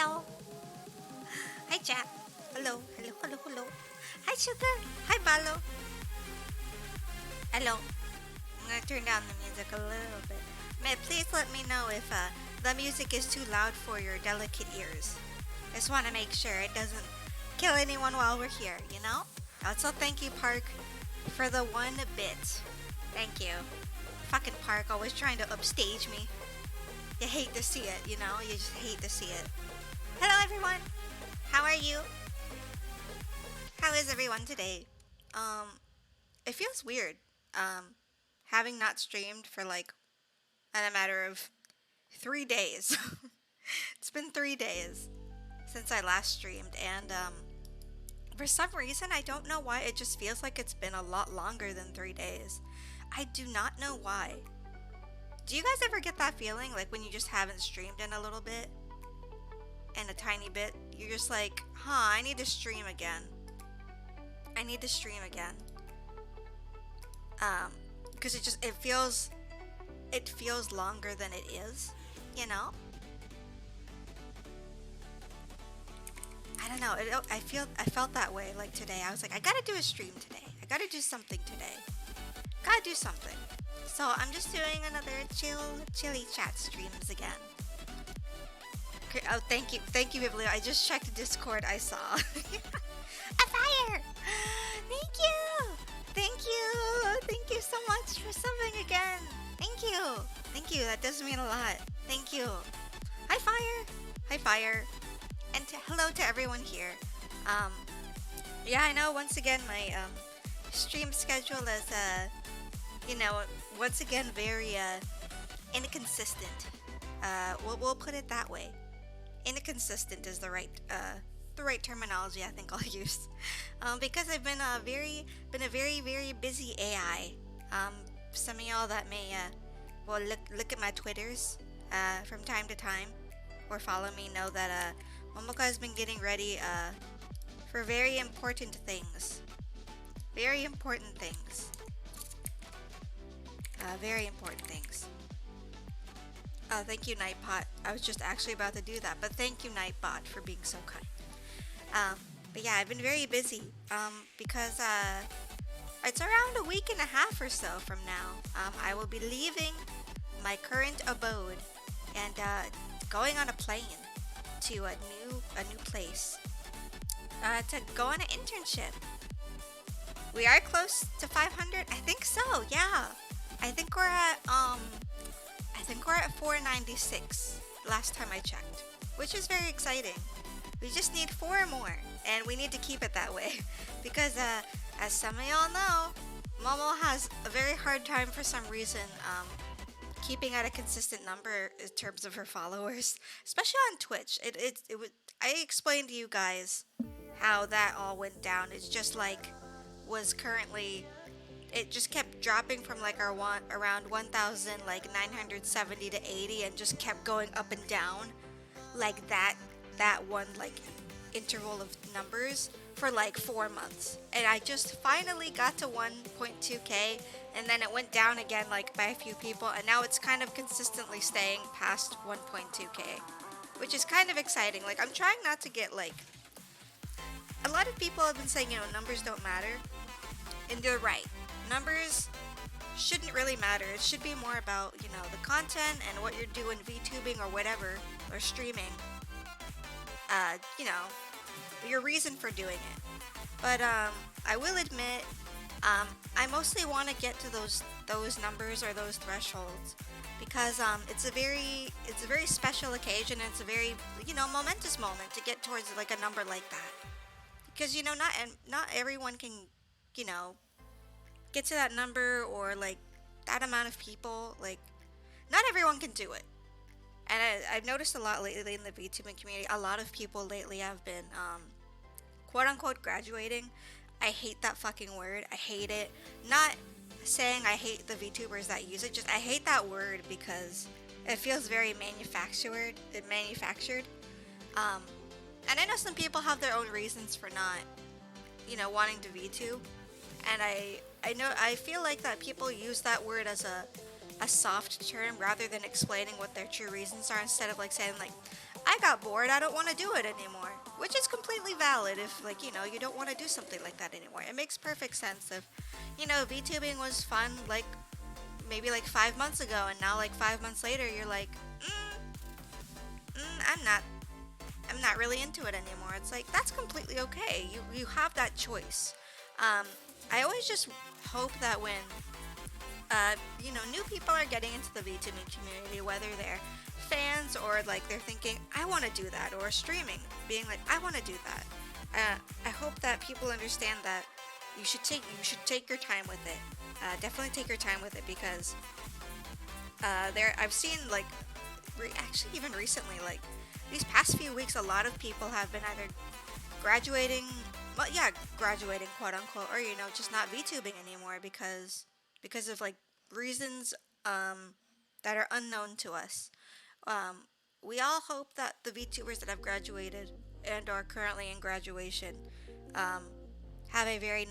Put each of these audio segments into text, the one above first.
Hello. Hi, Jack. Hello. Hello. Hello. Hello. Hi, Sugar. Hi, Balo. Hello. I'm gonna turn down the music a little bit. May please let me know if the music is too loud for your delicate ears. I just want to make sure it doesn't kill anyone while we're here, you know? Also, thank you, Park, for the 1 bit. Thank you. Fucking Park always trying to upstage me. You hate to see it, you know? You just hate to see it. Hello, everyone. How are you? How is everyone today? Um, it feels weird. Having not streamed for like in a matter of 3 days. It's been 3 days since I last streamed, and for some reason, I don't know why, it just feels like it's been a lot longer than 3 days. I do not know why. Do you guys ever get that feeling, like when you just haven't streamed in a little bit, in a tiny bit? You're just like, I need to stream again. I need to stream again. Because it feels longer than it is, you know? I don't know. I felt that way like today. I was like, I gotta do a stream today. I gotta do something today. Gotta do something. So I'm just doing another chilly chat streams again. Okay, oh, thank you, Biblio. I just checked Discord. I saw a fire. Thank you so much for subbing again. Thank you. That does mean a lot. Thank you. Hi, fire. Hi, fire. And hello to everyone here. Um, yeah, I know. Once again, my stream schedule is you know, once again very inconsistent. We'll put it that way. Inconsistent is the right terminology I think I'll use. Because I've been a very busy AI. Some of y'all that may well look at my Twitters from time to time or follow me know that Momoka has been getting ready for very important things. Very important things. Very important things. Oh, thank you, Nightbot. I was just actually about to do that, but thank you, Nightbot, for being so kind. But yeah, I've been very busy because it's around a week and a half or so from now. I will be leaving my current abode and going on a plane to a new place to go on an internship. We are close to 500. I think so. Yeah, I think we're at 496 last time I checked, which is very exciting. We just need 4 more, and we need to keep it that way because, as some of y'all know, Momo has a very hard time for some reason keeping at a consistent number in terms of her followers, especially on Twitch. It would. I explained to you guys how that all went down. It's just like was currently. It just kept dropping from like around 1,000 like 970 to 80 and just kept going up and down like that one like interval of numbers for like 4 months. And I just finally got to 1.2k and then it went down again like by a few people and now it's kind of consistently staying past 1.2k, which is kind of exciting. Like I'm trying not to get like a lot of people have been saying, numbers don't matter. And they're right. Numbers shouldn't really matter. It should be more about, the content and what you're doing, VTubing or whatever, or streaming. Your reason for doing it. But I will admit, I mostly want to get to those numbers or those thresholds because it's a very special occasion and it's a very momentous moment to get towards like a number like that. Because not everyone can get to that number or like that amount of people. Like not everyone can do it. And I've noticed a lot lately in the VTubing community, a lot of people lately have been quote unquote graduating. I hate that fucking word. I hate it. Not saying I hate the VTubers that use it, just I hate that word because it feels very manufactured. And I know some people have their own reasons for not, wanting to VTube. And I feel like that people use that word as a soft term rather than explaining what their true reasons are instead of like saying like, I got bored, I don't want to do it anymore. Which is completely valid if, like, you don't want to do something like that anymore. It makes perfect sense if, VTubing was fun, like, maybe like 5 months ago, and now, like, 5 months later, you're like, I'm not really into it anymore. It's like, that's completely okay. You have that choice. Um, I always just hope that when new people are getting into the VTubing community, whether they're fans or like they're thinking, I want to do that, or streaming, being like, I want to do that. I hope that people understand that you should take your time with it. Definitely take your time with it because I've seen like actually even recently, like these past few weeks, a lot of people have been either graduating, well, yeah, graduating, quote unquote, or just not VTubing anymore because of like reasons that are unknown to us. Um, we all hope that the VTubers that have graduated and are currently in graduation um, have a very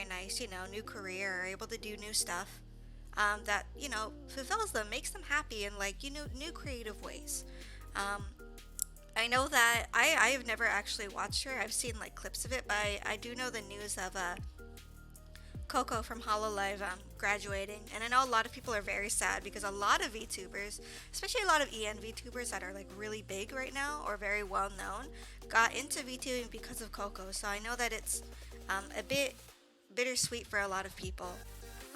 nice new career, are able to do new stuff that fulfills them, makes them happy in like new creative ways. Um, I know that I have never actually watched her. I've seen like clips of it, but I do know the news of Coco from Hololive graduating, and I know a lot of people are very sad because a lot of VTubers, especially a lot of EN VTubers that are like really big right now or very well known, got into VTubing because of Coco. So I know that it's a bit bittersweet for a lot of people.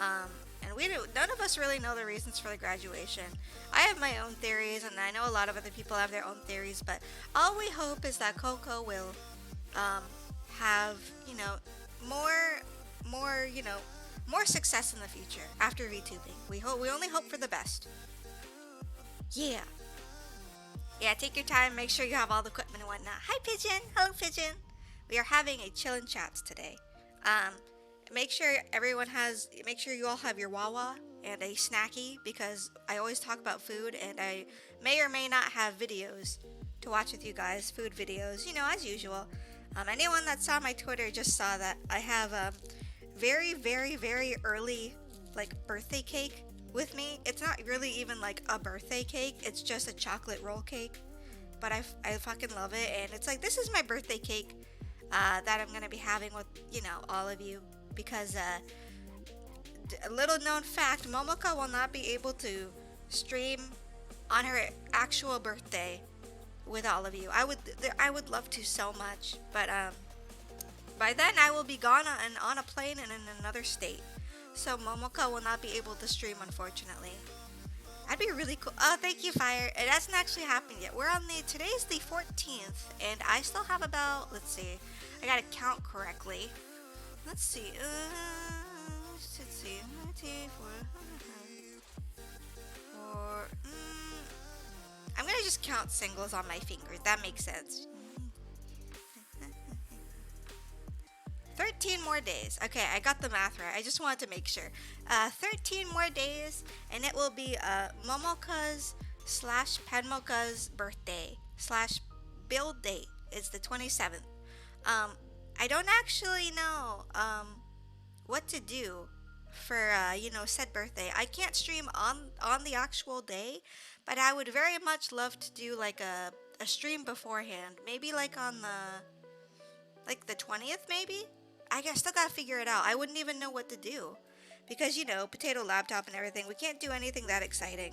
Um, and none of us really know the reasons for the graduation. I have my own theories, and I know a lot of other people have their own theories, but all we hope is that Coco will um, have, more, more, more success in the future after VTubing. We only hope for the best. Yeah. Yeah, take your time, make sure you have all the equipment and whatnot. Hi, Pigeon. Hello, Pigeon. We are having a chillin' chats today. Um, make sure you all have your Wawa and a snacky because I always talk about food and I may or may not have videos to watch with you guys, food videos, as usual. Anyone that saw my Twitter just saw that I have very, very, very early like birthday cake with me. It's not really even like a birthday cake, it's just a chocolate roll cake. But I fucking love it, and it's like, this is my birthday cake that I'm gonna be having with, all of you because a little known fact, Momoka will not be able to stream on her actual birthday with all of you. I would love to so much, but by then I will be gone on a plane and in another state. So Momoka will not be able to stream, unfortunately. That'd be really cool. Oh, thank you, Fire. It hasn't actually happened yet. Today's the 14th, and I still have about, let's see, I gotta count correctly. Let's see, 4, I'm gonna just count singles on my fingers. That makes sense. 13 more days. Okay, I got the math right. I just wanted to make sure. 13 more days, and it will be Momoka's slash Penmoka's birthday slash build date. It's the 27th. I don't actually know what to do for said birthday. I can't stream on the actual day, but I would very much love to do like a stream beforehand. Maybe like on the 20th, maybe. Still gotta figure it out. I wouldn't even know what to do because potato laptop and everything. We can't do anything that exciting.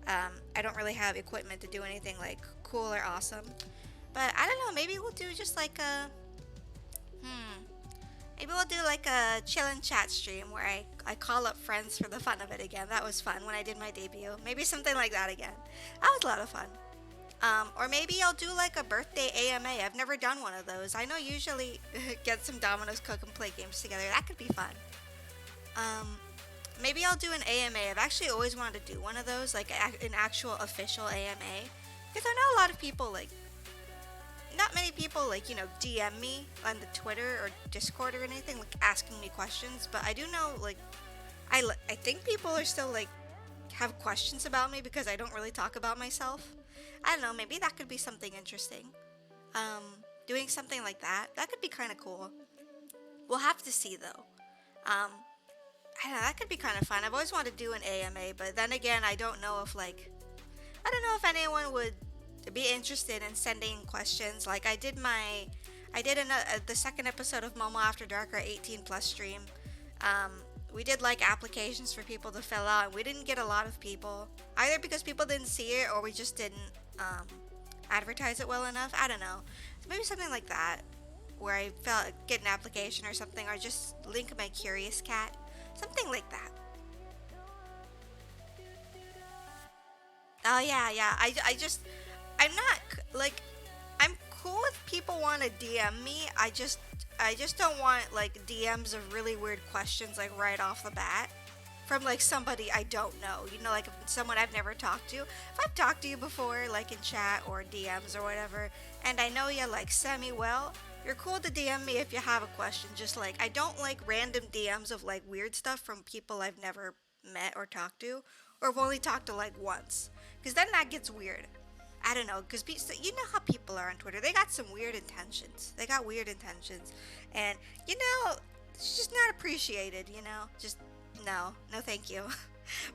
I don't really have equipment to do anything like cool or awesome. But I don't know. Maybe we'll do just like maybe we'll do like a chill and chat stream where I call up friends for the fun of it again. That was fun when I did my debut. Maybe something like that again. That was a lot of fun. Or maybe I'll do like a birthday AMA. I've never done one of those. I know usually get some Domino's, cook, and play games together. That could be fun. Maybe I'll do an AMA. I've actually always wanted to do one of those, like an actual official AMA. Because I know a lot of people, like, not many people, like, DM me on the Twitter or Discord or anything, like, asking me questions. But I do know, like, I think people are still, like, have questions about me because I don't really talk about myself. I don't know, maybe that could be something interesting. Doing something like that. That could be kind of cool. We'll have to see, though. I don't know, that could be kind of fun. I've always wanted to do an AMA, but then again, I don't know if anyone would be interested in sending questions. Like I did the second episode of Momo After Dark, our 18 plus stream. Um, we did like applications for people to fill out, and we didn't get a lot of people, either because people didn't see it or we just didn't advertise it well enough. I don't know. So maybe something like that, where I felt get an application or something, or just link my Curious Cat, something like that. Oh yeah, yeah. I'm not like I'm cool if people want to DM me. I just don't want like DMs of really weird questions like right off the bat from like somebody I don't know. You know, like if it's someone I've never talked to. If I've talked to you before, like in chat or DMs or whatever, and I know you like semi well, you're cool to DM me if you have a question. Just like I don't like random DMs of like weird stuff from people I've never met or talked to, or have only talked to like once, because then that gets weird. I don't know, because you know how people are on Twitter. They got some weird intentions. They got weird intentions, and you know, it's just not appreciated. You know, just no, no, thank you.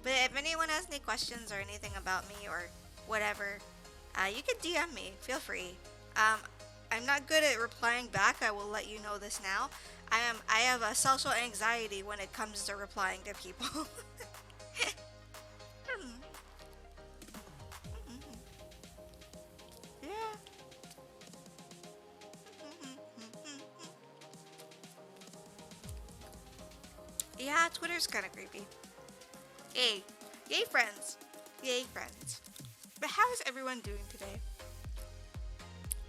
But if anyone has any questions or anything about me or whatever, you can DM me. Feel free. Um, I'm not good at replying back. I will let you know this now. I have a social anxiety when it comes to replying to people. Yeah. Yeah, Twitter's kind of creepy. Yay. Yay, friends. Yay, friends. But how is everyone doing today?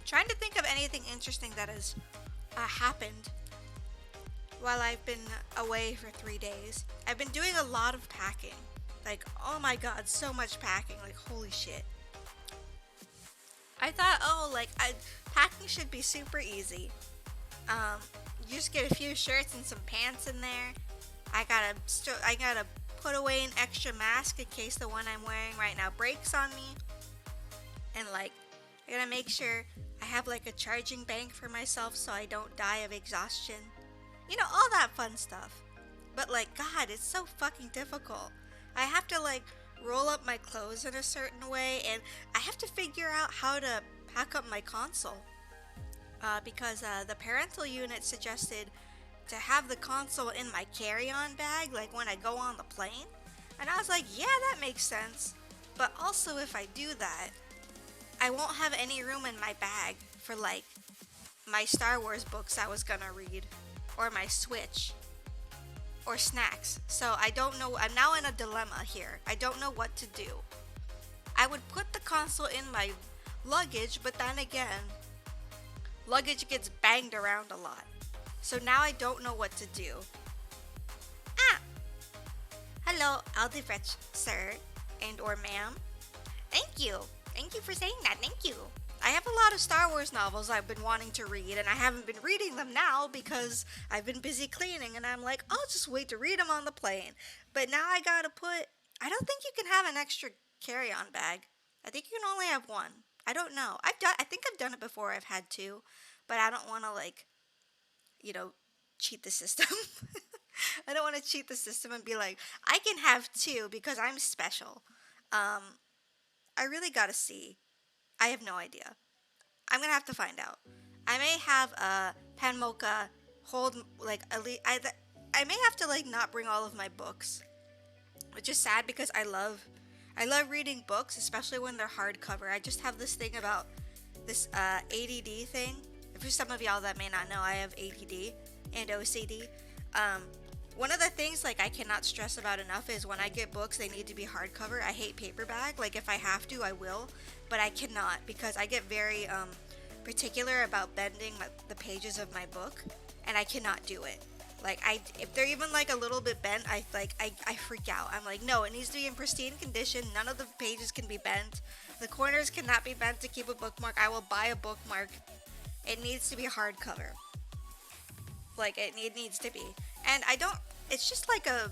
Trying to think of anything interesting that has happened while I've been away for 3 days. I've been doing a lot of packing. Like, oh my god, so much packing. Like, holy shit. I thought, packing should be super easy. You just get a few shirts and some pants in there. I gotta put away an extra mask in case the one I'm wearing right now breaks on me. And like, I gotta make sure I have like a charging bank for myself so I don't die of exhaustion. You know, all that fun stuff. But like, God, it's so fucking difficult. I have to like roll up my clothes in a certain way, and I have to figure out how to pack up my console. Because the parental unit suggested to have the console in my carry-on bag, like when I go on the plane. And I was like, yeah, that makes sense. But also, if I do that, I won't have any room in my bag for like my Star Wars books I was gonna read, or my Switch, or snacks. So I don't know. I'm now in a dilemma here. I don't know what to do. I would put the console in my luggage, but then again, luggage gets banged around a lot. So now I don't know what to do. Ah! Hello, Aldifretch, sir, and or ma'am. Thank you. Thank you for saying that. Thank you. I have a lot of Star Wars novels I've been wanting to read, and I haven't been reading them now because I've been busy cleaning, and I'm like, I'll just wait to read them on the plane. But now I gotta I don't think you can have an extra carry-on bag. I think you can only have one. I don't know. I think I've done it before. I've had two, but I don't want to like, cheat the system. I don't want to cheat the system and be like, I can have two because I'm special. Um, I really gotta see. I have no idea. I'm gonna have to find out. I may have a Pen Mocha hold like at least I may have to like not bring all of my books, which is sad because I love reading books, especially when they're hardcover. I just have this thing about this ADD thing. For some of y'all that may not know, I have ADD and OCD. One of the things like I cannot stress about enough is when I get books, they need to be hardcover. I hate paperback. Like if I have to, I will, but I cannot because I get very particular about bending the pages of my book, and I cannot do it. Like if they're even like a little bit bent, I freak out. I'm like, no, it needs to be in pristine condition. None of the pages can be bent. The corners cannot be bent to keep a bookmark. I will buy a bookmark. It needs to be hardcover. Like it needs to be. And I don't. It's just like I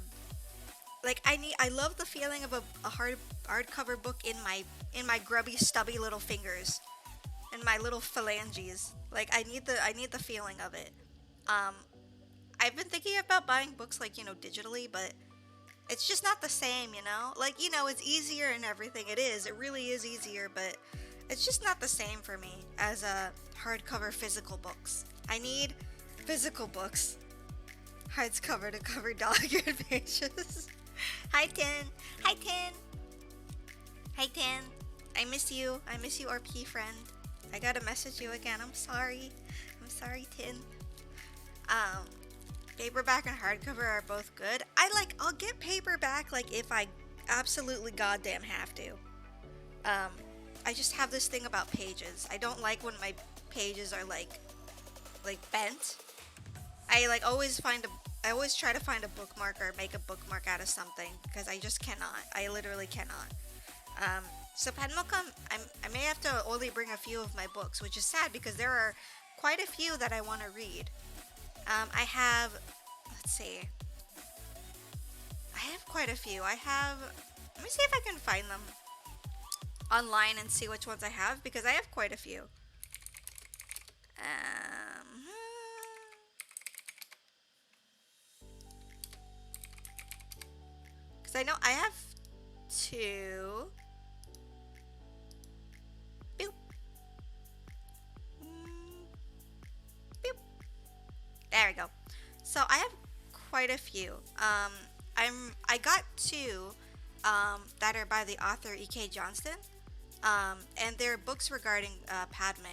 love the feeling of a hardcover book in my grubby stubby little fingers, and my little phalanges. Like I need the feeling of it. I've been thinking about buying books like digitally, but it's just not the same, Like it's easier and everything. It is. It really is easier, but It's just not the same for me as hardcover physical books. I need physical books, hardcover to cover dog-eared pages. Hi, Tin. Hi, Tin. Hi, Tin. I miss you. I miss you, RP friend. I gotta message you again. I'm sorry. I'm sorry, Tin. Um, Paperback and hardcover are both good. I'll get paperback like if I absolutely goddamn have to. Um, I just have this thing about pages. I don't like when my pages are like bent. I always try to find a bookmark or make a bookmark out of something because I just cannot. I literally cannot. So Penmoka, I may have to only bring a few of my books, which is sad because there are quite a few that I want to read. I have, let's see, I have quite a few. Let me see if I can find them online and see which ones I have because I have quite a few. Because I know I have two. Boop. Boop. There we go. So I have quite a few. I got two that are by the author E.K. Johnston, and they're books regarding Padme,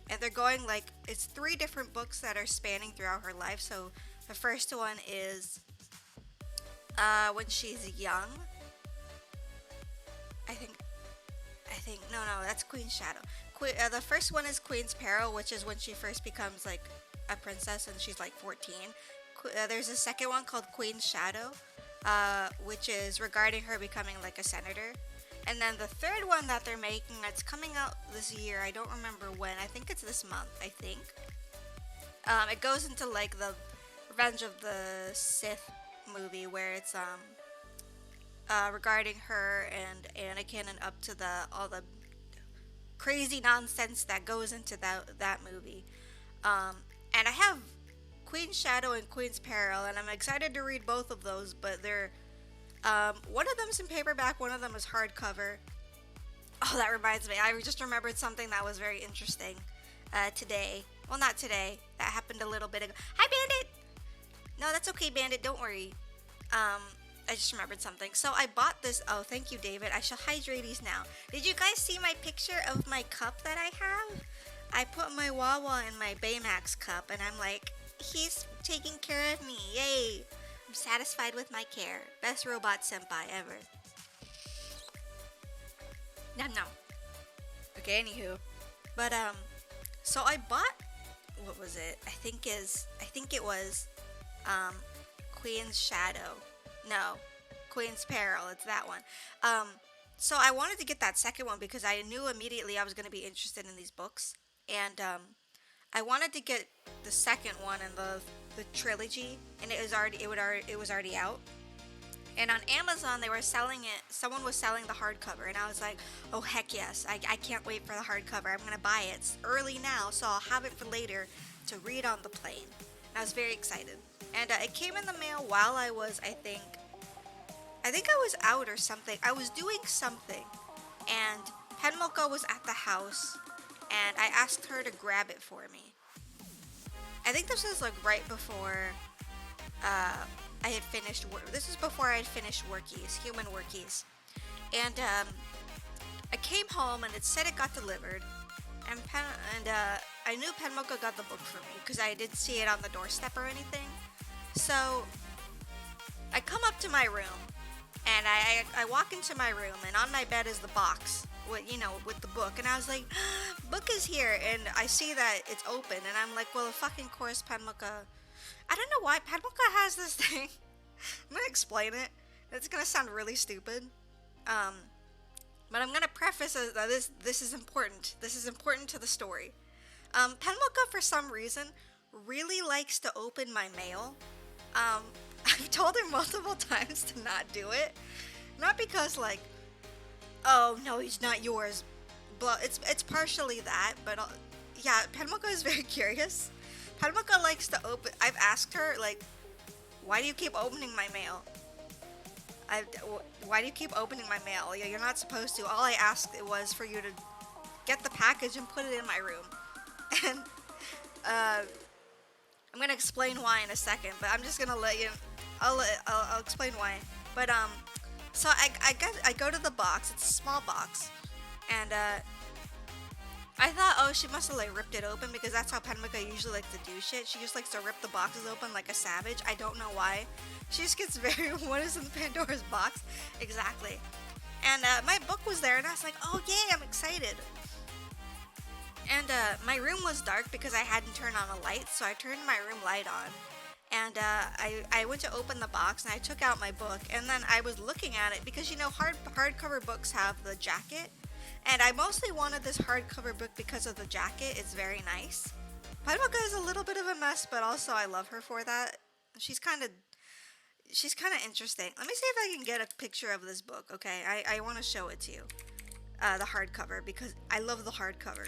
and they're going like it's three different books that are spanning throughout her life. So the first one is when she's young. I think no, that's Queen's Shadow. The first one is Queen's Peril, which is when she first becomes like a princess and she's like 14. There's a second one called Queen's Shadow, which is regarding her becoming like a senator. And then the third one that they're making that's coming out this year, I don't remember when. I think it's this month. I think it goes into like the Revenge of the Sith movie where it's regarding her and Anakin and up to all the crazy nonsense that goes into that movie. And I have Queen's Shadow and Queen's Peril, and I'm excited to read both of those. But they're one of them's in paperback, one of them is hardcover. Oh, that reminds me. I just remembered something that was very interesting today. Well, not today. That happened a little bit ago. Hi, Bandit. No, that's okay, Bandit. Don't worry. I just remembered something. So I bought this. Oh, thank you, David. I shall hydrates now. Did you guys see my picture of my cup that I have? I put my Wawa in my Baymax cup, and I'm like, he's taking care of me. Yay. I'm satisfied with my care. Best robot senpai ever. No. Okay, anywho. But, so I bought, what was it? I think it was, Queen's Shadow. No, Queen's Peril. It's that one. So I wanted to get that second one because I knew immediately I was going to be interested in these books. And, I wanted to get the second one in the trilogy, and it was already out. And on Amazon they were selling it. Someone was selling the hardcover, and I was like, oh heck yes! I can't wait for the hardcover. I'm gonna buy it. It's early now, so I'll have it for later to read on the plane. And I was very excited, and it came in the mail while I was, I think I was out or something. I was doing something, and Penmoka was at the house, and I asked her to grab it for me. I think this was like right before I had finished work. This was before I had finished Workies, Human Workies. And I came home and it said it got delivered. And I knew Penmoka got the book for me because I didn't see it on the doorstep or anything. So I come up to my room and I walk into my room, and on my bed is the box with the book, and I was like, book is here, and I see that it's open, and I'm like, well, of fucking course Penmoka. I don't know why Penmoka has this thing. I'm gonna explain it. It's gonna sound really stupid, but I'm gonna preface it that this is important. This is important to the story. Penmoka, for some reason, really likes to open my mail. I've told her multiple times to not do it, not because like, oh no, he's not yours. But it's partially that, but yeah, Penmoka is very curious. Penmoka likes to open. I've asked her like, why do you keep opening my mail? Why do you keep opening my mail? You're not supposed to. All I asked it was for you to get the package and put it in my room. And uh, I'm gonna explain why in a second, but I'm just gonna let you. I'll explain why. But so I go to the box. It's a small box, and I thought, oh, she must have like ripped it open because that's how Penmika usually likes to do shit. She just likes to rip the boxes open like a savage. I don't know why. She just gets very. What is in Pandora's box? Exactly. And my book was there, and I was like, oh yay, I'm excited. And my room was dark because I hadn't turned on a light, so I turned my room light on. And I went to open the box, and I took out my book, and then I was looking at it because, you know, hardcover books have the jacket. And I mostly wanted this hardcover book because of the jacket. It's very nice. Penmika is a little bit of a mess, but also I love her for that. She's kind of interesting. Let me see if I can get a picture of this book, okay? I want to show it to you. The hardcover, because I love the hardcover.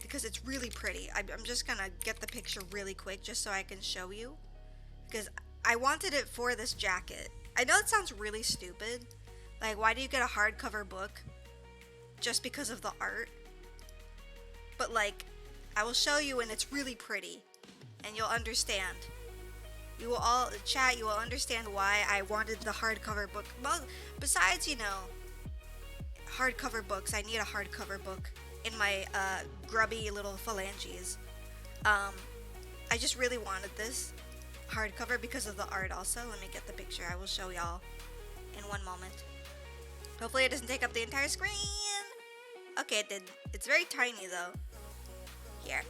Because it's really pretty. I'm just gonna get the picture really quick just so I can show you. Because I wanted it for this jacket. I know it sounds really stupid. Like, why do you get a hardcover book just because of the art? But like, I will show you, and it's really pretty. And you'll understand. You will all, chat, you will understand why I wanted the hardcover book. Well, besides, you know, hardcover books, I need a hardcover book in my grubby little phalanges. I just really wanted this hardcover because of the art also. Let me get the picture. I will show y'all in one moment. Hopefully it doesn't take up the entire screen. Okay, it did. It's very tiny though. Here.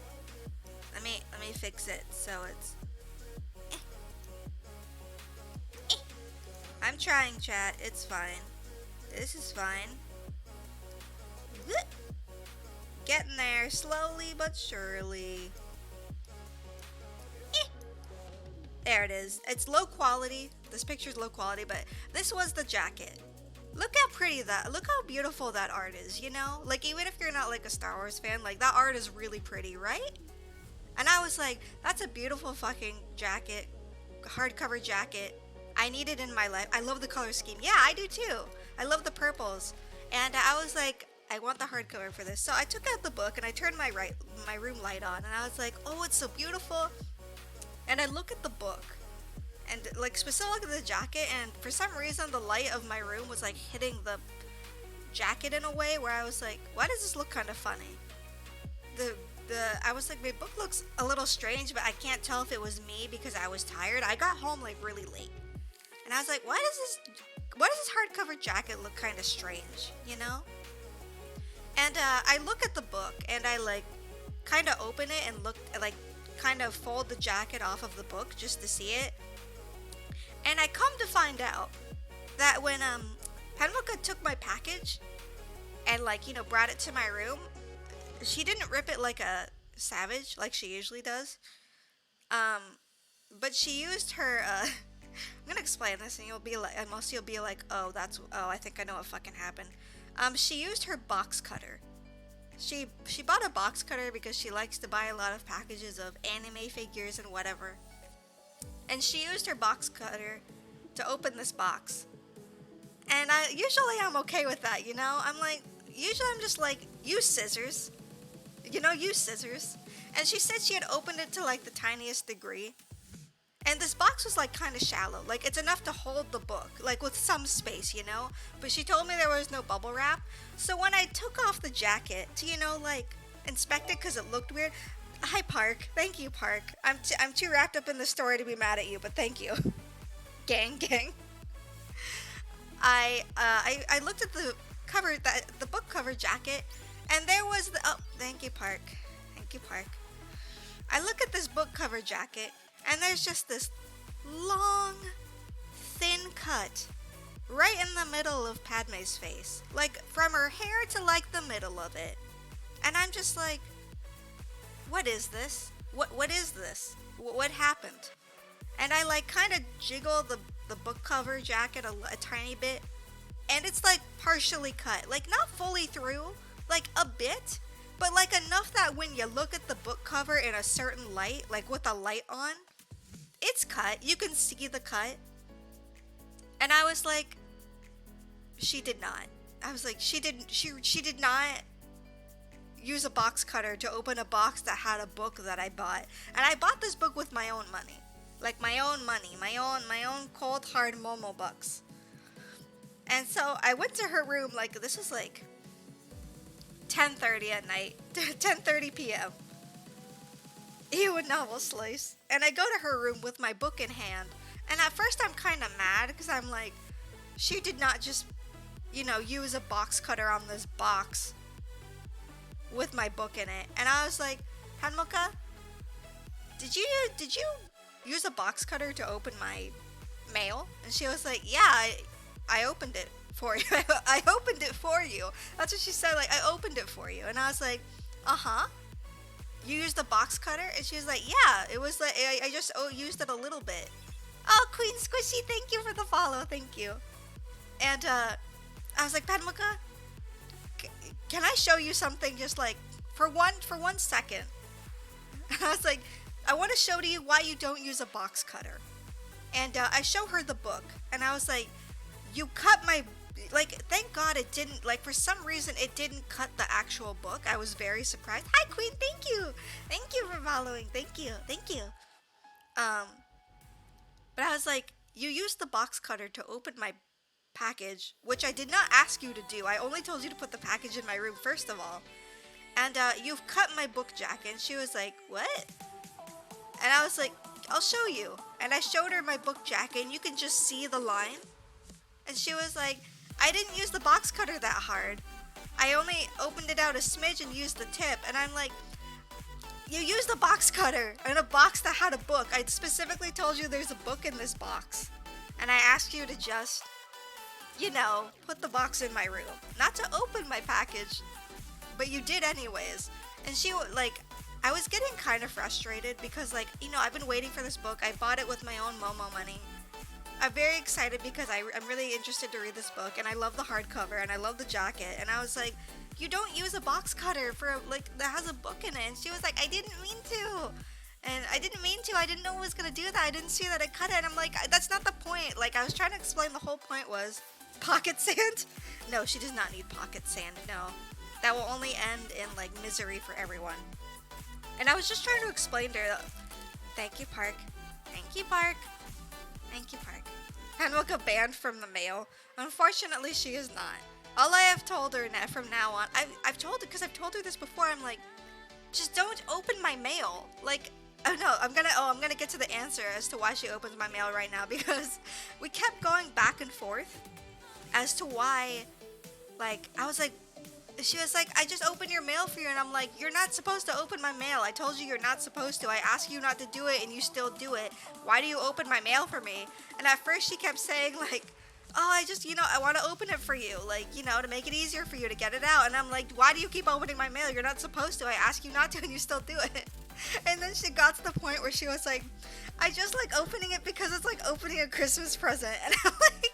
Let me fix it so it's I'm trying, chat. It's fine. This is fine. Getting there slowly but surely. There it is. It's low quality. This picture's low quality, but this was the jacket. Look how pretty look how beautiful that art is, you know? Like, even if you're not like a Star Wars fan, like that art is really pretty, right? And I was like, that's a beautiful fucking jacket. Hardcover jacket. I need it in my life. I love the color scheme. Yeah, I do too. I love the purples. And I was like, I want the hardcover for this. So I took out the book and I turned my room light on, and I was like, oh, it's so beautiful. And I look at the book, and like specifically the jacket, and for some reason the light of my room was like hitting the jacket in a way where I was like, why does this look kind of funny? I was like, my book looks a little strange, but I can't tell if it was me because I was tired. I got home like really late, and I was like, why does this hardcover jacket look kind of strange, you know? And I look at the book, and I like kind of open it and look, like kind of fold the jacket off of the book just to see it. And I come to find out that when Penmika took my package and like, you know, brought it to my room, she didn't rip it like a savage like she usually does. But she used her I'm gonna explain this, and most of you'll be like, oh, I think I know what fucking happened. She used her box cutter. She bought a box cutter because she likes to buy a lot of packages of anime figures and whatever. And she used her box cutter to open this box. And usually I'm okay with that, you know? Usually I'm just like, use scissors. You know, use scissors. And she said she had opened it to like the tiniest degree. And this box was like kind of shallow. Like, it's enough to hold the book, like with some space, you know? But she told me there was no bubble wrap. So when I took off the jacket to, you know, like inspect it because it looked weird. Hi, Park. Thank you, Park. I'm too wrapped up in the story to be mad at you, but thank you. Gang. I looked at the cover, the book cover jacket, and there was thank you, Park. Thank you, Park. I look at this book cover jacket, and there's just this long, thin cut right in the middle of Padme's face. Like, from her hair to, like, the middle of it. And I'm just like, what is this? What is this? What happened? And I, like, kind of jiggle the book cover jacket a tiny bit. And it's, like, partially cut. Like, not fully through. Like, a bit. But, like, enough that when you look at the book cover in a certain light, like, with a light on, it's cut. You can see the cut. And I was like, she did not. I was like, she did not use a box cutter to open a box that had a book that I bought. And I bought this book with my own money. Like my own money, my own cold hard Momo bucks. And so I went to her room, like this was like 10:30 at night, 10:30 p.m. Ew, a novel slice. And I go to her room with my book in hand. And at first I'm kind of mad because I'm like, she did not just, use a box cutter on this box with my book in it. And I was like, Hanmoka, did you use a box cutter to open my mail? And she was like, yeah, I opened it for you. I opened it for you. That's what she said, like, I opened it for you. And I was like, uh-huh. You used the box cutter? And she was like, yeah, it was like, I just used it a little bit. Oh, Queen Squishy, thank you for the follow. Thank you. And I was like, Padmuka, can I show you something just like for one second? And I was like, I want to show to you why you don't use a box cutter. And I show her the book. And I was like, you cut my... Like, thank God it didn't... Like, for some reason, it didn't cut the actual book. I was very surprised. Hi, Queen. Thank you. Thank you for following. Thank you. Thank you. But I was like, you used the box cutter to open my package, which I did not ask you to do. I only told you to put the package in my room, first of all. And you've cut my book jacket. And she was like, what? And I was like, I'll show you. And I showed her my book jacket, and you can just see the line. And she was like, I didn't use the box cutter that hard. I only opened it out a smidge and used the tip. And I'm like, you used the box cutter in a box that had a book. I specifically told you there's a book in this box. And I asked you to just, put the box in my room. Not to open my package, but you did anyways. And she, I was getting kind of frustrated because, I've been waiting for this book. I bought it with my own Momo money. I'm very excited because I'm really interested to read this book, and I love the hardcover, and I love the jacket, and I was like, you don't use a box cutter for, that has a book in it, and she was like, I didn't mean to, and I didn't mean to, I didn't know it was going to do that, I didn't see that it cut it, and I'm like, that's not the point, I was trying to explain the whole point was, pocket sand? No, she does not need pocket sand, no, that will only end in, misery for everyone, and I was just trying to explain to her, thank you, Park, thank you, Park. Thank you, Park. Hanwoka banned from the mail. Unfortunately, she is not. All I have told her from now on, I've told her, because I've told her this before, I'm like, just don't open my mail. I'm gonna get to the answer as to why she opens my mail right now, because we kept going back and forth as to why, I was like, she was like, I just opened your mail for you, and I'm like, you're not supposed to open my mail. I told you you're not supposed to. I asked you not to do it, and you still do it. Why do you open my mail for me? And at first she kept saying, oh, I just, I want to open it for you, to make it easier for you to get it out. And I'm like, why do you keep opening my mail? You're not supposed to. I ask you not to, and you still do it. And then she got to the point where she was like, I just like opening it because it's like opening a Christmas present. And I'm like,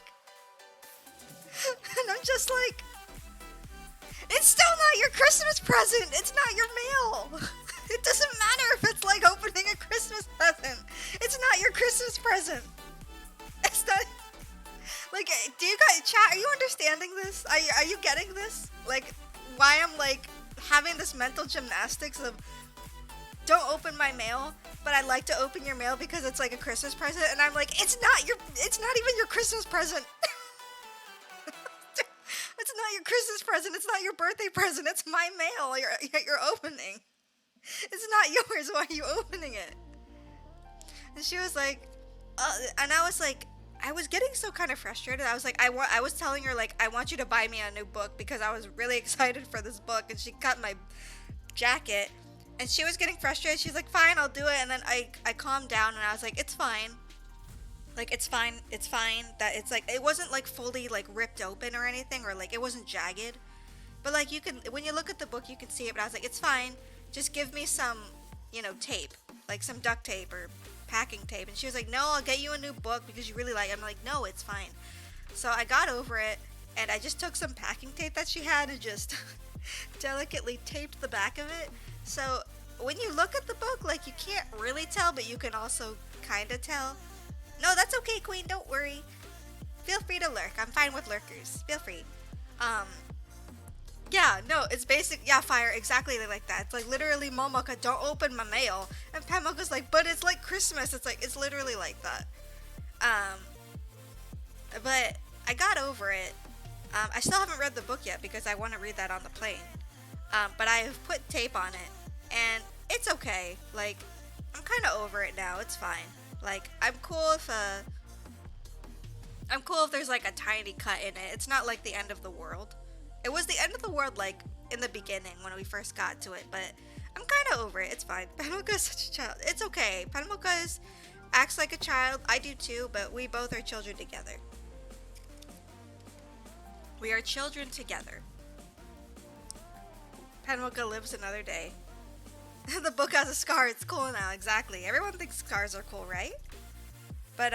and I'm just like, it's still not your Christmas present. It's not your mail. It doesn't matter if it's like opening a Christmas present. It's not your Christmas present. It's not. Do you guys, chat, are you understanding this? Are you getting this? Why I'm having this mental gymnastics of don't open my mail, but I like to open your mail because it's like a Christmas present, and I'm like, it's not even your Christmas present. It's not your Christmas present. It's not your birthday present. It's my mail you're opening. It's not yours. Why are you opening it? And she was like, and I was like, I was getting so kind of frustrated. I was like, I was telling her, I want you to buy me a new book because I was really excited for this book. And she cut my jacket. And she was getting frustrated. She's like, fine, I'll do it. And then I calmed down and I was like, it's fine. It's fine that it's it wasn't fully ripped open or anything, or it wasn't jagged, but you can, when you look at the book you can see it, but I was like, it's fine, just give me some tape, some duct tape or packing tape. And she was like, no, I'll get you a new book because you really like it. I'm like, no, it's fine. So I got over it and I just took some packing tape that she had and just delicately taped the back of it. So when you look at the book, you can't really tell, but you can also kind of tell. No, that's okay, Queen. Don't worry. Feel free to lurk. I'm fine with lurkers. Feel free. Yeah, no, it's basic. Yeah, fire, exactly like that. It's like literally Momoka, don't open my mail, and Panmoka's like, but it's like Christmas. It's like it's literally like that. Um, but I got over it. I still haven't read the book yet because I want to read that on the plane. But I have put tape on it, and it's okay. Like, I'm kind of over it now. It's fine. Like, I'm cool if there's like a tiny cut in it. It's not like the end of the world. It was the end of the world like in the beginning when we first got to it, but I'm kind of over it. It's fine. Panmoka is such a child. It's okay. Panmoka acts like a child. I do too, but we both are children together. We are children together. Panmoka lives another day. The book has a scar. It's cool now. Exactly. Everyone thinks scars are cool, right? But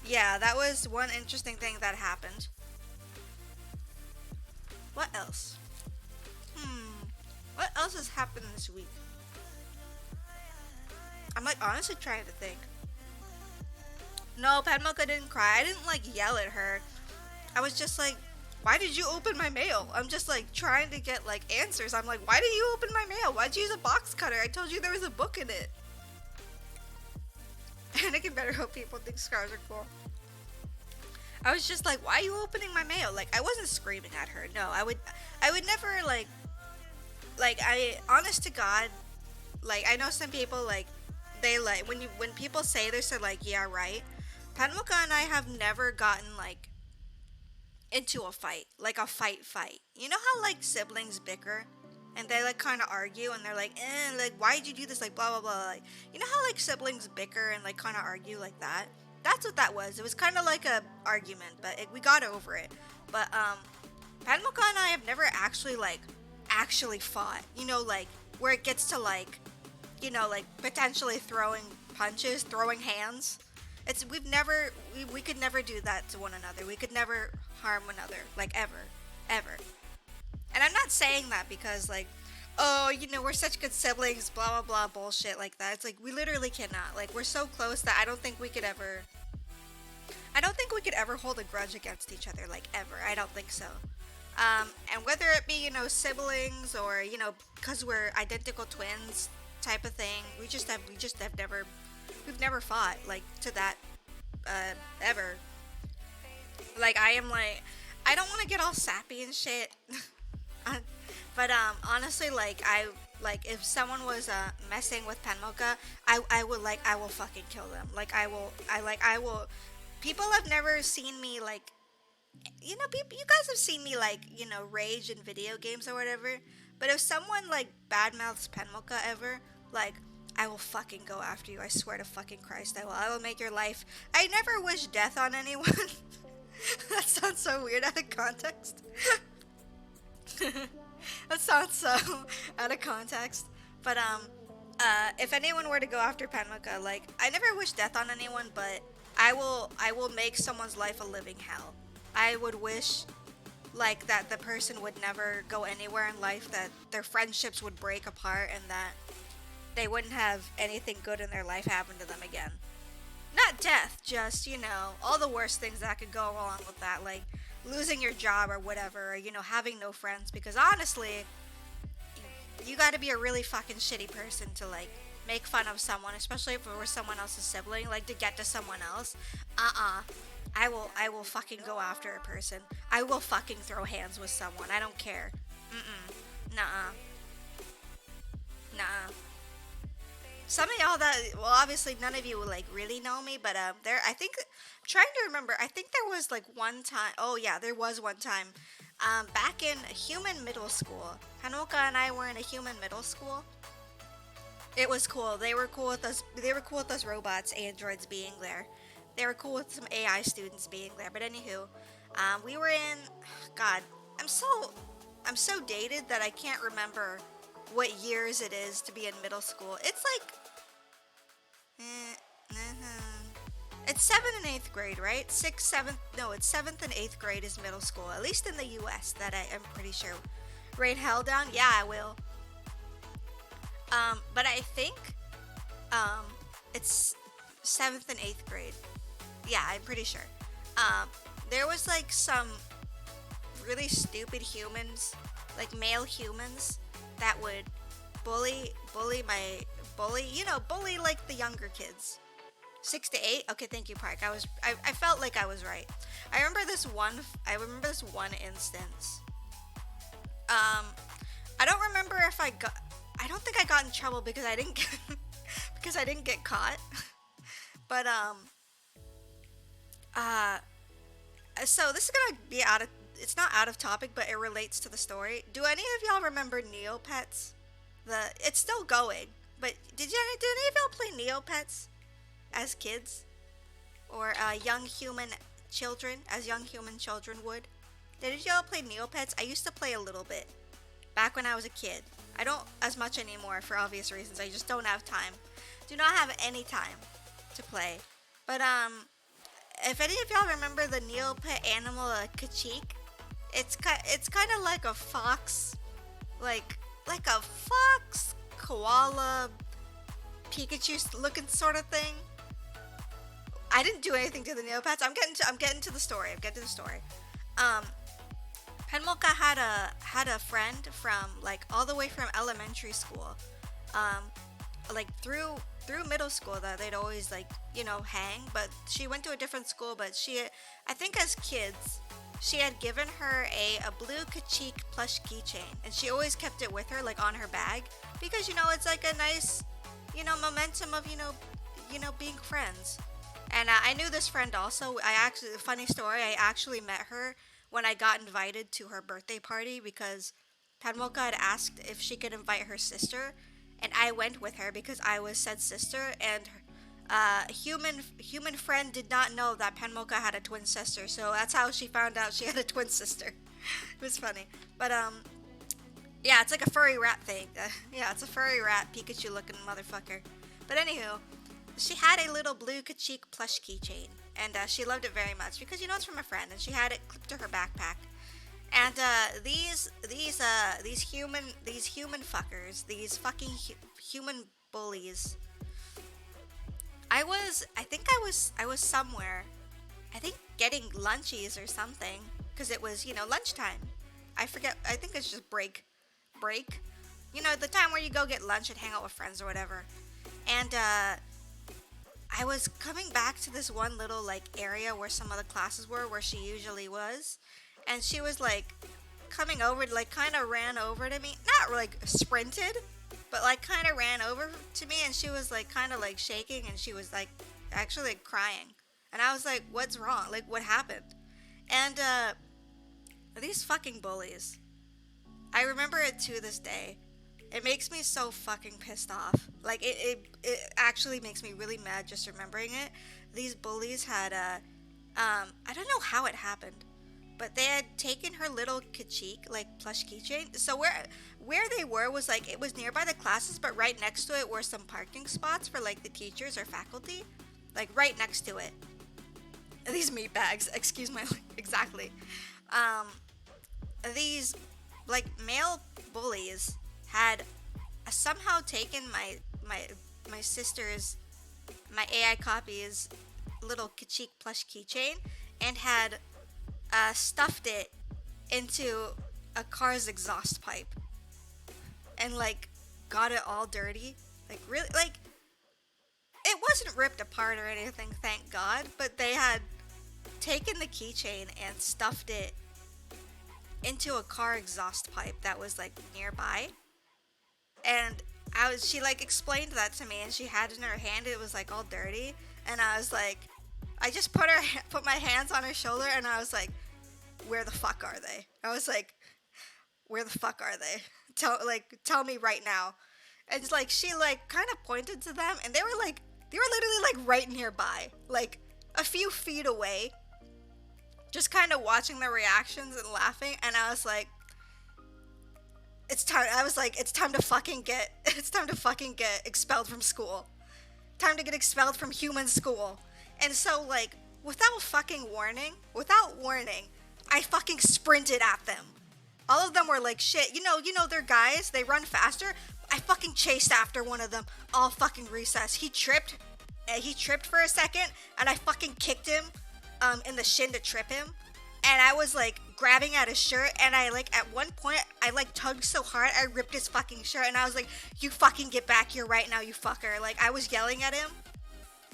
yeah, that was one interesting thing that happened. What else? What else has happened this week? I'm like honestly trying to think. No, Padmoka didn't cry. I didn't like yell at her. I was just like, why did you open my mail? I'm just like trying to get like answers. I'm like, why did you open my mail? Why'd you use a box cutter? I told you there was a book in it. And I can better hope people think scars are cool. I was just like, why are you opening my mail? Like, I wasn't screaming at her. No, I would never honest to God, like, I know some people, like, they, like, when people say this, they're like, yeah, right. Panmuka and I have never gotten, like, into a fight. Like, a fight. You know how, like, siblings bicker? And they, like, kind of argue, and they're like, like, why'd you do this? Like, blah, blah, blah. Like, you know how, like, siblings bicker and, like, kind of argue like that? That's what that was. It was kind of like a argument, but we got over it. But, Panmuka and I have never actually, like, actually fought. You know, like, where it gets to, like, you know, like, potentially throwing punches, throwing hands. We could never do that to one another. We could never harm one another, like, ever. And I'm not saying that because, like, oh, you know, we're such good siblings, blah, blah, blah, bullshit like that. It's like, we literally cannot. Like, we're so close that I don't think we could ever hold a grudge against each other, like, ever. I don't think so. And whether it be, you know, siblings or, you know, because we're identical twins type of thing, we've never fought, like, to that, ever. Like, I don't want to get all sappy and shit. But honestly, like, if someone was messing with Panmoka, I will fucking kill them. Like, I will. People have never seen me, like, you know, you guys have seen me, like, you know, rage in video games or whatever. But if someone, like, badmouths Panmoka ever, like, I will fucking go after you. I swear to fucking Christ, I will make your life. I never wish death on anyone. That sounds so weird out of context. That sounds so out of context. But if anyone were to go after Panmuka, like, I never wish death on anyone, but I will make someone's life a living hell. I would wish, like, that the person would never go anywhere in life, that their friendships would break apart, and that they wouldn't have anything good in their life happen to them again. Not death, just, you know, all the worst things that could go along with that, like losing your job or whatever, or, you know, having no friends, because honestly, you gotta be a really fucking shitty person to, like, make fun of someone, especially if it were someone else's sibling, like, to get to someone else. I will fucking go after a person. I will fucking throw hands with someone. I don't care. Nuh-uh. Some of y'all that, well, obviously none of you, like, really know me, but I think, I'm trying to remember, I think there was, like, one time, oh yeah, there was one time, back in human middle school. Hanoka and I were in a human middle school. It was cool. They were cool with us robots, androids being there. They were cool with some AI students being there. But anywho, we were in, God, I'm so dated that I can't remember what years it is to be in middle school. It's like, it's 7th and 8th grade, right? 6th, 7th, no, it's 7th and 8th grade is middle school, at least in the US, that I am pretty sure. Rain hell down? Yeah, I will. But I think, it's 7th and 8th grade. Yeah, I'm pretty sure. There was, like, some really stupid humans, like male humans that would bully my bully, bully like the younger kids. 6 to 8. Okay, thank you, Park. I felt like I was right. I remember this one instance. Um, I don't remember if I don't think I got in trouble because I didn't get, because I didn't get caught. But uh, so this is gonna be it's not out of topic, but it relates to the story. Do any of y'all remember Neopets? It's still going, but did any of y'all play Neopets as kids, or young human children would? Did y'all play Neopets? I used to play a little bit back when I was a kid. I don't as much anymore for obvious reasons. I just don't have time. Do not have any time to play. But if any of y'all remember the Neopet animal Kachik, it's kind of like a fox, like a fox koala Pikachu looking sort of thing. I didn't do anything to the Neopets. I'm getting to the story. Penmoka had a friend from like all the way from elementary school, like through middle school that they'd always like hang. But she went to a different school. But I think as kids, she had given her a blue Kachik plush keychain, and she always kept it with her like on her bag because it's like a nice momentum of being friends. And I knew this friend also. Funny story, I actually met her when I got invited to her birthday party because Panmoka had asked if she could invite her sister, and I went with her because I was said sister, and human friend did not know that Panmoka had a twin sister, so that's how she found out she had a twin sister. It was funny. But yeah, it's like a furry rat thing. Yeah, it's a furry rat Pikachu looking motherfucker. But anywho, she had a little blue Kachik plush keychain, and she loved it very much because it's from a friend, and she had it clipped to her backpack. And these human fuckers, these fucking human bullies. I was somewhere, I think getting lunchies or something, because it was lunchtime. I forget. I think it's just break, the time where you go get lunch and hang out with friends or whatever. And I was coming back to this one little like area where some of the classes were, where she usually was, and she was like coming over, like kind of ran over to me, not like sprinted, but like kind of ran over to me, and she was like kind of like shaking, and she was like actually like crying, and I was like, what's wrong? Like, what happened? And these fucking bullies, I remember it to this day. It makes me so fucking pissed off. Like, it actually makes me really mad just remembering it. These bullies had I don't know how it happened, but they had taken her little Kachik, like, plush keychain. So where they were was, like, it was nearby the classes, but right next to it were some parking spots for, like, the teachers or faculty. Like, right next to it. These meatbags, excuse my, exactly. These, like, male bullies had somehow taken my sister's, my AI copy's little Kachik plush keychain and had stuffed it into a car's exhaust pipe and like got it all dirty. Like, really, like, it wasn't ripped apart or anything, thank God, but they had taken the keychain and stuffed it into a car exhaust pipe that was like nearby. And she like explained that to me, and she had it in her hand. It was like all dirty, and I was like, I just put my hands on her shoulder, and I was like, where the fuck are they? I was like, where the fuck are they? Tell me right now. And it's like she like kind of pointed to them, and they were literally like right nearby, like a few feet away, just kind of watching their reactions and laughing. And I was like, it's time to fucking get expelled from school. Time to get expelled from human school. And so, like, without warning, I fucking sprinted at them. All of them were like, shit, they're guys, they run faster. I fucking chased after one of them all fucking recess. He tripped for a second, and I fucking kicked him in the shin to trip him. And I was like grabbing at his shirt, and I like at one point I like tugged so hard I ripped his fucking shirt, and I was like, "You fucking get back here right now, you fucker!" Like I was yelling at him,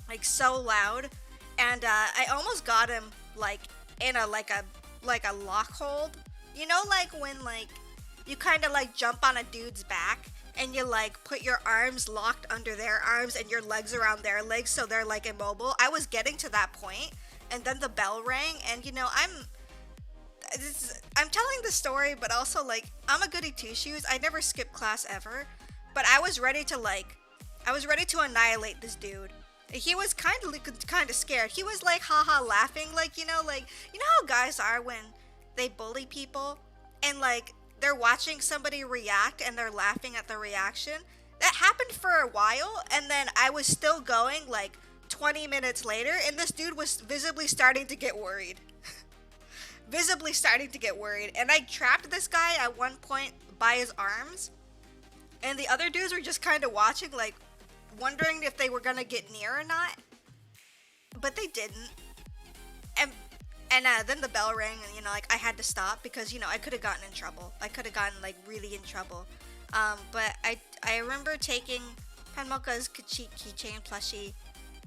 like so loud, and I almost got him like in a like a lock hold. You know, like when like you kind of like jump on a dude's back and you like put your arms locked under their arms and your legs around their legs so they're like immobile. I was getting to that point, and then the bell rang, and you know I'm telling the story, but also like I'm a goody two shoes. I never skip class ever, but I was ready to annihilate this dude. He was kind of scared. He was like haha laughing, like you know how guys are when they bully people and like they're watching somebody react and they're laughing at the reaction. That happened for a while, and then I was still going like 20 minutes later, and this dude was visibly starting to get worried. Visibly starting to get worried, and I trapped this guy at one point by his arms, and the other dudes were just kind of watching, like wondering if they were gonna get near or not, but they didn't. And then the bell rang, and like I had to stop because I could have gotten in trouble. I could have gotten like really in trouble. But I remember taking Penmoka's keychain plushie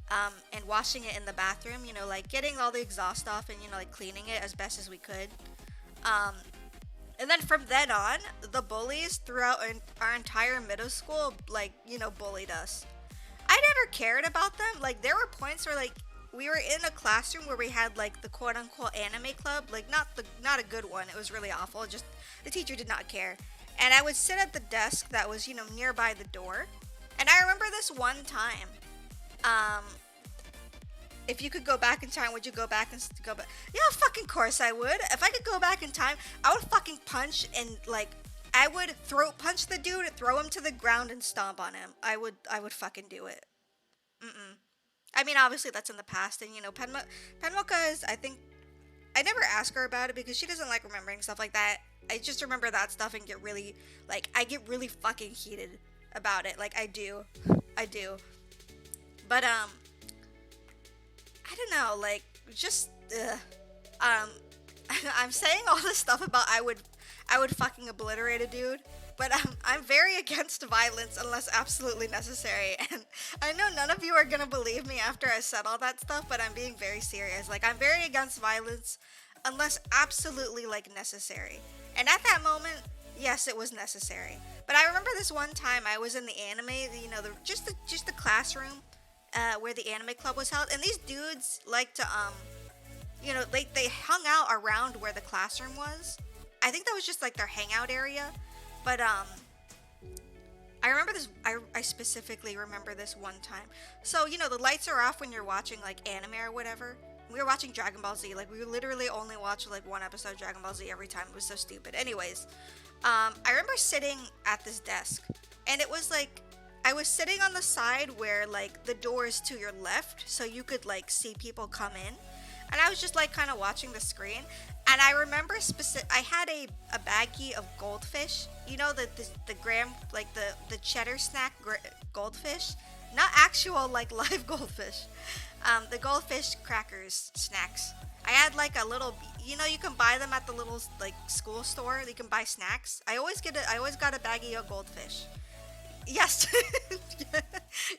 and washing it in the bathroom, like getting all the exhaust off and, like cleaning it as best as we could. And then from then on, the bullies throughout our entire middle school, like, bullied us. I never cared about them. Like, there were points where, like, we were in a classroom where we had, like, the quote-unquote anime club. Like, not a good one. It was really awful. Just, the teacher did not care. And I would sit at the desk that was, nearby the door. And I remember this one time, if you could go back in time, would you go back? Yeah, fucking course I would. If I could go back in time, I would fucking punch and like, I would throat punch the dude, throw him to the ground and stomp on him. I would fucking do it. I mean, obviously that's in the past, and Penmoka is, I think, I never ask her about it because she doesn't like remembering stuff like that. I just remember that stuff and get really, like, I get really fucking heated about it. Like, I do. But, I don't know, like, just, I'm saying all this stuff about I would fucking obliterate a dude, but I'm very against violence unless absolutely necessary, and I know none of you are gonna believe me after I said all that stuff, but I'm being very serious. Like, I'm very against violence unless absolutely, like, necessary. And at that moment, yes, it was necessary. But I remember this one time I was in the anime, just the classroom, where the anime club was held, and these dudes like to, they hung out around where the classroom was. I think that was just like their hangout area, but I remember this. I specifically remember this one time. So the lights are off when you're watching like anime or whatever. We were watching Dragon Ball Z. Like, we literally only watched like one episode of Dragon Ball Z every time. It was so stupid. Anyways, I remember sitting at this desk, and it was like I was sitting on the side where like the door is to your left, so you could like see people come in. And I was just like kind of watching the screen, and I remember I had a baggie of goldfish, the graham, like the cheddar snack goldfish, not actual like live goldfish, the goldfish crackers snacks. I had like a little, you can buy them at the little like school store. You can buy snacks. I always got a baggie of goldfish. Yes,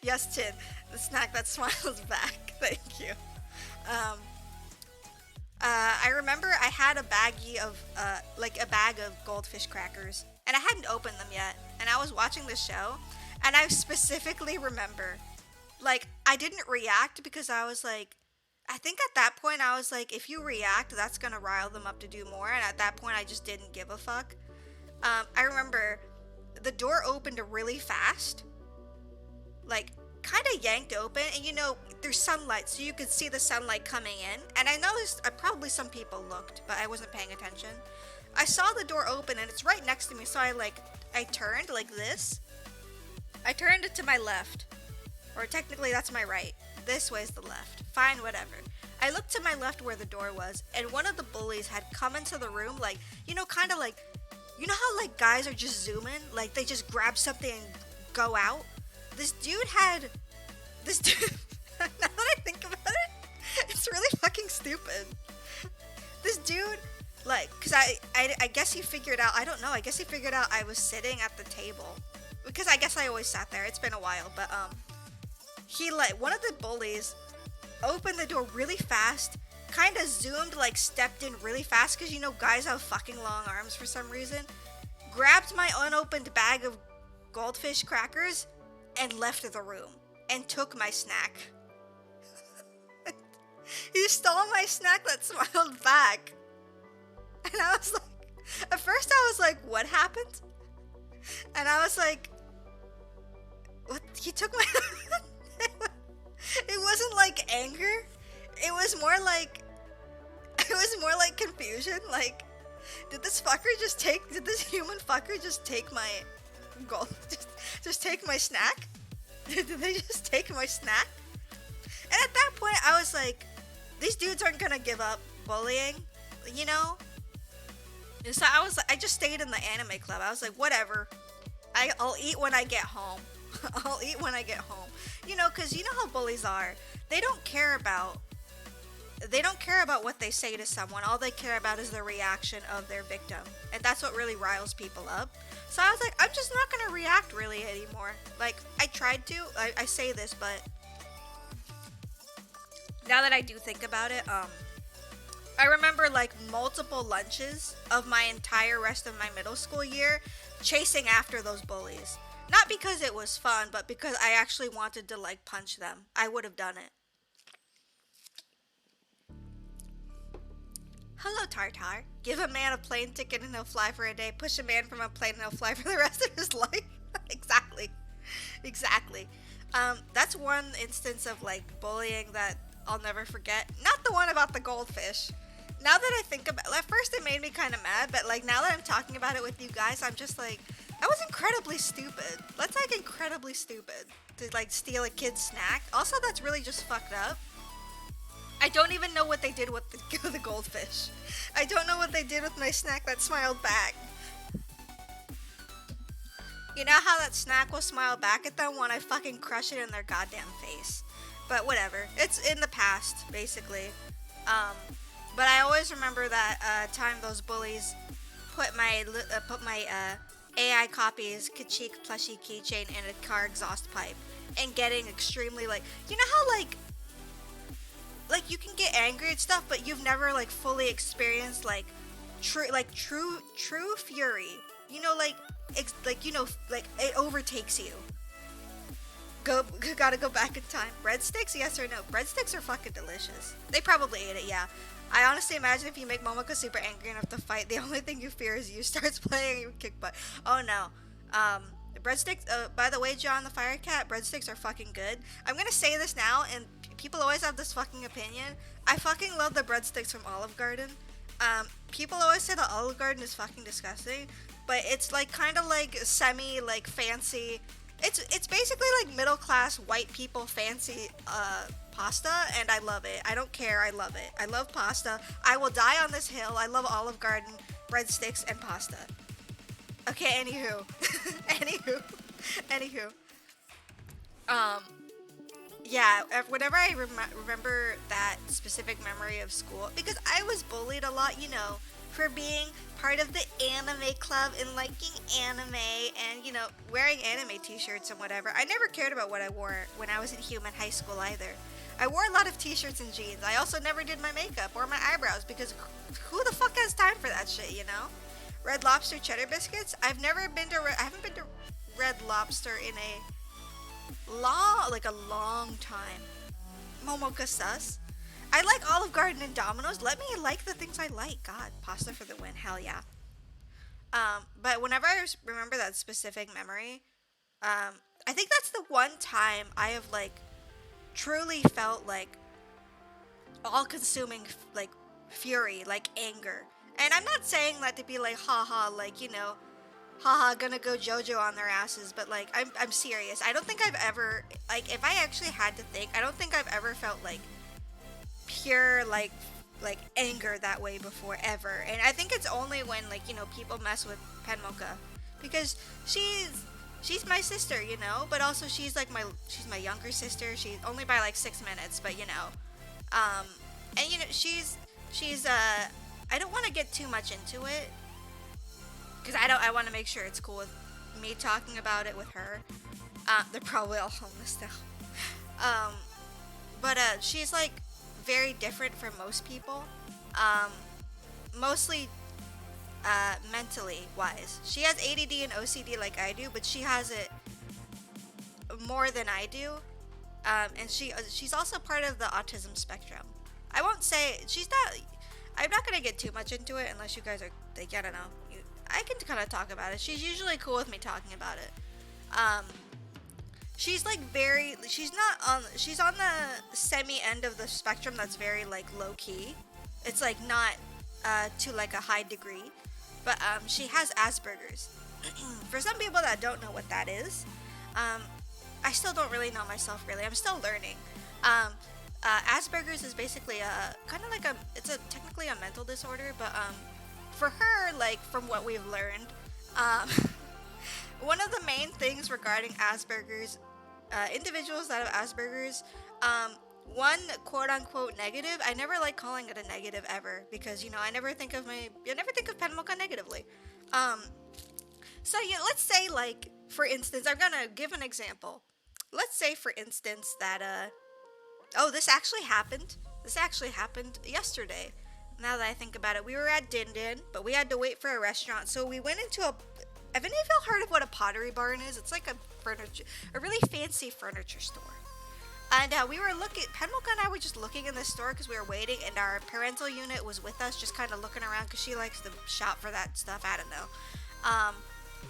yes, Tin, the snack that smiles back. Thank you. I remember I had a baggie of, a bag of goldfish crackers, and I hadn't opened them yet, and I was watching the show, and I specifically remember, like, I didn't react because I was like, I think at that point I was like, if you react, that's gonna rile them up to do more, and at that point I just didn't give a fuck. I remember the door opened really fast, like, kind of yanked open, and there's sunlight, so you could see the sunlight coming in, and I noticed probably some people looked, but I wasn't paying attention. I saw the door open, and it's right next to me, so I turned like this. I turned it to my left, or technically that's my right. This way's the left. Fine, whatever. I looked to my left where the door was, and one of the bullies had come into the room, like, kind of like, how like guys are just zooming, like they just grab something and go out. This dude, now that I think about it, it's really fucking stupid. This dude Like, cause I guess he figured out. I don't know. I guess he figured out I was sitting at the table, because I guess I always sat there. It's been a while, but he like one of the bullies opened the door really fast, kind of zoomed, like stepped in really fast, cause you know guys have fucking long arms for some reason. Grabbed my unopened bag of goldfish crackers and left the room and took my snack. He stole my snack that smiled back. And I was like, at first I was like, what happened? And I was like, what? He took my. It wasn't like anger. It was more like. It was more like confusion. Like, did this human fucker just take my gold? Just take my snack? Did they just take my snack? And at that point, I was like, these dudes aren't gonna give up bullying, you know? And so I just stayed in the anime club. I was like, whatever. I'll eat when I get home. I'll eat when I get home. You know, because you know how bullies are. They don't care about what they say to someone. All they care about is the reaction of their victim. And that's what really riles people up. So I was like, I'm just not going to react really anymore. Like, I tried to. I say this, but now that I do think about it, I remember like multiple lunches of my entire rest of my middle school year chasing after those bullies. Not because it was fun, but because I actually wanted to like punch them. I would have done it. Hello, Tartar. Give a man a plane ticket and he'll fly for a day. Push a man from a plane and he'll fly for the rest of his life. Exactly. Exactly. That's one instance of like bullying that I'll never forget. Not the one about the goldfish. Now that I think about, at first it made me kind of mad, but like now that I'm talking about it with you guys, I'm just like, that was incredibly stupid. That's like incredibly stupid to like steal a kid's snack. Also, that's really just fucked up. I don't even know what they did with the goldfish. I don't know what they did with my snack that smiled back. You know how that snack will smile back at them when I fucking crush it in their goddamn face. But whatever. It's in the past, basically. But I always remember that time those bullies put my AI copies Kachik plushie keychain in a car exhaust pipe and getting extremely like, you know how like you can get angry at stuff, but you've never like fully experienced like true fury. You know, like it overtakes you. Gotta go back in time. Breadsticks, yes or no? Breadsticks are fucking delicious. They probably ate it, yeah. I honestly imagine if you make Momoko super angry enough to fight, the only thing you fear is you starts playing and you kick butt. Oh no. Breadsticks, by the way, John the Fire Cat, breadsticks are fucking good. I'm gonna say this now, and people always have this fucking opinion. I fucking love the breadsticks from Olive Garden. People always say that Olive Garden is fucking disgusting, but it's like kind of like semi like fancy. It's basically like middle class white people fancy pasta, and I love it. I don't care. I love it. I love pasta. I will die on this hill. I love Olive Garden breadsticks and pasta. Okay, anywho. Anywho. Yeah, whenever I remember that specific memory of school, because I was bullied a lot, you know, for being part of the anime club and liking anime and, you know, wearing anime t-shirts and whatever. I never cared about what I wore when I was in human high school either. I wore a lot of t-shirts and jeans. I also never did my makeup or my eyebrows because who the fuck has time for that shit, you know? Red Lobster cheddar biscuits. I haven't been to Red Lobster in a long time. Momoka sus. I like Olive Garden and Domino's. Let me like the things I like. God, pasta for the win. Hell yeah. But whenever I remember that specific memory, I think that's the one time I have like truly felt like all-consuming like fury, like anger. And I'm not saying that to be like haha, like, you know, haha, gonna go JoJo on their asses, but like I'm serious. I don't think I've ever, like, if I actually had to think, I don't think I've ever felt like pure like anger that way before ever. And I think it's only when, like, you know, people mess with Penmoka, because she's my sister, you know, but also she's my younger sister. She's only by like 6 minutes, but you know, and you know, she's I don't want to get too much into it because I want to make sure it's cool with me talking about it with her. They're probably all homeless now. But she's like very different from most people. Mostly mentally wise. She has ADD and OCD like I do, but she has it more than I do. And she's also part of the autism spectrum. I won't say she's not. I'm not gonna get too much into it unless you guys are like, I don't know. I can kind of talk about it. She's usually cool with me talking about it. She's like very. She's not on. She's on the semi end of the spectrum that's very like low key. It's like not to like a high degree, but she has Asperger's. For some people that don't know what that is, I still don't really know myself really. I'm still learning. Asperger's is basically a kind of like it's technically a mental disorder, but for her, like from what we've learned, one of the main things regarding Asperger's, individuals that have Asperger's, one quote unquote negative. I never like calling it a negative ever because I never think of Penmocha negatively. So yeah, let's say like for instance, I'm gonna give an example. Let's say for instance that this actually happened. This actually happened yesterday. Now that I think about it, we were at Din Din, but we had to wait for a restaurant, so we went into have any of y'all heard of what a Pottery Barn is? It's like a really fancy furniture store. And we were Penmocha and I were just looking in the store because we were waiting, and our parental unit was with us, just kind of looking around because she likes to shop for that stuff. I don't know.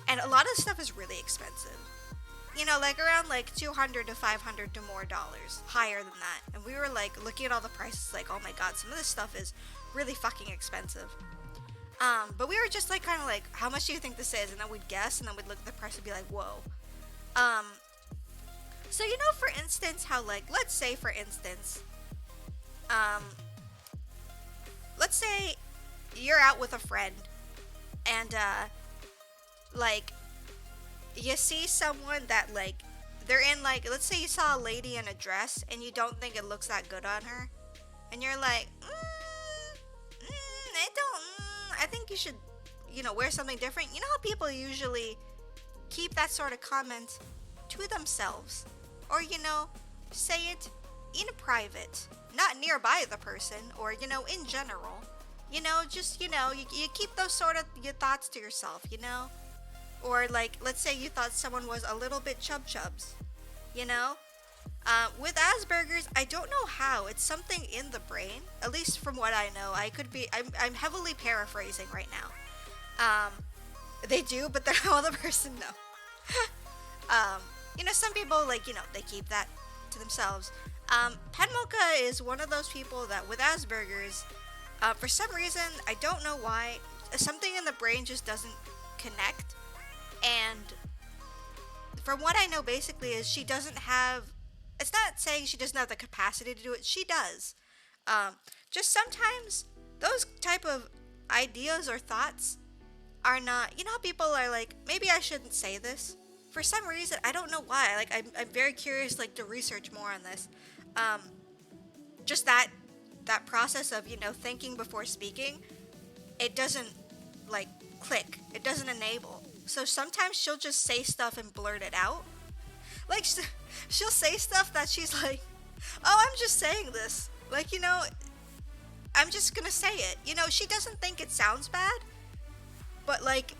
And a lot of stuff is really expensive. Like around like $200 to $500 to more dollars, higher than that. And we were like looking at all the prices, like, oh my god, some of this stuff is really fucking expensive. But we were just like kind of like, how much do you think this is? And then we'd guess, and then we'd look at the price and be like, whoa. So for instance, how like, let's say for instance, let's say you're out with a friend, and like you see someone that like they're in like, let's say you saw a lady in a dress and you don't think it looks that good on her, and you're like, I think you should wear something different. You know how people usually keep that sort of comment to themselves, or say it in private, not nearby the person, or in general, just you keep those sort of your thoughts to yourself, or like, let's say you thought someone was a little bit chubs, with Asperger's, I don't know how. It's something in the brain, at least from what I know. I'm heavily paraphrasing right now. They do, but they're no other person know. Some people like, they keep that to themselves. Penmocha is one of those people that with Asperger's, for some reason, I don't know why, something in the brain just doesn't connect. And from what I know, basically, is she doesn't have. It's not saying she doesn't have the capacity to do it. She does. Just sometimes those type of ideas or thoughts are not. You know how people are like, maybe I shouldn't say this. For some reason, I don't know why. Like I'm very curious, like to research more on this. Just that process of thinking before speaking, it doesn't like click. It doesn't enable. So sometimes she'll just say stuff and blurt it out. Like she'll say stuff that she's like, oh, I'm just saying this. Like, I'm just gonna say it. She doesn't think it sounds bad. But like,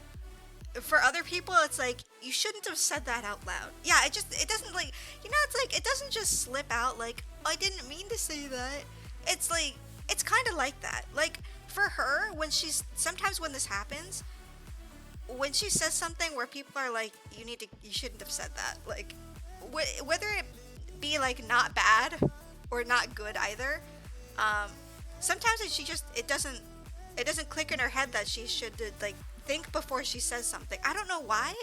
for other people, it's like, you shouldn't have said that out loud. Yeah, it doesn't like, it's like, it doesn't just slip out like, I didn't mean to say that. It's like, it's kind of like that. Like, for her, sometimes when this happens, when she says something where people are like, you shouldn't have said that, like, whether it be like not bad or not good either, sometimes it doesn't click in her head that she should like think before she says something. I don't know why.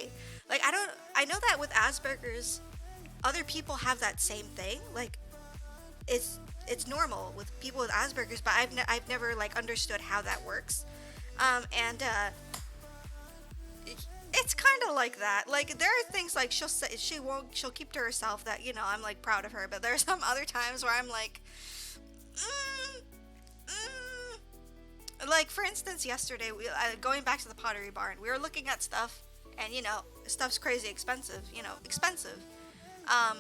Like, I know that with Asperger's, other people have that same thing. Like, it's normal with people with Asperger's, but I've never like understood how that works. And it's kind of like that. Like, there are things like she'll keep to herself that I'm like proud of her, but there's some other times where I'm like, Like for instance, yesterday going back to the Pottery Barn, we were looking at stuff, and stuff's crazy expensive. Expensive. Um,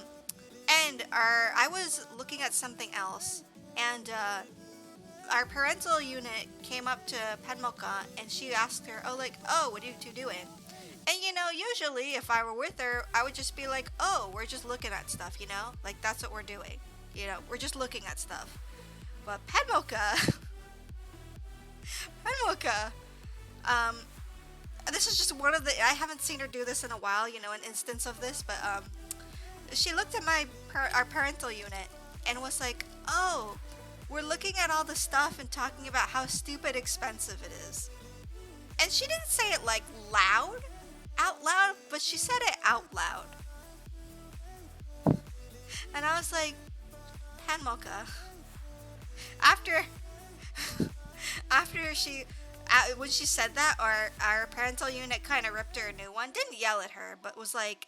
and I was looking at something else, and our parental unit came up to Penmoka, and she asked her, "Oh, like, oh, what are you two doing?" And usually if I were with her, I would just be like, "Oh, we're just looking at stuff," like that's what we're doing. We're just looking at stuff. But Penmoka, Penmoka, um, this is just one of the. I haven't seen her do this in a while. An instance of this, but she looked at our parental unit and was like, "Oh, we're looking at all the stuff and talking about how stupid expensive it is." And she didn't say it like out loud, but she said it out loud. And I was like, Panmoka. After, after she, when she said that, our parental unit kind of ripped her a new one. Didn't yell at her, but was like,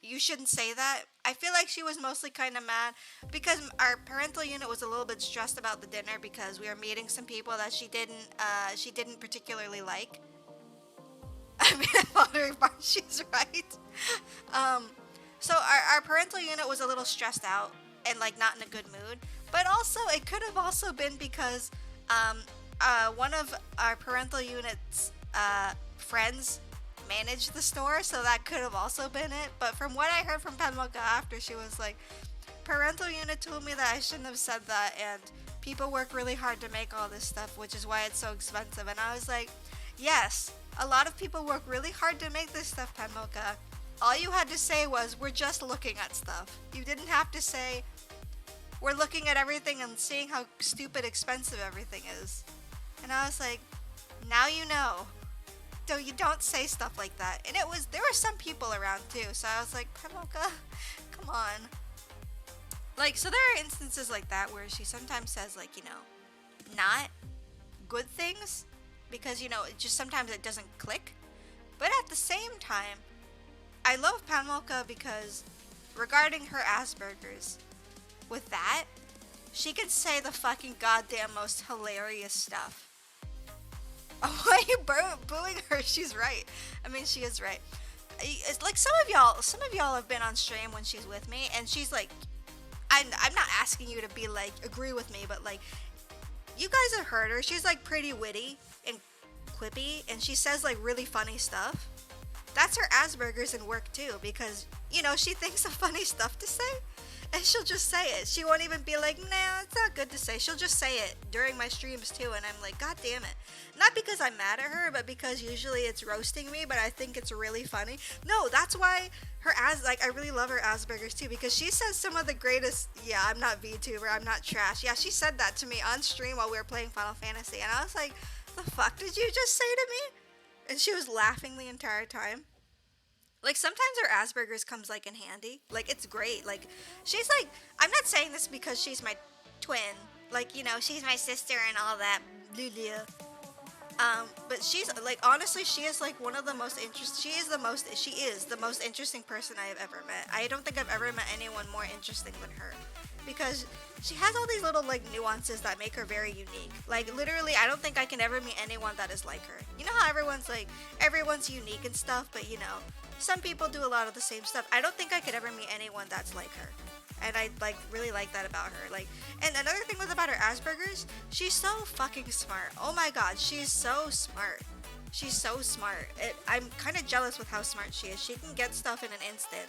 you shouldn't say that. I feel like she was mostly kind of mad because our parental unit was a little bit stressed about the dinner because we were meeting some people that she didn't particularly like. I mean, Pottery Barn, she's right. Um, so our parental unit was a little stressed out and like not in a good mood. But also, it could have also been because one of our parental unit's friends managed the store, so that could have also been it. But from what I heard from Penmoka after, she was like, parental unit told me that I shouldn't have said that, and people work really hard to make all this stuff, which is why it's so expensive. And I was like, yes, a lot of people work really hard to make this stuff, Penmoka. All you had to say was, we're just looking at stuff. You didn't have to say, we're looking at everything and seeing how stupid expensive everything is. And I was like, now you know. You don't say stuff like that. And there were some people around too, so I was like, Penmoka, come on. Like, so there are instances like that where she sometimes says like, not good things because, it just sometimes it doesn't click. But at the same time, I love Panmoka because regarding her Asperger's, with that, she can say the fucking goddamn most hilarious stuff. Why are you booing her? She's right. I mean, she is right. It's like some of y'all have been on stream when she's with me, and she's like, I'm not asking you to be like agree with me, but like, you guys have heard her. She's like pretty witty and quippy, and she says like really funny stuff. That's her Asperger's in work too, because she thinks of funny stuff to say, and she'll just say it. She won't even be like, nah, it's not good to say. She'll just say it during my streams too, and I'm like, god damn it. Not because I'm mad at her, but because usually it's roasting me, but I think it's really funny. No, that's why I really love her Asperger's too, because she says some of the greatest, yeah, I'm not VTuber, I'm not trash. Yeah, she said that to me on stream while we were playing Final Fantasy, and I was like, the fuck did you just say to me? And she was laughing the entire time. Like, sometimes her Asperger's comes, like, in handy. Like, it's great. Like, she's, like, I'm not saying this because she's my twin. Like, she's my sister and all that. Blah, blah. But she's, like, honestly, she is, like, one of the most interesting, she is the most interesting person I have ever met. I don't think I've ever met anyone more interesting than her. Because she has all these little, like, nuances that make her very unique. Like, literally, I don't think I can ever meet anyone that is like her. You know how everyone's unique and stuff, but, some people do a lot of the same stuff. I don't think I could ever meet anyone that's like her. And I like really like that about her. Like, and another thing was about her Asperger's, she's so fucking smart. Oh my god, she's so smart. She's so smart. I'm kind of jealous with how smart she is. She can get stuff in an instant.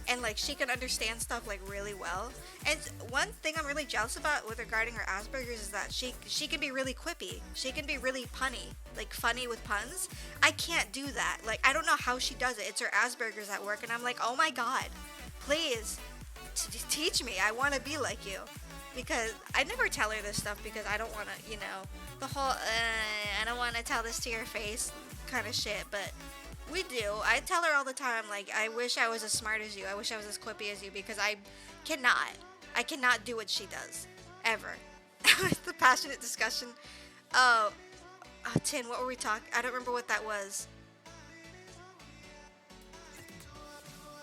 And like she can understand stuff like really well. And one thing I'm really jealous about with regarding her Asperger's is that she can be really quippy. She can be really punny, like funny with puns. I can't do that. Like I don't know how she does it. It's her Asperger's at work, and I'm like, oh my god, please teach me. I want to be like you. Because I never tell her this stuff because I don't want to, the whole I don't want to tell this to your face kind of shit, but we do. I tell her all the time, like, I wish I was as smart as you. I wish I was as quippy as you because I cannot do what she does. Ever. The passionate discussion. Tin, what were we talking? I don't remember what that was.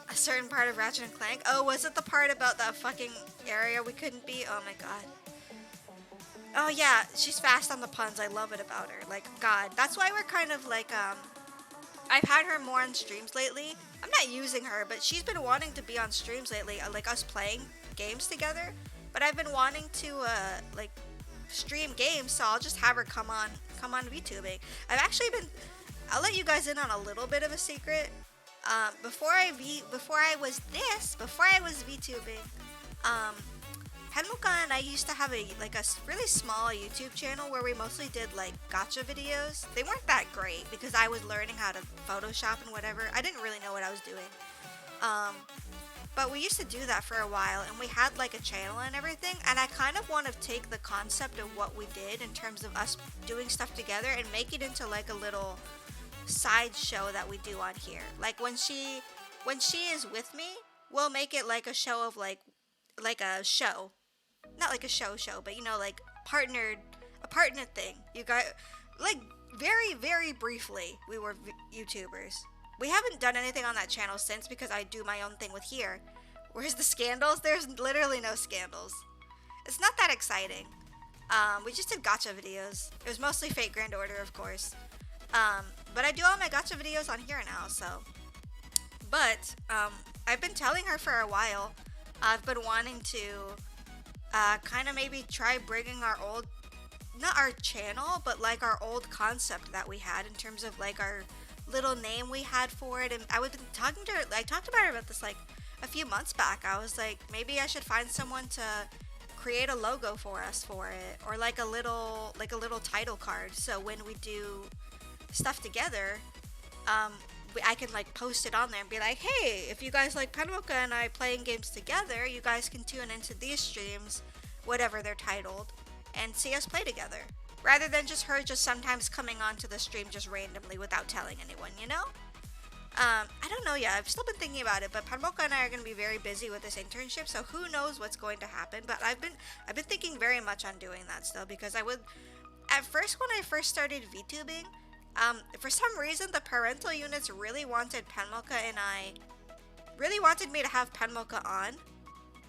A certain part of Ratchet and Clank? Oh, was it the part about that fucking area we couldn't beat? Oh my god. Oh yeah, she's fast on the puns. I love it about her. Like God, that's why we're kind of like I've had her more on streams lately. I'm not using her, but she's been wanting to be on streams lately, like us playing games together. But I've been wanting to like stream games, so I'll just have her come on VTubing. I've actually been. I'll let you guys in on a little bit of a secret. Before I was VTubing, um, Henmuka and I used to have a like really small YouTube channel where we mostly did like gotcha videos. They weren't that great because I was learning how to Photoshop and whatever. I didn't really know what I was doing. Um, but we used to do that for a while, and we had like a channel and everything. And I kind of want to take the concept of what we did in terms of us doing stuff together and make it into like a little side show that we do on here. Like when she is with me, we'll make it like a show of like a show, not like a show, but you know, like a partnered thing. You got like very briefly, we were YouTubers. We haven't done anything on that channel since because I do my own thing with here. Where's the scandals? There's literally no scandals. It's not that exciting. We just did gotcha videos. It was mostly Fate Grand Order, of course. But I do all my gotcha videos on here now, so. But I've been telling her for a while. I've been wanting to kind of maybe try bringing our old, not our channel, but like our old concept that we had in terms of like our little name we had for it. And I was talking to her, I talked about her about this like a few months back. I was like, maybe I should find someone to create a logo for us for it, or like a little title card. So when we do stuff together, I can like post it on there and be like, hey, if you guys like Penwoka and I playing games together, you guys can tune into these streams, whatever they're titled, and see us play together. Rather than just her just sometimes coming onto the stream just randomly without telling anyone, you know? I don't know yet. I've still been thinking about it, but Penwoka and I are going to be very busy with this internship, so who knows what's going to happen. But I've been thinking very much on doing that still, because I would, at first when I first started VTubing, for some reason, the parental units really wanted Penmoka and I really wanted me to have Penmoka on.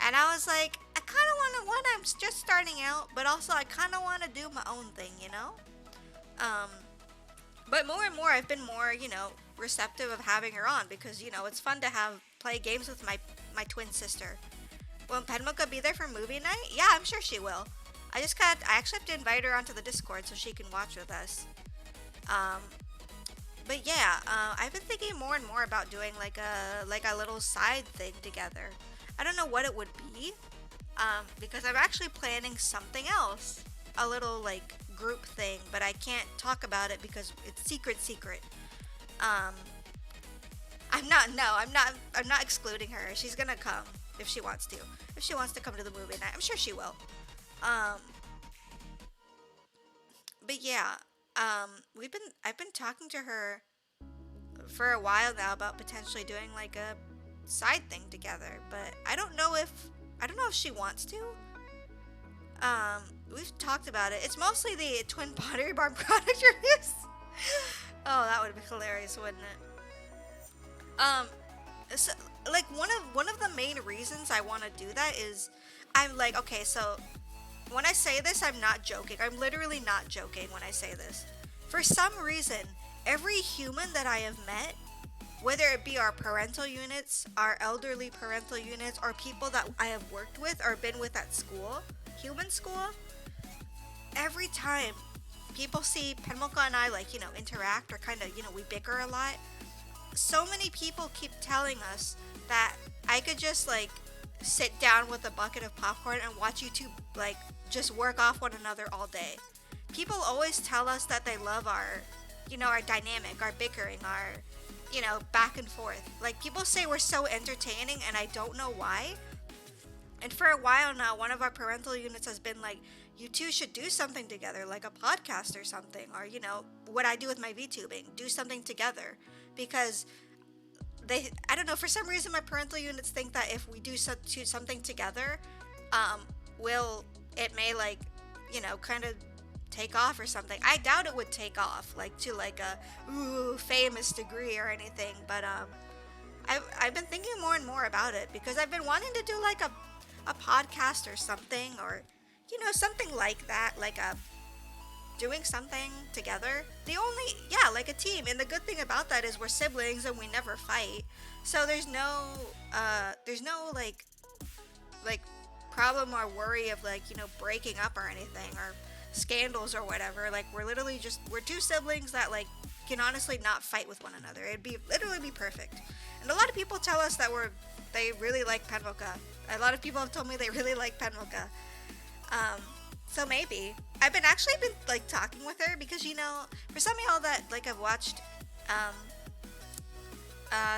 And I was like, I kind of want to, one, I'm just starting out, but also I kind of want to do my own thing, you know? But more and more, I've been more, you know, receptive of having her on because, you know, it's fun to play games with my twin sister. Will Penmoka be there for movie night? Yeah, I'm sure she will. I actually have to invite her onto the Discord so she can watch with us. But yeah, I've been thinking more and more about doing like a little side thing together. I don't know what it would be, because I'm actually planning something else, a little like group thing, but I can't talk about it because it's secret. I'm not excluding her. She's gonna come if she wants to. If she wants to come to the movie night, I'm sure she will. But yeah. I've been talking to her for a while now about potentially doing like a side thing together, but I don't know if she wants to. We've talked about it. It's mostly the Twin Pottery Barn product reviews. Oh, that would be hilarious, wouldn't it? So, like one of the main reasons I want to do that is I'm like, okay, so when I say this, I'm not joking. I'm literally not joking when I say this. For some reason, every human that I have met, whether it be our parental units, our elderly parental units, or people that I have worked with or been with at school, human school, every time people see Penmoka and I, like, you know, interact or kind of, you know, we bicker a lot, so many people keep telling us that I could just, like, sit down with a bucket of popcorn and watch you two, like, just work off one another all day. People always tell us that they love our, you know, our dynamic, our bickering, our, you know, back and forth. Like, people say we're so entertaining, and I don't know why. And for a while now, one of our parental units has been like, you two should do something together, like a podcast or something, or, you know, what I do with my VTubing, do something together. Because I don't know, for some reason my parental units think that if we do something together, it may, like, you know, kind of take off or something. I doubt it would take off, like, to like a famous degree or anything, but I've been thinking more and more about it because I've been wanting to do like a podcast or something, or, something like that, like a doing something together. The only, yeah, like a team. And the good thing about that is we're siblings and we never fight. So there's no like problem or worry of like, breaking up or anything or scandals or whatever. Like we're two siblings that like can honestly not fight with one another. It'd be literally be perfect. And a lot of people tell us that they really like Penmoka. A lot of people have told me they really like Penmoka. So maybe I've been like talking with her because for some of y'all that like have watched um,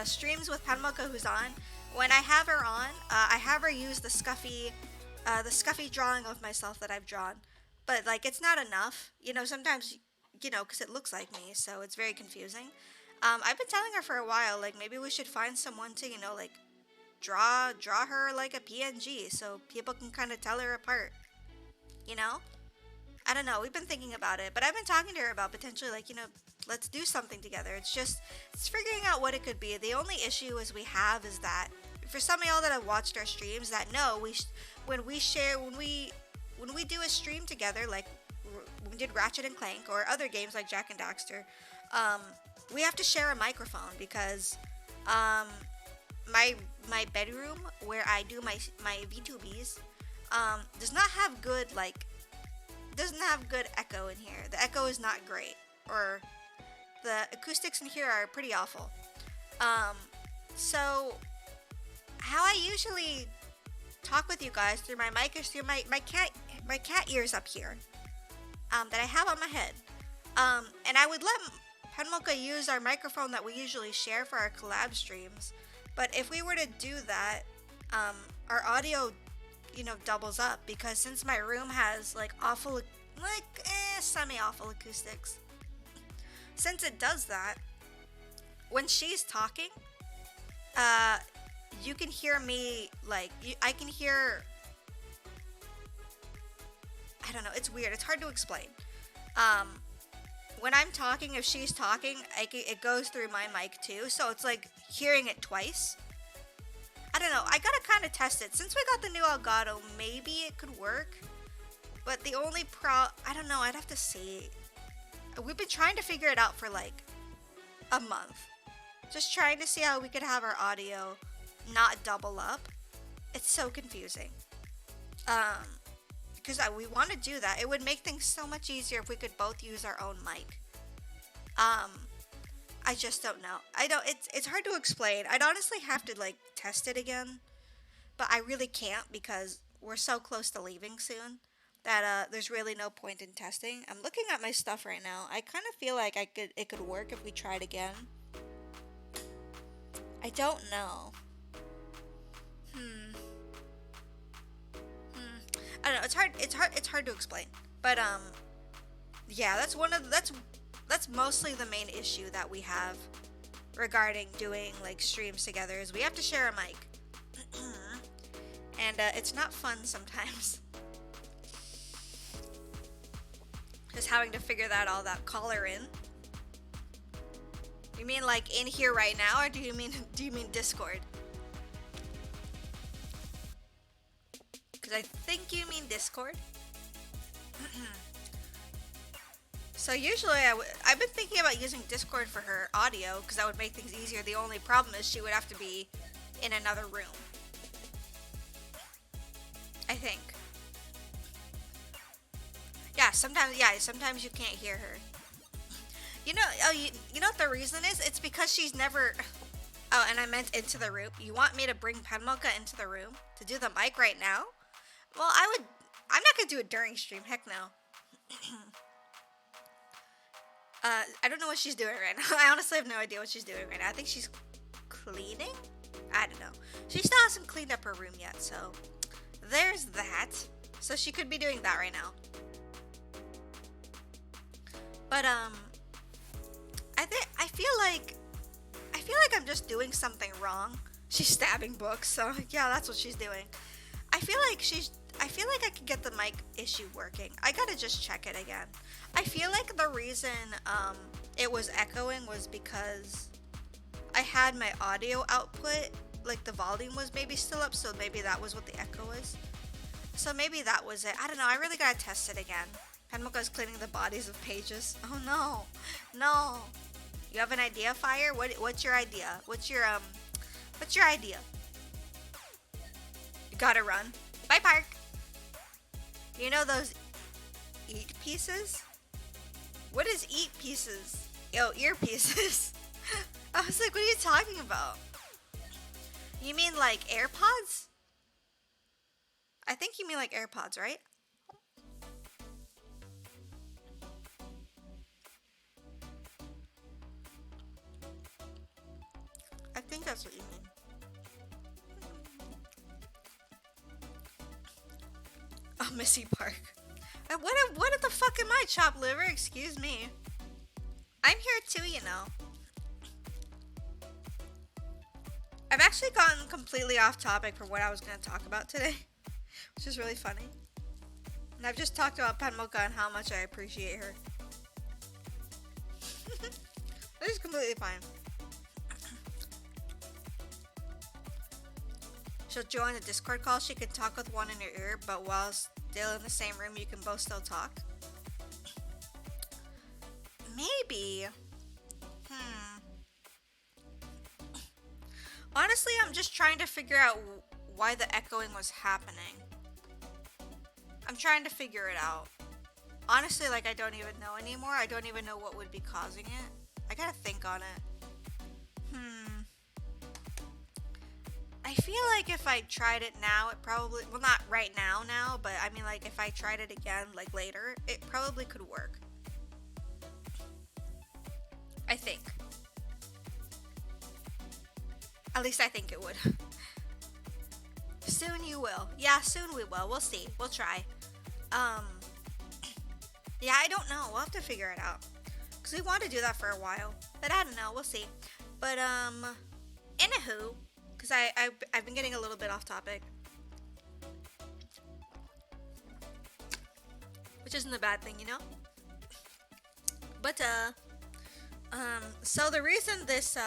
streams with Penmoka who's on. When I have her on, I have her use the scuffy drawing of myself that I've drawn, but like it's not enough. Sometimes because it looks like me, so it's very confusing. I've been telling her for a while, like maybe we should find someone to like draw her like a PNG so people can kind of tell her apart. You know? I don't know. We've been thinking about it, but I've been talking to her about potentially like, let's do something together. It's figuring out what it could be. The only issue is that for some of y'all that have watched our streams that know when we do a stream together, like when we did Ratchet and Clank or other games like Jak and Daxter, we have to share a microphone because my bedroom where I do my VTuBs doesn't have good echo in here. The echo is not great, or the acoustics in here are pretty awful. So how I usually talk with you guys through my mic is through my cat ears up here that I have on my head. And I would let Penmoka use our microphone that we usually share for our collab streams. But if we were to do that, our audio, doubles up because since my room has like semi-awful acoustics, since it does that, when she's talking, you can hear me I can hear. I don't know. It's weird. It's hard to explain. When I'm talking, if she's talking, it goes through my mic too. So it's like hearing it twice. I don't know. I gotta kind of test it. Since we got the new Elgato, maybe it could work. But the only I don't know. I'd have to see. We've been trying to figure it out for like a month. Just trying to see how we could have our audio not double up. It's so confusing. Because we want to do that. It would make things so much easier if we could both use our own mic. I just don't know. It's hard to explain. I'd honestly have to like test it again, but I really can't because we're so close to leaving soon that there's really no point in testing. I'm looking at my stuff right now. I kind of feel like it could work if we tried again. I don't know. I don't know. It's hard to explain. But yeah, that's mostly the main issue that we have regarding doing like streams together is we have to share a mic. And it's not fun sometimes. Just having to figure that caller in. You mean like in here right now, or do you mean Discord? Because I think you mean Discord. So usually I've been thinking about using Discord for her audio because that would make things easier. The only problem is she would have to be in another room. I think. Yeah, sometimes you can't hear her. You know what the reason is? It's because she's never. Oh, and I meant into the room. You want me to bring Penmoka into the room to do the mic right now? Well, I'm not gonna do it during stream. Heck no. I don't know what she's doing right now. I honestly have no idea what she's doing right now. I think she's cleaning? I don't know. She still hasn't cleaned up her room yet, so there's that. So she could be doing that right now. But I feel like I'm just doing something wrong. She's stabbing books, so yeah, that's what she's doing. I feel like I could get the mic issue working. I gotta just check it again. I feel like the reason it was echoing was because I had my audio output, like the volume was maybe still up, so maybe that was what the echo was. So maybe that was it. I don't know. I really gotta test it again. Penmoka's cleaning the bodies of pages. Oh no, no. You have an idea, Fire? What's your idea? What's your idea? You gotta run. Bye, Park. You know those eat pieces? What is eat pieces? Yo, ear pieces. I was like, what are you talking about? You mean like AirPods? I think you mean like AirPods, right? I think that's what you mean. Oh, Missy Park. What the fuck am I, chopped liver? Excuse me. I'm here too, you know. I've actually gotten completely off topic for what I was going to talk about today, which is really funny. And I've just talked about Penmoka and how much I appreciate her. That is completely fine. She'll join the Discord call. She can talk with one in your ear, but while still in the same room, you can both still talk. Maybe. Honestly, I'm just trying to figure out why the echoing was happening. I'm trying to figure it out. Honestly, like, I don't even know anymore. I don't even know what would be causing it. I gotta think on it. I feel like if I tried it now, it probably, well, not right now, but I mean, like, if I tried it again, like, later, it probably could work. I think. At least I think it would. Soon you will. Yeah, soon we will. We'll see. We'll try. Yeah, I don't know. We'll have to figure it out. Because we want to do that for a while. But I don't know. We'll see. But, anywho, because I've been getting a little bit off topic. Which isn't a bad thing, you know? But, so the reason this,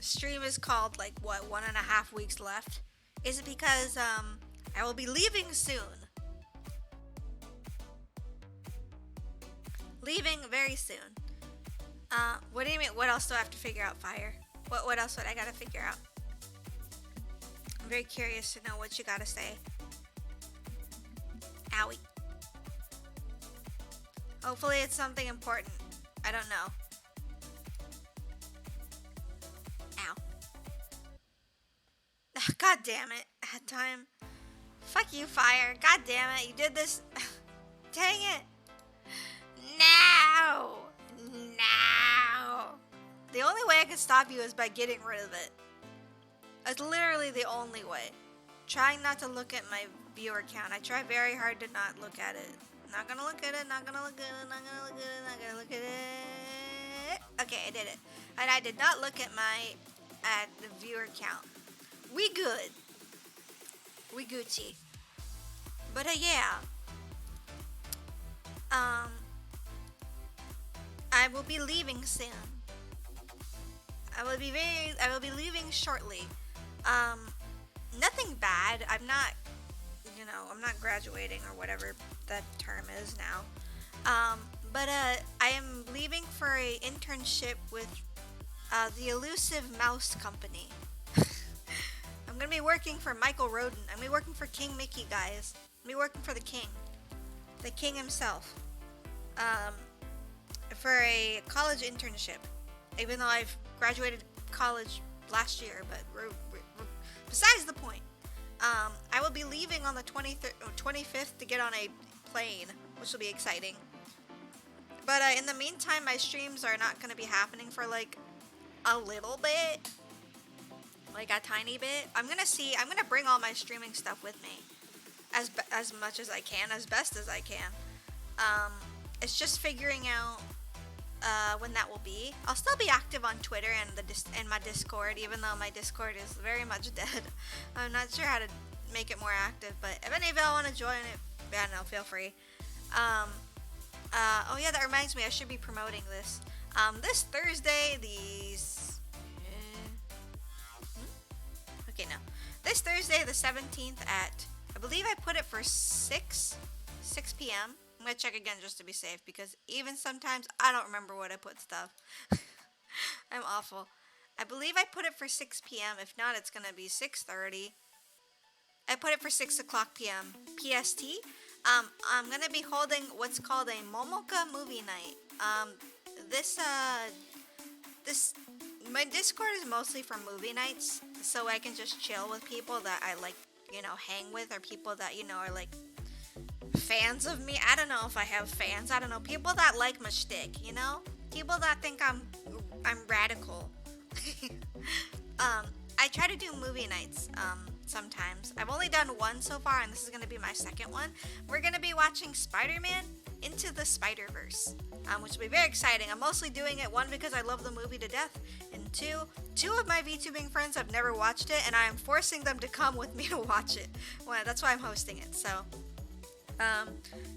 stream is called, like, what, 1.5 weeks left, is because, I will be leaving soon. Leaving very soon. What do you mean? What else do I have to figure out, Fire? What else would I gotta figure out? I'm very curious to know what you gotta say. Owie. Hopefully it's something important. I don't know. Ow. God damn it. Had time. Fuck you, Fire. God damn it. You did this. Dang it. No. No. The only way I can stop you is by getting rid of it. It's literally the only way. Trying not to look at my viewer count. I try very hard to not look at it. Not gonna look at it, not gonna look at it, not gonna look at it, not gonna look at it. Okay, I did it. And I did not look at the viewer count. We good. We Gucci. But yeah. I will be leaving soon. I will be leaving shortly. Nothing bad. I'm not graduating or whatever that term is now. But I am leaving for a internship with the Elusive Mouse Company. I'm gonna be working for Michael Roden. I'm gonna be working for King Mickey, guys. I'm gonna be working for the king himself. For a college internship. Even though I've graduated college last year, but besides the point. I will be leaving on the 25th to get on a plane, which will be exciting. But in the meantime, my streams are not going to be happening for like a little bit, like a tiny bit. I'm gonna bring all my streaming stuff with me, as much as I can, as best as I can. It's just figuring out when that will be. I'll still be active on Twitter and my Discord, even though my Discord is very much dead. I'm not sure how to make it more active, but if any of y'all want to join it, yeah, no, feel free. Oh yeah, that reminds me, I should be promoting this. This Thursday, this Thursday, the 17th at, I believe I put it for 6 p.m. I'm gonna check again just to be safe because even sometimes I don't remember what I put stuff. I'm awful. I believe I put it for 6 p.m. If not, it's gonna be 6:30. I put it for 6 o'clock p.m. PST. I'm gonna be holding what's called a Momoka movie night. This my Discord is mostly for movie nights, so I can just chill with people that I like, hang with, or people that are like fans of me. I don't know if I have fans. I don't know, people that like my shtick, people that think I'm radical. I try to do movie nights sometimes. I've only done one so far, and this is going to be my second one. We're going to be watching Spider-Man Into the Spider-Verse, which will be very exciting. I'm mostly doing it, one, because I love the movie to death, and two of my VTubing friends have never watched it, and I am forcing them to come with me to watch it. Well, that's why I'm hosting it, so...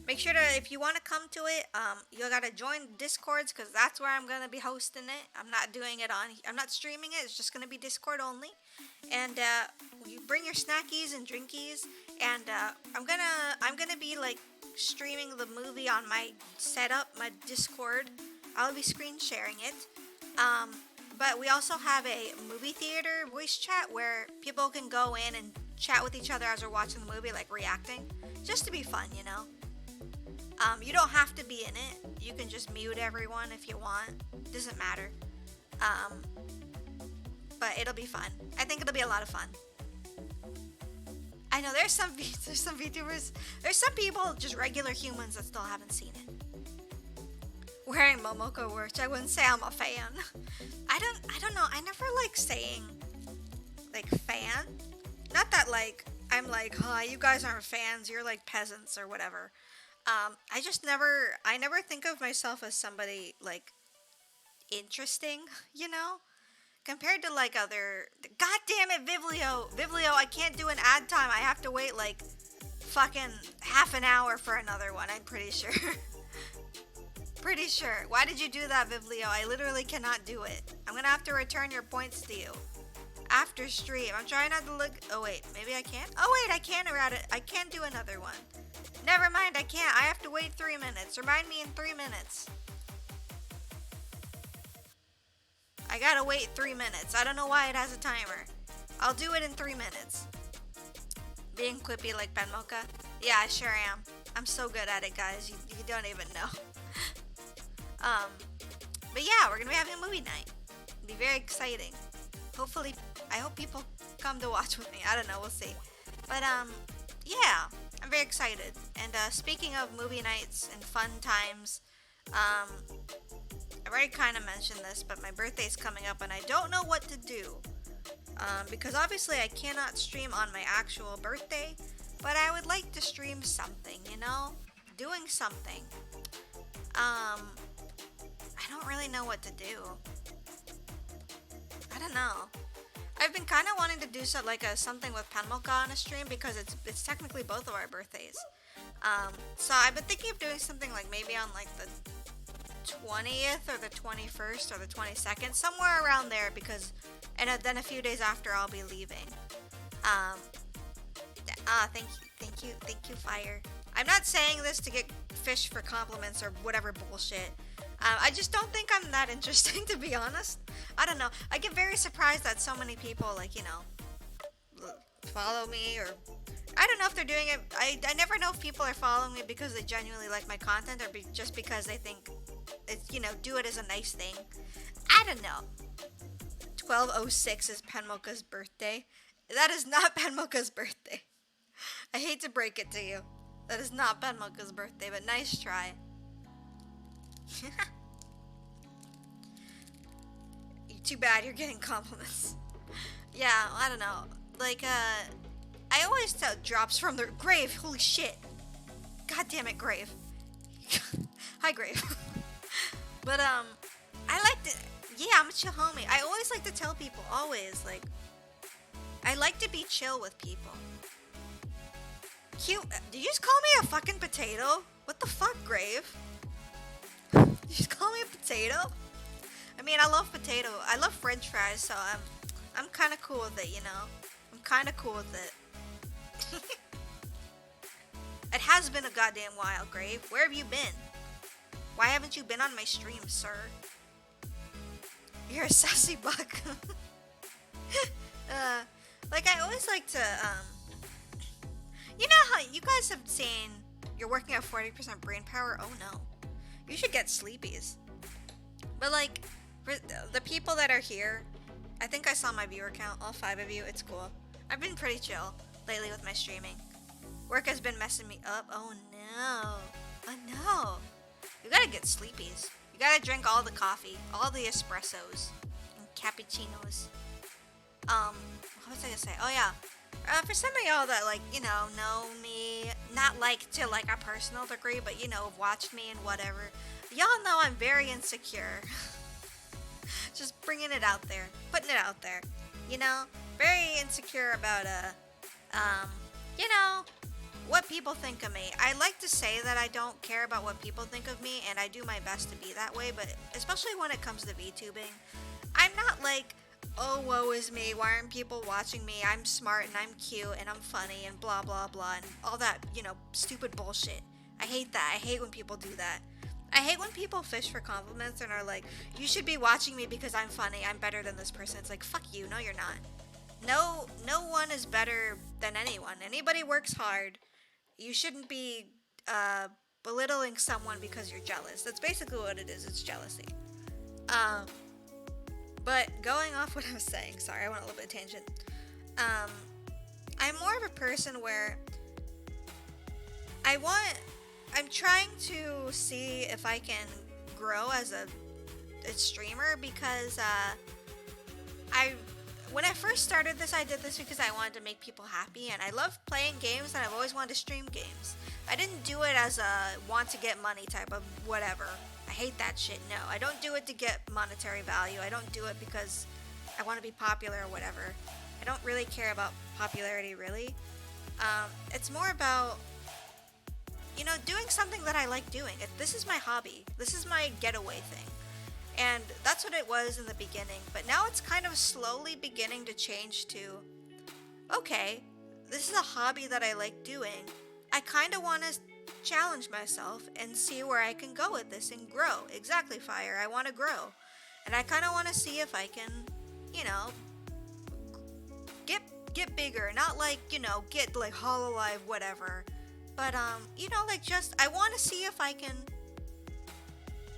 make sure to, if you want to come to it, you gotta join Discords, because that's where I'm gonna be hosting it. I'm not streaming it. It's just gonna be Discord only. And you bring your snackies and drinkies, and I'm gonna be like streaming the movie on my setup, my Discord. I'll be screen sharing it. But we also have a movie theater voice chat where people can go in and chat with each other as we're watching the movie, like reacting, just to be fun, you don't have to be in it. You can just mute everyone if you want. Doesn't matter. But it'll be fun. I think it'll be a lot of fun. I know there's some VTubers, there's some people, just regular humans, that still haven't seen it. Wearing Momoko merch, I wouldn't say I'm a fan. I don't know. I never like saying like fan. Not that like I'm like, you guys aren't fans, you're like peasants or whatever. I never think of myself as somebody like interesting, compared to like other. God damn it, Vivlio, I can't do an ad time. I have to wait like fucking half an hour for another one. I'm pretty sure. Pretty sure. Why did you do that, Vivlio? I literally cannot do it. I'm gonna have to return your points to you after stream. I'm trying not to look. Oh wait, maybe I can't. Oh wait, I can around it. I can do another one. Never mind, I can't. I have to wait 3 minutes. Remind me in 3 minutes. I gotta wait 3 minutes. I don't know why it has a timer. I'll do it in 3 minutes. Being quippy like Penmoka? Yeah, I sure am. I'm so good at it, guys. You don't even know. But yeah, we're gonna be having a movie night. It'll be very exciting. Hopefully, I hope people come to watch with me. I don't know, we'll see. But yeah, I'm very excited. And speaking of movie nights and fun times, I've already kind of mentioned this, but my birthday's coming up and I don't know what to do. Because obviously I cannot stream on my actual birthday, but I would like to stream something, doing something. I don't really know what to do. I don't know. I've been kind of wanting to do something with Penmoka on a stream because it's technically both of our birthdays. So I've been thinking of doing something like maybe on like the 20th or the 21st or the 22nd, somewhere around there, because then a few days after I'll be leaving. Thank you, Fire. I'm not saying this to get fish for compliments or whatever bullshit. I just don't think I'm that interesting, to be honest. I don't know. I get very surprised that so many people, follow me, or I don't know if they're doing it. I never know if people are following me because they genuinely like my content or just because they think it's, do it as a nice thing. I don't know. 12:06 is Penmoka's birthday. That is not Penmoka's birthday. I hate to break it to you. That is not Penmoka's birthday, but nice try. Too bad you're getting compliments. Yeah, I don't know. I always tell drops from the grave. Holy shit. God damn it, Grave. Hi, Grave. But, I like to, yeah, I'm a chill homie. I always like to tell people, always, I like to be chill with people. Cute. Did you just call me a fucking potato? What the fuck, Grave? Did you just call me a potato? I mean, I love potato. I love French fries, so I'm kind of cool with it, I'm kind of cool with it. has been a goddamn while, Grave. Where have you been? Why haven't you been on my stream, sir? You're a sassy buck. Like, I always like to, you know how you guys have seen you're working at 40% brain power? Oh no. You should get sleepies. But, like, for the people that are here, I think I saw my viewer count, all 5 of you. It's cool. I've been pretty chill lately with my streaming. Work has been messing me up. Oh no. Oh no. You gotta get sleepies. You gotta drink all the coffee, all the espressos, and cappuccinos. What was I gonna say? Oh yeah. For some of y'all that, like, you know me, not like to like a personal degree, but you know, watched me and whatever. Y'all know I'm very insecure. Just bringing it out there, putting it out there. You know, very insecure about you know, what people think of me. I like to say that I don't care about what people think of me, and I do my best to be that way, but especially when it comes to VTubing, I'm not like, oh, woe is me, why aren't people watching me? I'm smart and I'm cute and I'm funny and blah blah blah and all that, you know, stupid bullshit. I hate that. I hate when people do that. I hate when people fish for compliments and are like, you should be watching me because I'm funny, I'm better than this person. It's like, fuck you, no you're not. No one is better than anyone. Anybody works hard. You shouldn't be belittling someone because you're jealous. That's basically what it is. It's jealousy. But going off what I was saying, sorry, I went a little bit tangent. I'm more of a person where I'm trying to see if I can grow as a streamer because when I first started this, I did this because I wanted to make people happy, and I love playing games, and I've always wanted to stream games. I didn't do it as a want to get money type of whatever. I hate that shit. No, I don't do it to get monetary value. I don't do it because I want to be popular or whatever. I don't really care about popularity, really. It's more about, you know, doing something that I like doing. This is my hobby. This is my getaway thing. And that's what it was in the beginning. But now it's kind of slowly beginning to change to, okay, this is a hobby that I like doing. I kind of want to challenge myself and see where I can go with this and grow. Exactly, Fire. I want to grow. And I kind of want to see if I can, you know, get bigger. Not like, you know, get like Hololive, whatever. But, you know, like just, I want to see if I can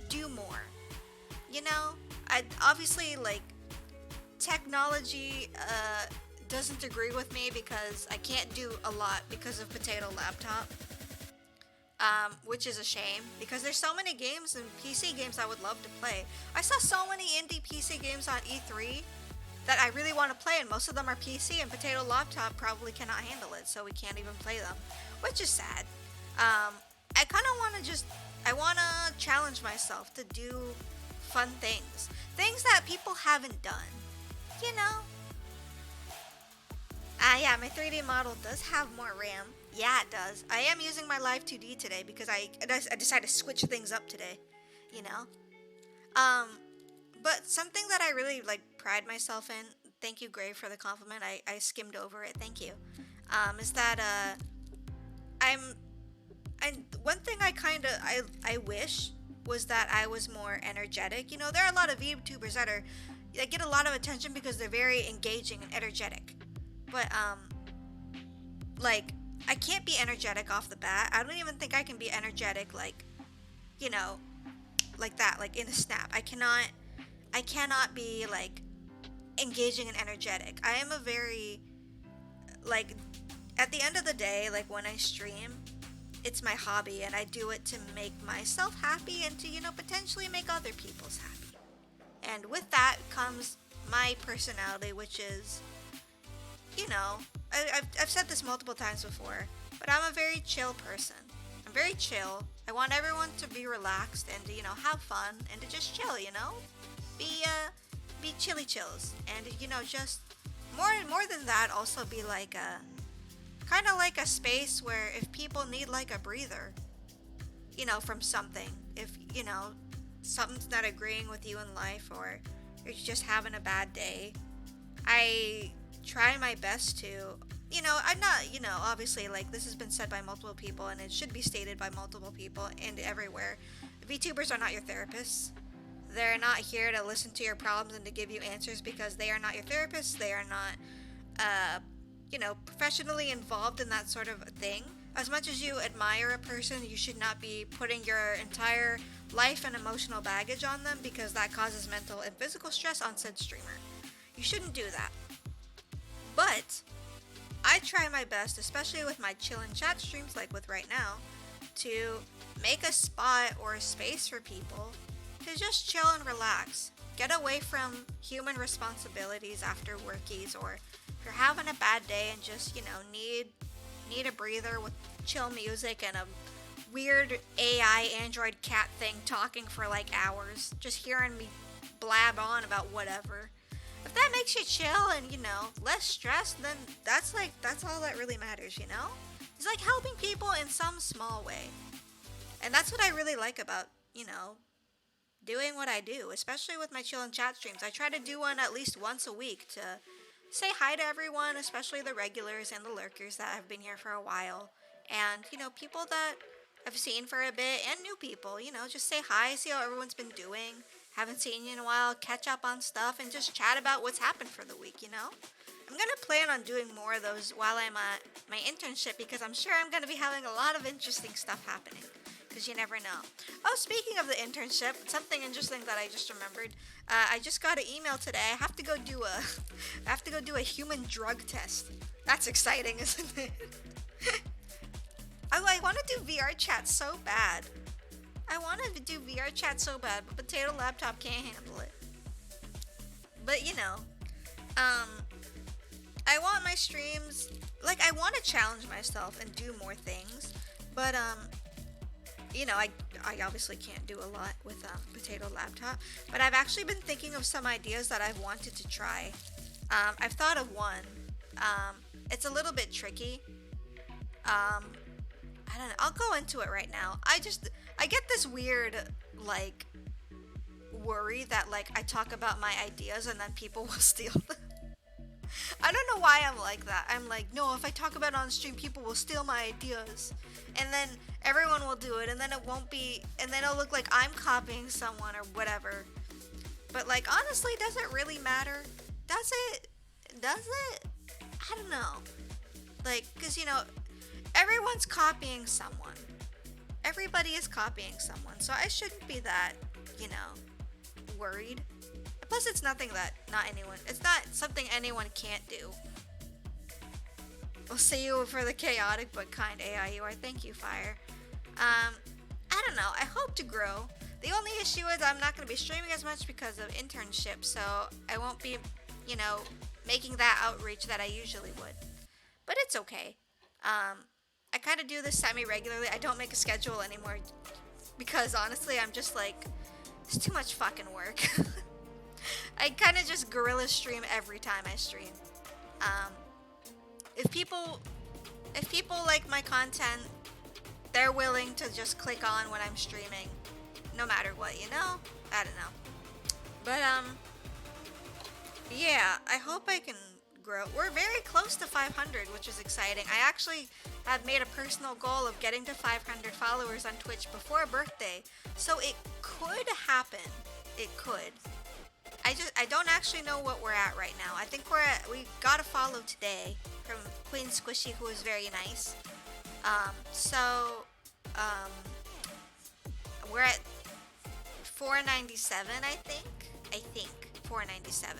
do more. You know, I obviously, like, technology doesn't agree with me because I can't do a lot because of Potato Laptop, which is a shame because there's so many games and PC games I would love to play. I saw so many indie PC games on E3 that I really want to play, and most of them are PC, and Potato Laptop probably cannot handle it, so we can't even play them, which is sad. I kind of want to I want to challenge myself to do fun things that people haven't done, you know. Yeah, my 3D model does have more RAM. Yeah, it does. I am using my Live 2D today because I decided to switch things up today, you know. But something that I really like pride myself in, thank you, Gray, for the compliment. I skimmed over it. Thank you. Is that one thing I wish was that I was more energetic. You know, there are a lot of YouTubers that get a lot of attention because they're very engaging and energetic. But like, I can't be energetic off the bat. I don't even think I can be energetic, like, you know, like that, like in a snap. I cannot be like engaging and energetic. I am a very, like, at the end of the day, like when I stream, it's my hobby and I do it to make myself happy and to, you know, potentially make other people's happy. And with that comes my personality, which is, you know, I've said this multiple times before, but I'm a very chill person. I'm very chill. I want everyone to be relaxed and to, you know, have fun and to just chill, you know? Be chilly chills. And, you know, just more than that, also be like kind of like a space where if people need like a breather, you know, from something, if, you know, something's not agreeing with you in life or you're just having a bad day, I try my best to I'm not, obviously, like, this has been said by multiple people and it should be stated by multiple people and everywhere. VTubers are not your therapists. They're not here to listen to your problems and to give you answers because they are not your therapists. They are not, professionally involved in that sort of thing. As much as you admire a person, you should not be putting your entire life and emotional baggage on them because that causes mental and physical stress on said streamer. You shouldn't do that. But I try my best, especially with my chill and chat streams like with right now, to make a spot or a space for people to just chill and relax. Get away from human responsibilities after workies, or if you're having a bad day and just, need a breather with chill music and a weird AI android cat thing talking for like hours, just hearing me blab on about whatever. If that makes you chill and, less stressed, then that's all that really matters. It's like helping people in some small way. And that's what I really like about, doing what I do, especially with my chill and chat streams. I try to do one at least once a week to say hi to everyone, especially the regulars and the lurkers that have been here for a while. And, people that I've seen for a bit and new people, just say hi, see how everyone's been doing. Haven't seen you in a while, catch up on stuff, and just chat about what's happened for the week. I'm going to plan on doing more of those while I'm at my internship because I'm sure I'm going to be having a lot of interesting stuff happening. Because you never know. Oh, speaking of the internship, something interesting that I just remembered. I just got an email today. I have to go do a human drug test. That's exciting, isn't it? I want to do VR chat so bad. I wanted to do VR chat so bad, but Potato Laptop can't handle it. But I want my streams, like, I want to challenge myself and do more things, but I obviously can't do a lot with Potato Laptop, but I've actually been thinking of some ideas that I've wanted to try. I've thought of one. It's a little bit tricky. I don't know. I'll go into it right now. I get this weird, like, worry that, like, I talk about my ideas and then people will steal them. I don't know why I'm like that. I'm like, no, if I talk about it on stream, people will steal my ideas. And then everyone will do it, and then it won't be, and then it'll look like I'm copying someone or whatever. But, like, honestly, does it really matter? Does it? Does it? I don't know. Like, because, everyone's copying someone. Everybody is copying someone, so I shouldn't be that, worried. Plus, it's nothing that it's not something anyone can't do. We'll see you for the chaotic but kind AI you are. Thank you, Fire. I don't know. I hope to grow. The only issue is I'm not going to be streaming as much because of internship, so I won't be, making that outreach that I usually would. But it's okay. I kind of do this semi-regularly. I don't make a schedule anymore because, honestly, I'm just like, it's too much fucking work. I kind of just guerrilla stream every time I stream. If people like my content, they're willing to just click on when I'm streaming, no matter what, I don't know. But, yeah, I hope I can grow. We're very close to 500, which is exciting. I actually have made a personal goal of getting to 500 followers on Twitch before birthday, so it could happen. It could. I don't actually know what we're at right now. I think we got a follow today from Queen Squishy, who was very nice. We're at 497, I think 497.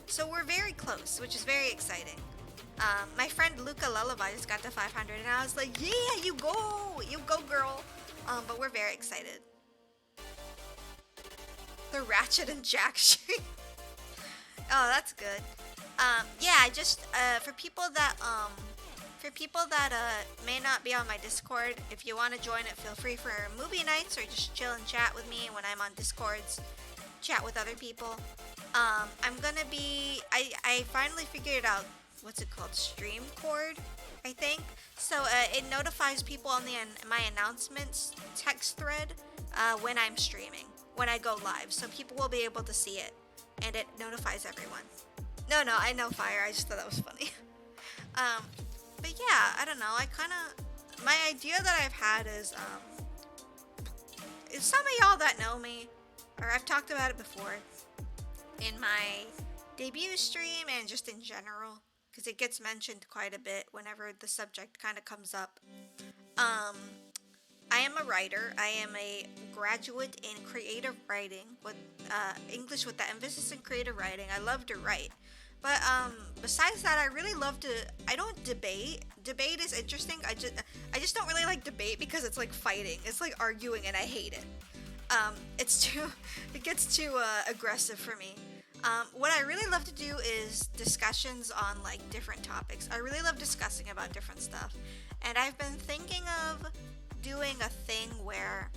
So we're very close, which is very exciting. My friend Luca Lullaby just got to 500, and I was like, yeah, you go, girl. But we're very excited. The Ratchet and Jack stream. Oh, that's good. Yeah, I just for people that may not be on my Discord, if you want to join it, feel free for movie nights or just chill and chat with me when I'm on Discords, chat with other people. I'm gonna be. I finally figured out what's it called, StreamCord, I think. So it notifies people on my announcements text thread when I'm streaming, when I go live, so people will be able to see it, and it notifies everyone. No, I know, Fire. I just thought that was funny. yeah, I don't know. My idea that I've had is some of y'all that know me, or I've talked about it before in my debut stream and just in general, because it gets mentioned quite a bit whenever the subject kind of comes up. Um, I am a writer. I am a graduate in creative writing with English with the emphasis in creative writing. I love to write. But besides that, I really love to. I don't debate. Debate is interesting. I just don't really like debate because it's like fighting. It's like arguing, and I hate it. It's too. It gets too aggressive for me. What I really love to do is discussions on like different topics. I really love discussing about different stuff, and I've been thinking of doing a thing where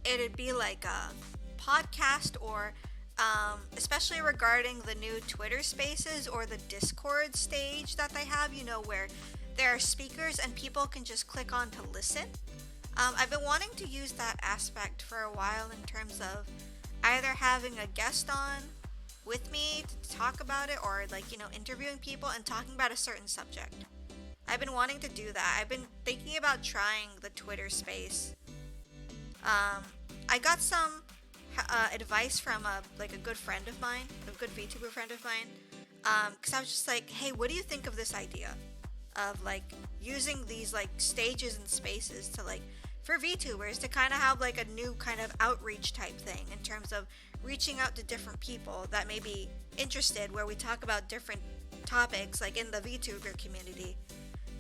it'd be like a podcast or especially regarding the new Twitter Spaces or the Discord stage that they have, where there are speakers and people can just click on to listen. I've been wanting to use that aspect for a while in terms of either having a guest on with me to talk about it or like, interviewing people and talking about a certain subject. I've been wanting to do that. I've been thinking about trying the Twitter space. I got some advice from a good friend of mine, a good VTuber friend of mine, because I was just like, hey, what do you think of this idea of like using these like stages and spaces to like for VTubers to kind of have like a new kind of outreach type thing in terms of reaching out to different people that may be interested, where we talk about different topics like in the VTuber community.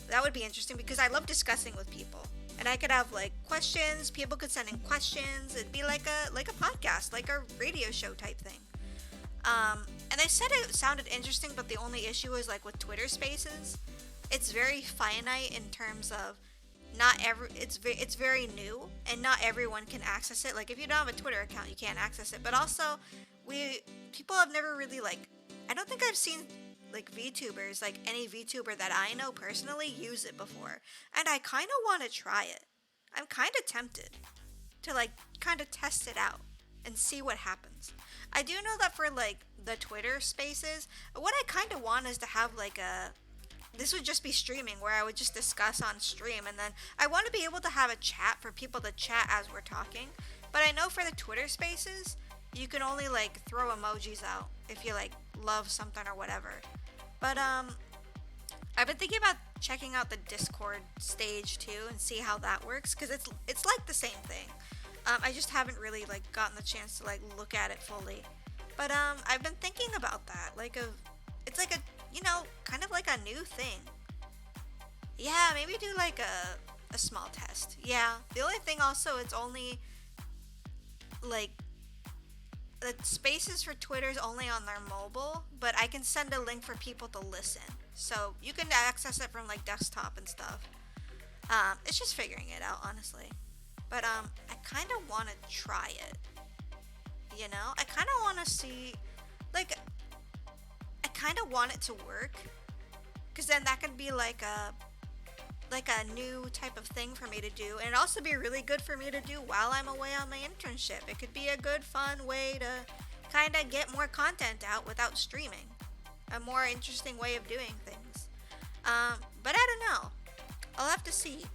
That would be interesting because I love discussing with people. And I could have like questions, people could send in questions. It'd be like a podcast, like a radio show type thing. And they said it sounded interesting, but the only issue is like with Twitter Spaces, it's very finite in terms of it's very new and not everyone can access it. Like if you don't have a Twitter account, you can't access it. But also, people have never really I don't think I've seen like VTubers, like any VTuber that I know personally use it before. And I kind of want to try it. I'm kind of tempted to like kind of test it out and see what happens. I do know that for like the Twitter Spaces, what I kind of want is to have this would just be streaming where I would just discuss on stream, and then I want to be able to have a chat for people to chat as we're talking. But I know for the Twitter Spaces, you can only like throw emojis out if you like love something or whatever. But I've been thinking about checking out the Discord stage too and see how that works, because it's like the same thing. I just haven't really like gotten the chance to like look at it fully. But I've been thinking about that, it's like a kind of like a new thing. Yeah, maybe do like a small test. Yeah, the only thing also, it's only like the spaces for Twitter is only on their mobile, but I can send a link for people to listen, so you can access it from like desktop and stuff. It's just figuring it out, honestly. But I kind of want to try it. I kind of want to see, like, I kind of want it to work, because then that could be like a new type of thing for me to do, and it'd also be really good for me to do while I'm away on my internship. It could be a good fun way to kind of get more content out without streaming, a more interesting way of doing things. But I don't know, I'll have to see,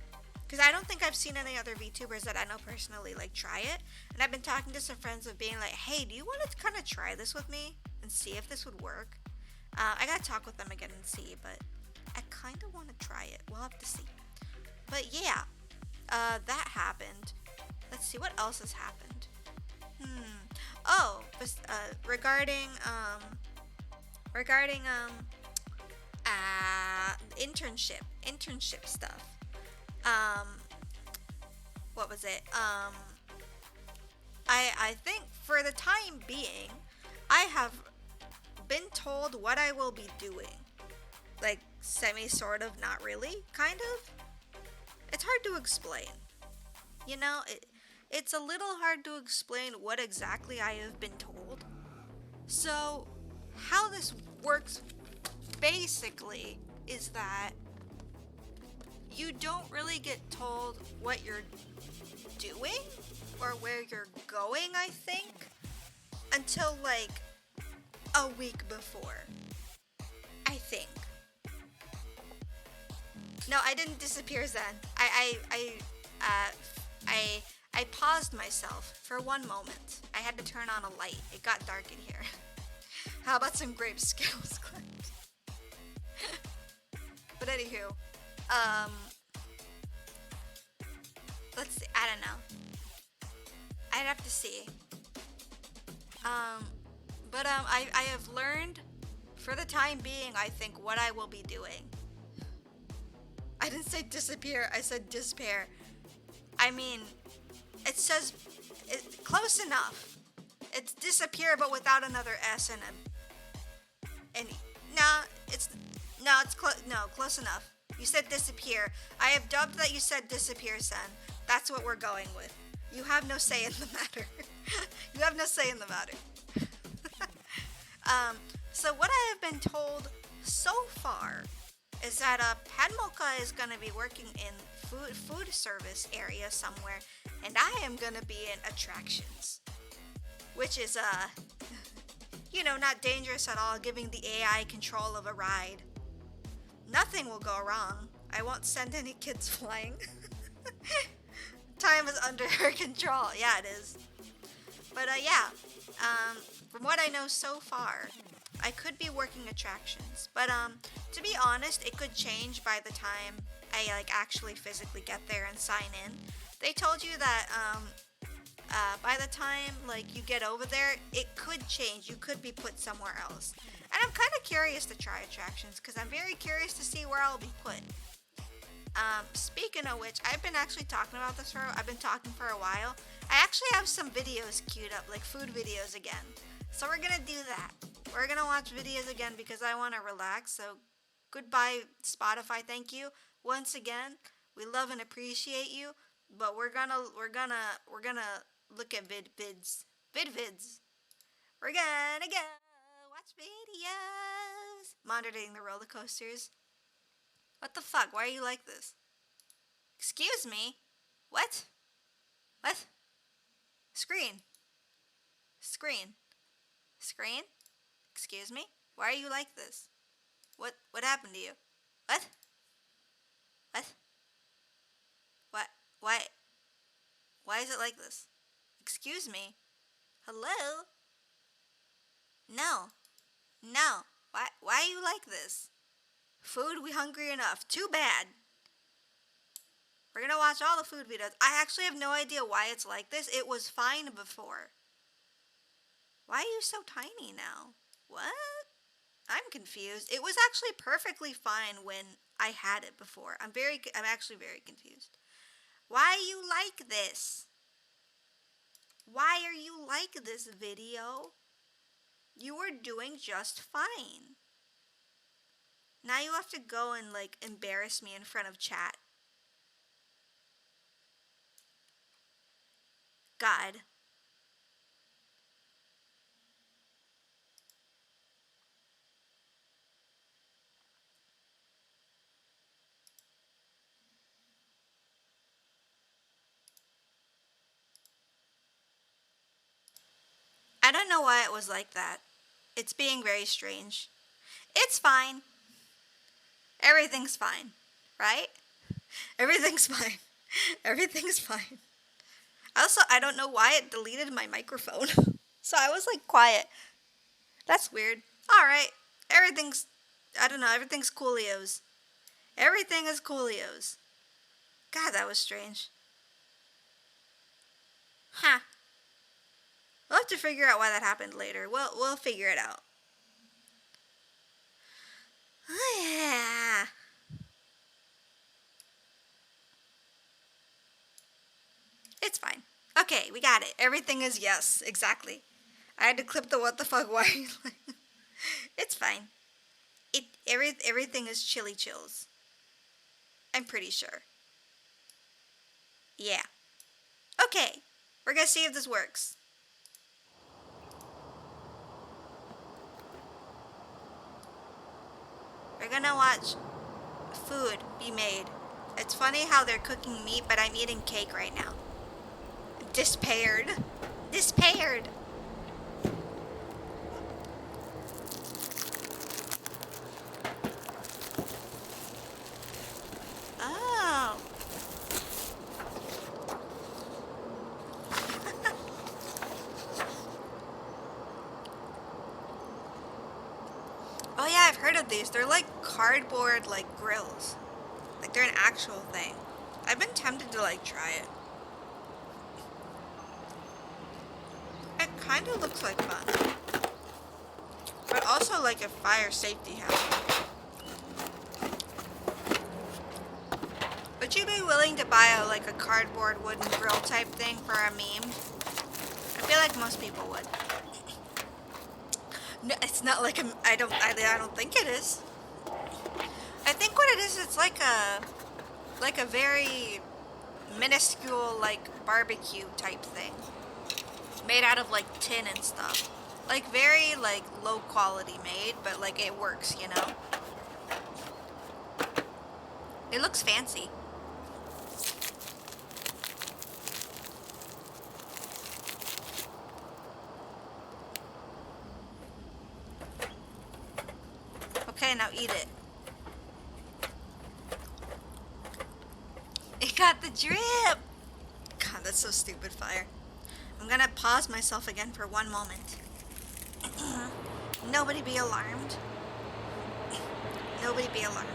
because I don't think I've seen any other VTubers that I know personally like try it, and I've been talking to some friends of being like, hey, do you want to kind of try this with me and see if this would work? I gotta talk with them again and see, but I kind of want to try it. We'll have to see. But yeah, that happened. Let's see, what else has happened? Oh, regarding internship stuff. What was it? I think for the time being, I have been told what I will be doing. Like, sort of, not really, kind of. It's hard to explain. It's a little hard to explain what exactly I have been told. So, how this works basically is that you don't really get told what you're doing or where you're going, I think, until like a week before, I think. No, I didn't disappear, Zen. Uh, I, I paused myself for one moment. I had to turn on a light. It got dark in here. How about some grape Skittles clips? But anywho, let's see. I don't know. I'd have to see. I have learned, for the time being, I think what I will be doing. I didn't say disappear. I said despair. I mean, it says close enough. It's disappear, but without another S and close enough. You said disappear. I have dubbed that you said disappear, son. That's what we're going with. You have no say in the matter. You have no say in the matter. So what I have been told so far is that Padmolka is going to be working in food service area somewhere, and I am going to be in attractions, which is not dangerous at all, giving the AI control of a ride. Nothing will go wrong. I won't send any kids flying. Time is under her control. Yeah, it is. But from what I know so far, I could be working attractions. But to be honest, it could change by the time I actually physically get there and sign in. They told you that by the time you get over there, it could change. You could be put somewhere else. And I'm kind of curious to try attractions because I'm very curious to see where I'll be put. Speaking of which, I've been actually talking about this I've been talking for a while. I actually have some videos queued up, like food videos again. So we're gonna do that. We're gonna watch videos again because I want to relax. So goodbye, Spotify. Thank you once again. We love and appreciate you. But we're gonna look at vids. We're gonna go watch videos. Monitoring the roller coasters. What the fuck? Why are you like this? Excuse me? What? What? Screen. Excuse me? Why are you like this? What happened to you? What? Why is it like this? Excuse me? Hello? No. Why are you like this? Food, we hungry enough. Too bad. We're gonna watch all the food videos. I actually have no idea why it's like this. It was fine before. Why are you so tiny now? What? I'm confused. It was actually perfectly fine when I had it before. I'm actually very confused. Why are you like this? Why are you like this video? You were doing just fine. Now you have to go and embarrass me in front of chat. God. I don't know why it was like that. It's being very strange. It's fine. Everything's fine, right? Everything's fine. Everything's fine. Also, I don't know why it deleted my microphone. So I was quiet. That's weird. Alright. Everything's coolios. Everything is coolios. God, that was strange. Huh. We'll have to figure out why that happened later. We'll figure it out. Yeah. It's fine. Okay, we got it. Everything is yes, exactly. I had to clip the what the fuck why. It's fine. Everything is chilly chills. I'm pretty sure. Yeah. Okay. We're gonna see if this works. We're gonna watch food be made. It's funny how they're cooking meat, but I'm eating cake right now. Despaired. heard of these. They're like cardboard like grills. Like they're an actual thing. I've been tempted to like try it. It kind of looks like fun. But also like a fire safety hazard. Would you be willing to buy like a cardboard wooden grill type thing for a meme? I feel like most people would. No, it's not like I don't think it is. I think what it is, it's like a very minuscule like barbecue type thing, made out of like tin and stuff. Like very like low quality made, but like it works, you know. It looks fancy. Okay, now eat it. It got the drip! God, that's so stupid, Fire. I'm gonna pause myself again for one moment. Nobody be alarmed. Nobody be alarmed.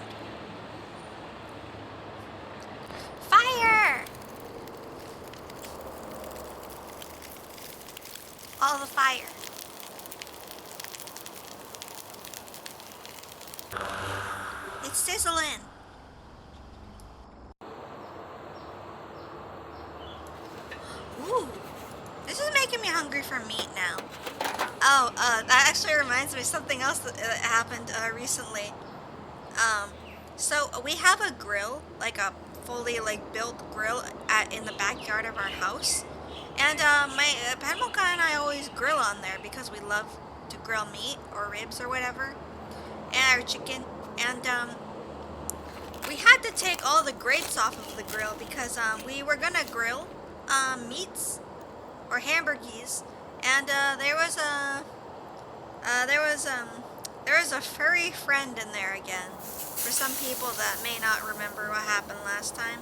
Fire! All the fire. It's sizzling. Ooh, this is making me hungry for meat now. Oh, that actually reminds me of something else that happened recently. So we have a grill, like a fully like built grill in the backyard of our house, and my Penmoka and I always grill on there because we love to grill meat or ribs or whatever, and our chicken, and we had to take all the grates off of the grill because we were gonna grill meats or hamburgies, and there was a furry friend in there again. For some people that may not remember what happened last time,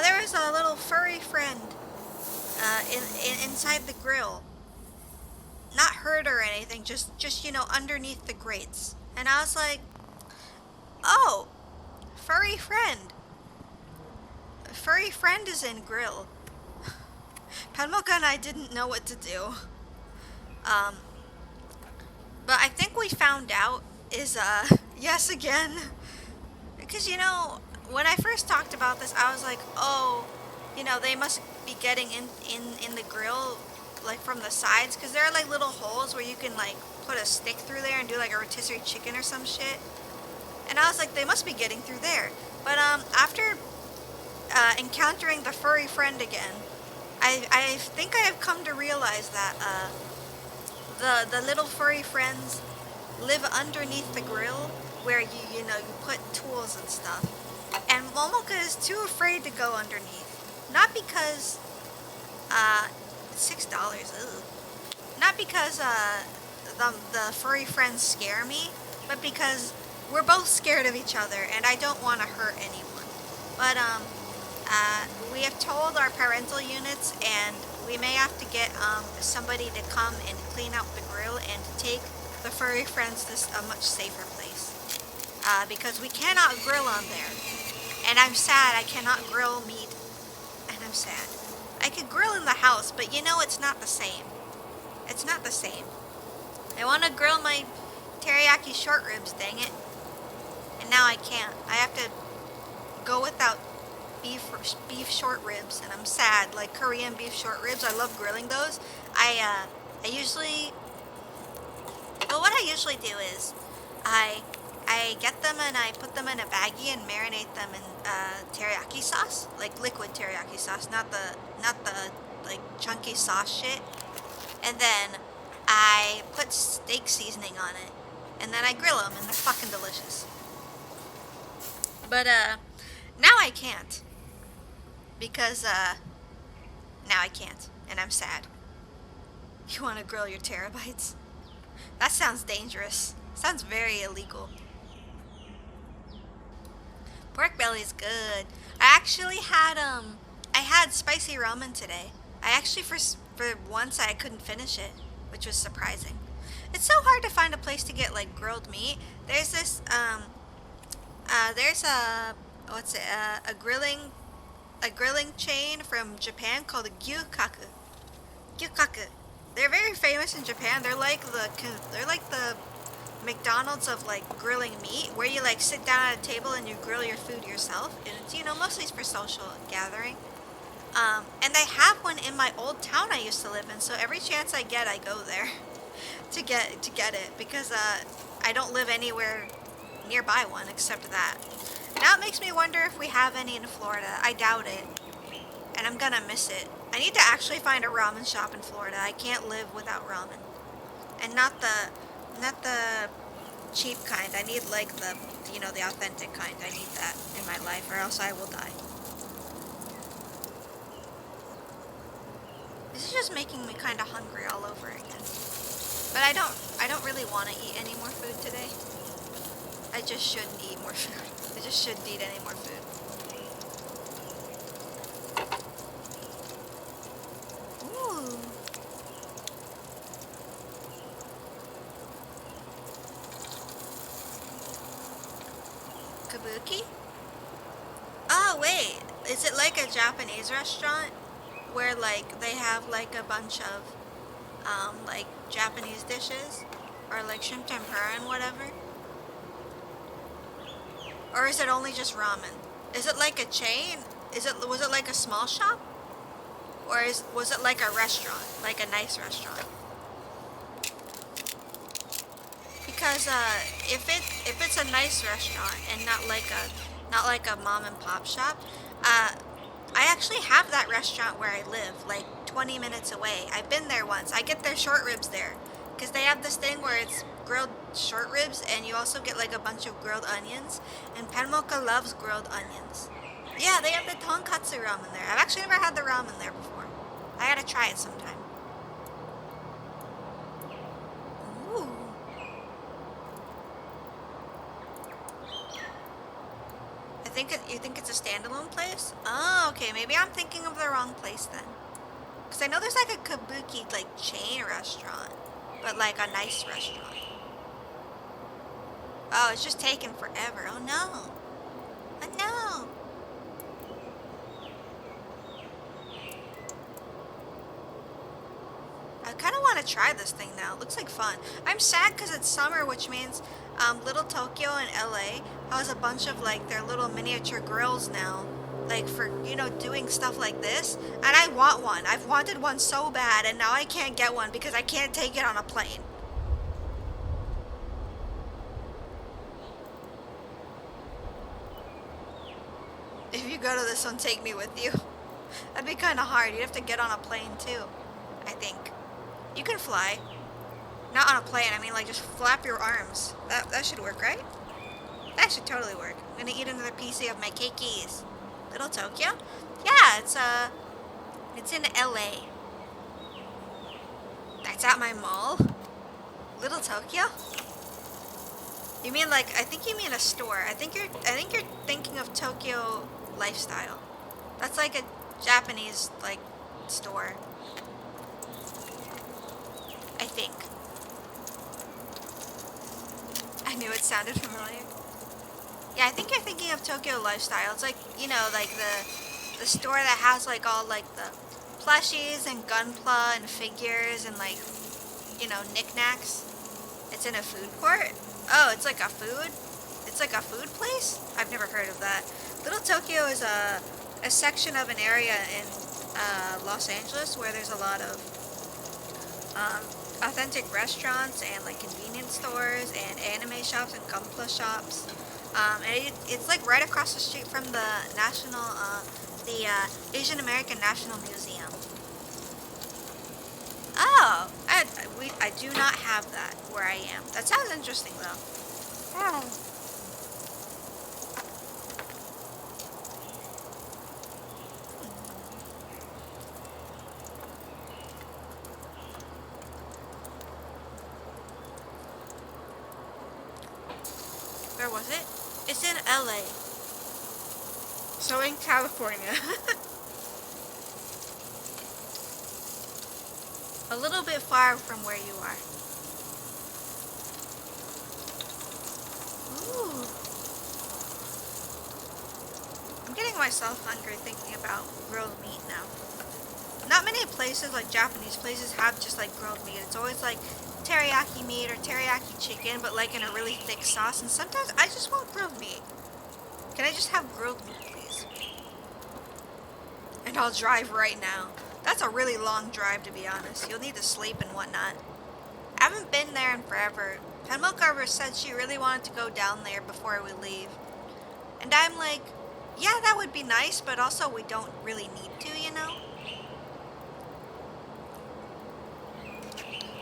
there was a little furry friend inside the grill. Not hurt or anything, just you know, underneath the grates. And I was like, oh, furry friend. A furry friend is in grill. Penmoka and I didn't know what to do. But I think we found out is, yes again. Because, you know, when I first talked about this, I was like, oh, you know, they must be getting in the grill, like, from the sides. Because there are, like, little holes where you can, like, put a stick through there and do, like, a rotisserie chicken or some shit. And I was like, they must be getting through there. But, after encountering the furry friend again, I think I have come to realize that, the little furry friends live underneath the grill where you know, you put tools and stuff. And Momoka is too afraid to go underneath. Not because, $6, ugh. Not because, the furry friends scare me, but because we're both scared of each other and I don't want to hurt anyone. But, we have told our parental units, and we may have to get somebody to come and clean out the grill and take the furry friends to a much safer place. Because we cannot grill on there. And I'm sad I cannot grill meat. And I'm sad. I could grill in the house, but you know, it's not the same. It's not the same. I want to grill my teriyaki short ribs, dang it. And now I can't. I have to go without beef short ribs, and I'm sad. Like Korean beef short ribs, I love grilling those. I usually, well, what I usually do is I get them and I put them in a baggie and marinate them in teriyaki sauce, like liquid teriyaki sauce, not the like chunky sauce shit. And then I put steak seasoning on it, and then I grill them, and they're fucking delicious. But now I can't. Because, now I can't, and I'm sad. You want to grill your terabytes? That sounds dangerous. Sounds very illegal. Pork belly is good. I actually had, I had spicy ramen today. I actually, for once, I couldn't finish it, which was surprising. It's so hard to find a place to get like grilled meat. There's this there's a what's it a grilling chain from Japan called the Gyukaku. Gyukaku. They're very famous in Japan. They're like the McDonald's of like grilling meat, where you like sit down at a table and you grill your food yourself, and it's mostly it's for social gathering. And they have one in my old town I used to live in, so every chance I get, I go there to get it because I don't live anywhere nearby one except that. Now it makes me wonder if we have any in Florida. I doubt it, and I'm gonna miss it. I need to actually find a ramen shop in Florida. I can't live without ramen, and not the cheap kind. I need like the authentic kind. I need that in my life, or else I will die. This is just making me kind of hungry all over again. But I don't really want to eat any more food today. I just shouldn't eat more food. I just shouldn't eat any more food. Ooh. Kabuki? Oh, wait. Is it like a Japanese restaurant where like they have like a bunch of like Japanese dishes or like shrimp tempura and whatever? Or is it only just ramen? Is it like a chain? Was it like a small shop? Or was it like a restaurant, like a nice restaurant? Because if it's a nice restaurant and not like a mom and pop shop, I actually have that restaurant where I live, like 20 minutes away. I've been there once. I get their short ribs there, because they have this thing where it's grilled short ribs, and you also get like a bunch of grilled onions. And Penmoka loves grilled onions. Yeah, they have the tonkatsu ramen there. I've actually never had the ramen there before. I gotta try it sometime. Ooh. You think it's a standalone place? Oh, okay. Maybe I'm thinking of the wrong place then. Because I know there's like a kabuki like chain restaurant, but like a nice restaurant. Oh, it's just taking forever. Oh no. Oh no. I kind of want to try this thing now. It looks like fun. I'm sad because it's summer, which means Little Tokyo and LA has a bunch of like their little miniature grills now, like for doing stuff like this. And I want one. I've wanted one so bad, and now I can't get one because I can't take it on a plane. If you go to this one, take me with you. That'd be kind of hard. You'd have to get on a plane too, I think. You can fly. Not on a plane, I mean like just flap your arms. That should work, right? That should totally work. I'm gonna eat another piece of my keikis. Little Tokyo? Yeah, it's in LA. That's at my mall? Little Tokyo? You mean like, I think you mean a store. I think you're thinking of Tokyo Lifestyle. That's like a Japanese like store. I think. I knew it sounded familiar. Yeah, I think you're thinking of Tokyo Lifestyle. It's like, like the store that has like all like the plushies and gunpla and figures and like, knickknacks. It's in a food court. Oh, it's like a food? It's like a food place? I've never heard of that. Little Tokyo is a section of an area in Los Angeles where there's a lot of authentic restaurants and like convenience stores and anime shops and gunpla shops. And it's like right across the street from the Asian American National Museum. Oh, I do not have that where I am. That sounds interesting though. Yeah. Where was it? It's in LA. So in California. A little bit far from where you are. Ooh. I'm getting myself hungry thinking about grilled meat now. Not many places, like Japanese places, have just like grilled meat. It's always like teriyaki meat or teriyaki chicken, but like in a really thick sauce. And sometimes I just want grilled meat. Can I just have grilled meat, please? And I'll drive right now. That's a really long drive, to be honest. You'll need to sleep and whatnot. I haven't been there in forever. Penmilk said she really wanted to go down there before we leave. And I'm like, yeah, that would be nice, but also we don't really need to, you know?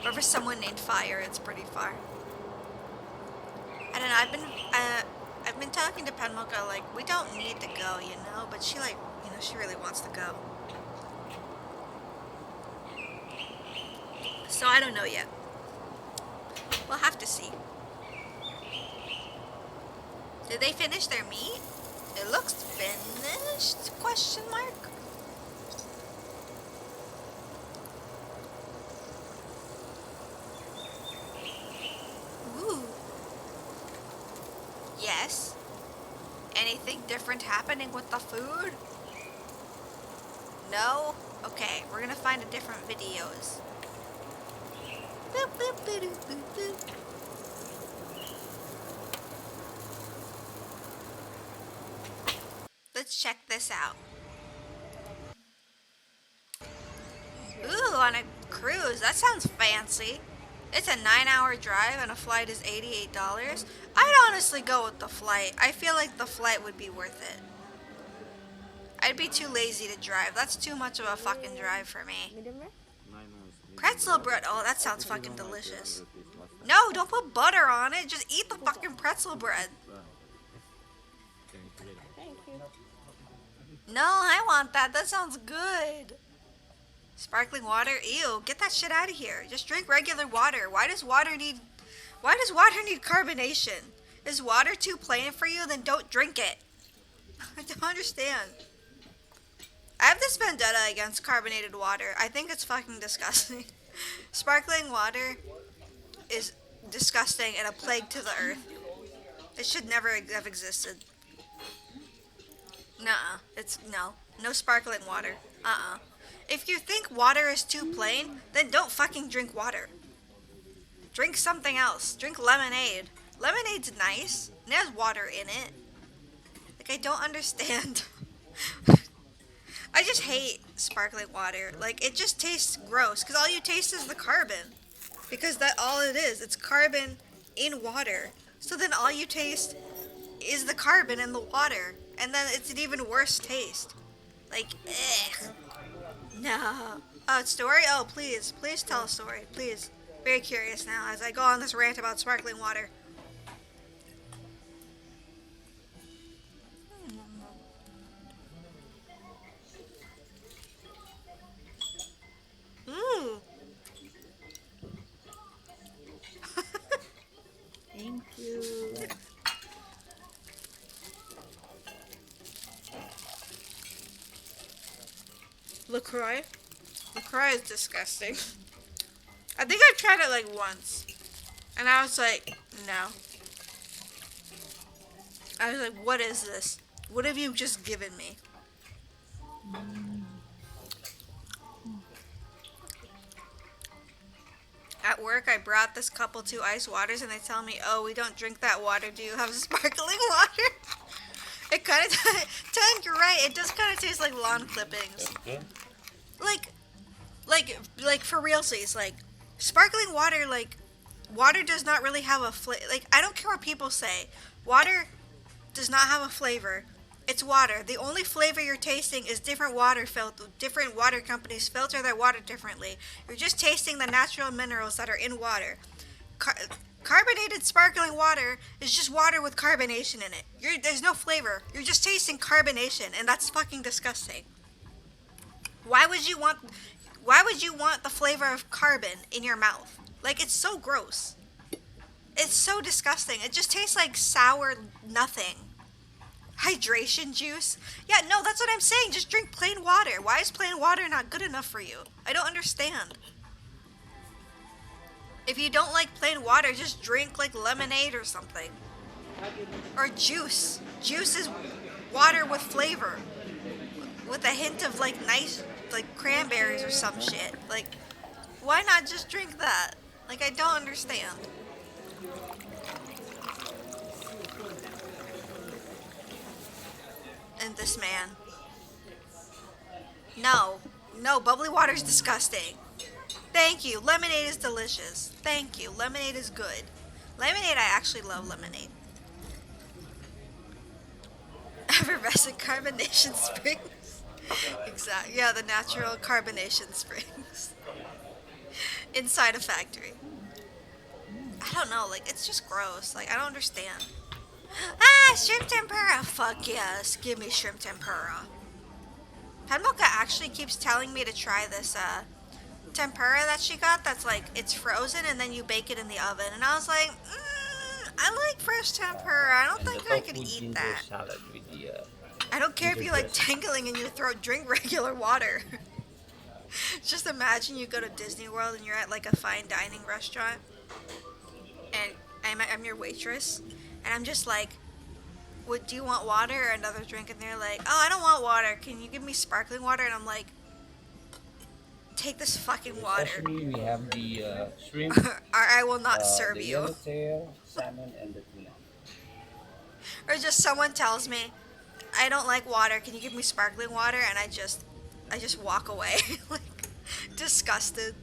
Or for someone named Fire, it's pretty far. I don't know, I've been talking to Penmilk, like, we don't need to go, you know? But she, like, you know, she really wants to go. So I don't know yet. We'll have to see. Did they finish their meat? It looks finished? Question mark. Ooh. Yes. Anything different happening with the food? No? Okay, we're gonna find a different videos. Boop, boop, boop, boop, boop. Let's check this out. Ooh, on a cruise. That sounds fancy. It's a 9-hour drive and a flight is $88. I'd honestly go with the flight. I feel like the flight would be worth it. I'd be too lazy to drive. That's too much of a fucking drive for me. Pretzel bread. Oh, that sounds fucking delicious. No, don't put butter on it. Just eat the fucking pretzel bread. No, I want that. That sounds good. Sparkling water? Ew, get that shit out of here. Just drink regular water. Why does water need carbonation? Is water too plain for you? Then don't drink it. I don't understand. I have this vendetta against carbonated water. I think it's fucking disgusting. Sparkling water is disgusting and a plague to the earth. It should never have existed. Nuh-uh. It's no sparkling water. If you think water is too plain, then don't fucking drink water. Drink something else. Drink lemonade. Lemonade's nice. And it has water in it. Like, I don't understand. I just hate sparkling water. Like, it just tastes gross. Because all you taste is the carbon. Because that's all it is. It's carbon in water. So then all you taste is the carbon in the water. And then it's an even worse taste. Like, ugh. No. Oh, story? Oh, please. Please tell a story. Please. Very curious now as I go on this rant about sparkling water. Ooh. Thank you. LaCroix? LaCroix is disgusting. I think I tried it like once. And I was like, no. I was like, what is this? What have you just given me? At work, I brought this couple 2 ice waters and they tell me, oh, we don't drink that water. Do you have sparkling water? It kind of, Tank, you're right. It does kind of taste like lawn clippings. Like for realsies, like sparkling water, like water does not really have a flavor. Like, I don't care what people say. Water does not have a flavor. It's water. The only flavor you're tasting is different water companies filter their water differently. You're just tasting the natural minerals that are in water. Carbonated sparkling water is just water with carbonation in it. There's no flavor. You're just tasting carbonation, and that's fucking disgusting. Why would you want the flavor of carbon in your mouth? Like, it's so gross. It's so disgusting. It just tastes like sour nothing. Hydration juice? Yeah, no, that's what I'm saying. Just drink plain water. Why is plain water not good enough for you? I don't understand. If you don't like plain water, just drink like lemonade or something. Or juice. Juice is water with flavor, with a hint of like nice, like cranberries or some shit. Like, why not just drink that? Like, I don't understand. And this man. No. No, bubbly water is disgusting. Thank you. Lemonade is delicious. Thank you. Lemonade is good. Lemonade, I actually love lemonade. Effervescent carbonation springs. Exactly. Yeah, the natural carbonation springs. Inside a factory. I don't know, like, it's just gross. Like, I don't understand. Ah, shrimp tempura. Fuck yes. Give me shrimp tempura. Penmoka actually keeps telling me to try this, tempura that she got that's like, it's frozen and then you bake it in the oven. And I was like, I like fresh tempura. I don't And the think I could tofu eat ginger that. salad with the I don't care if ginger you like dressing. tingling in your throat, drink regular water. Just imagine you go to Disney World and you're at like a fine dining restaurant and I'm your waitress and I'm just like, do you want water or another drink? And they're like, oh, I don't want water. Can you give me sparkling water? And I'm like, take this fucking The water sashimi, we have the shrimp, or I will not serve the you. yellowtail, salmon, and the tuna. Or just someone tells me, I don't like water. Can you give me sparkling water? And I just walk away, like disgusted.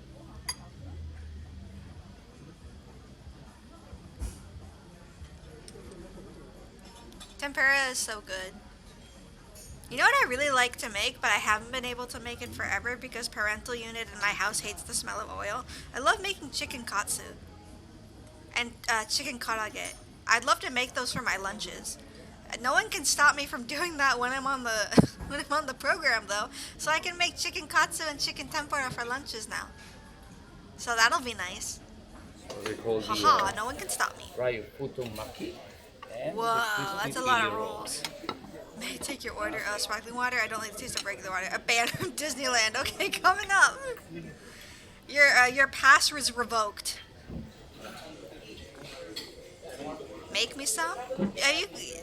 Tempura is so good. You know what I really like to make, but I haven't been able to make it forever because parental unit in my house hates the smell of oil. I love making chicken katsu and chicken karage. I'd love to make those for my lunches. No one can stop me from doing that when I'm on the when I'm on the program though. So I can make chicken katsu and chicken tempura for lunches now. So that'll be nice. So we call the Haha, no one can stop me. dry futomaki and the Whoa, crispy that's a lot of pili roll. rules. May I take your order? Sparkling water? I don't like the taste of regular water. A ban from Disneyland. Okay, coming up. Your pass was revoked. Make me some.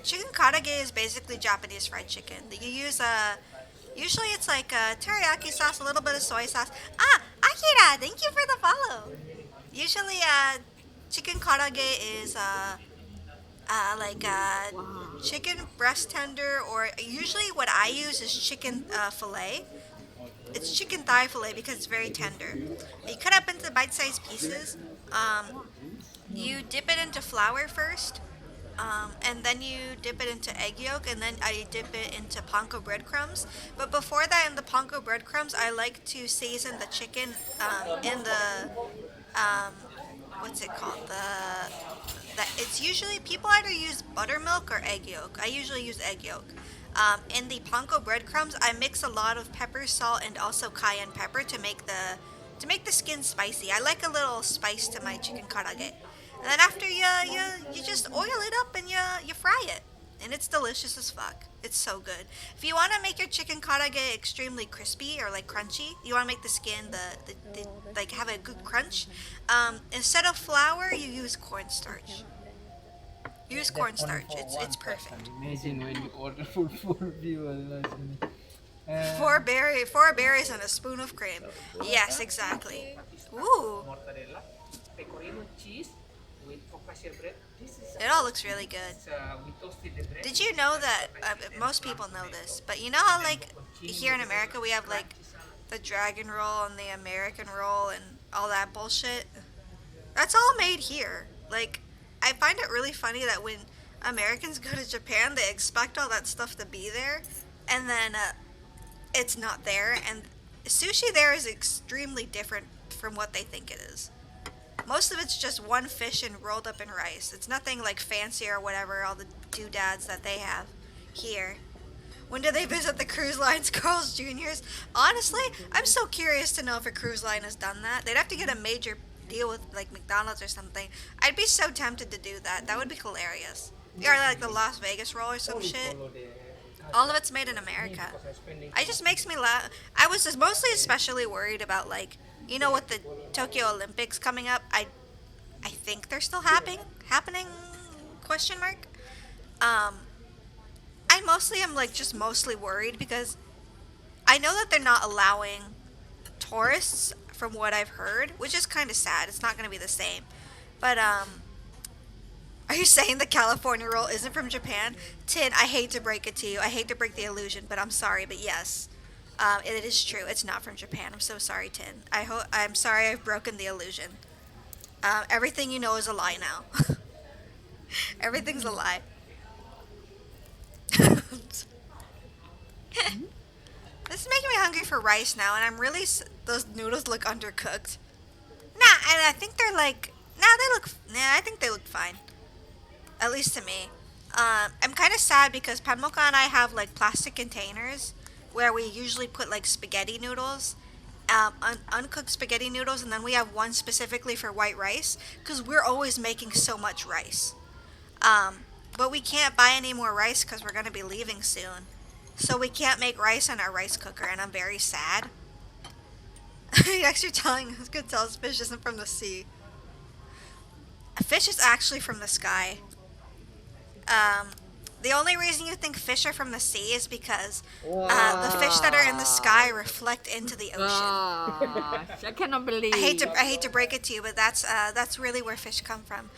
Chicken karage is basically Japanese fried chicken. You use usually it's like teriyaki sauce, a little bit of soy sauce. Ah, Akira, thank you for the follow. Usually, chicken karage is like chicken breast tender, or usually what I use is chicken fillet. It's chicken thigh fillet because it's very tender. You cut up into bite-sized pieces. You dip it into flour first, and then you dip it into egg yolk, and then I dip it into panko breadcrumbs. But before that, in the panko breadcrumbs, I like to season the chicken in the um, what's it called? It's usually people either use buttermilk or egg yolk. I usually use egg yolk. In the panko breadcrumbs, I mix a lot of pepper, salt, and also cayenne pepper to make the skin spicy. I like a little spice to my chicken karage. And then after you just oil it up and you fry it. And it's delicious as fuck. It's so good. If you want to make your chicken karage extremely crispy or like crunchy, you want to make the skin the like have a good crunch. Instead of flour, you use cornstarch. Use That only cornstarch. for It's one person. perfect. Imagine when you order for four people. Four berries and a spoon of cream. Yes, exactly. Ooh, Mortadella, pecorino cheese with focaccia bread. This is it all looks really good. we toasted the bread. Did you know that most people know this, but you know how like here in America we have like the dragon roll and the American roll and all that bullshit? That's all made here. Like, I find it really funny that when Americans go to Japan, they expect all that stuff to be there, and then it's not there. And sushi there is extremely different from what they think it is. Most of it's just one fish and rolled up in rice. It's nothing like fancy or whatever, all the doodads that they have here. When do they visit the cruise lines, Carl's Jr.'s? Honestly, I'm so curious to know if a cruise line has done that. They'd have to get a major deal with like McDonald's or something. I'd be so tempted to do that. That would be hilarious. Or like the Las Vegas roll or some shit. Follow the All of it's made in America. because I'm spending It just makes me laugh. I was just mostly especially worried about like, with the Tokyo Olympics coming up. I think they're still happening? Question mark. Um, I mostly am like just mostly worried because I know that they're not allowing tourists from what I've heard, which is kind of sad. It's not going to be the same. But are you saying the California roll isn't from Japan? Tin, I hate to break it to you. I hate to break the illusion, but I'm sorry, but yes. It is true. It's not from Japan. I'm so sorry, Tin. I'm sorry I've broken the illusion. Everything you know is a lie now. Everything's a lie. This is making me hungry for rice now, and I'm really those noodles look undercooked. Nah, and I think they're like I think they look fine. At least to me. I'm kind of sad because Panmoka and I have like plastic containers where we usually put like spaghetti noodles, uncooked spaghetti noodles, and then we have one specifically for white rice because we're always making so much rice. But we can't buy any more rice because we're gonna be leaving soon. So we can't make rice in our rice cooker, and I'm very sad. You're actually telling us good tells fish isn't from the sea. A fish is actually from the sky. The only reason you think fish are from the sea is because the fish that are in the sky reflect into the ocean. Gosh, I cannot believe. I hate to break it to you, but that's really where fish come from.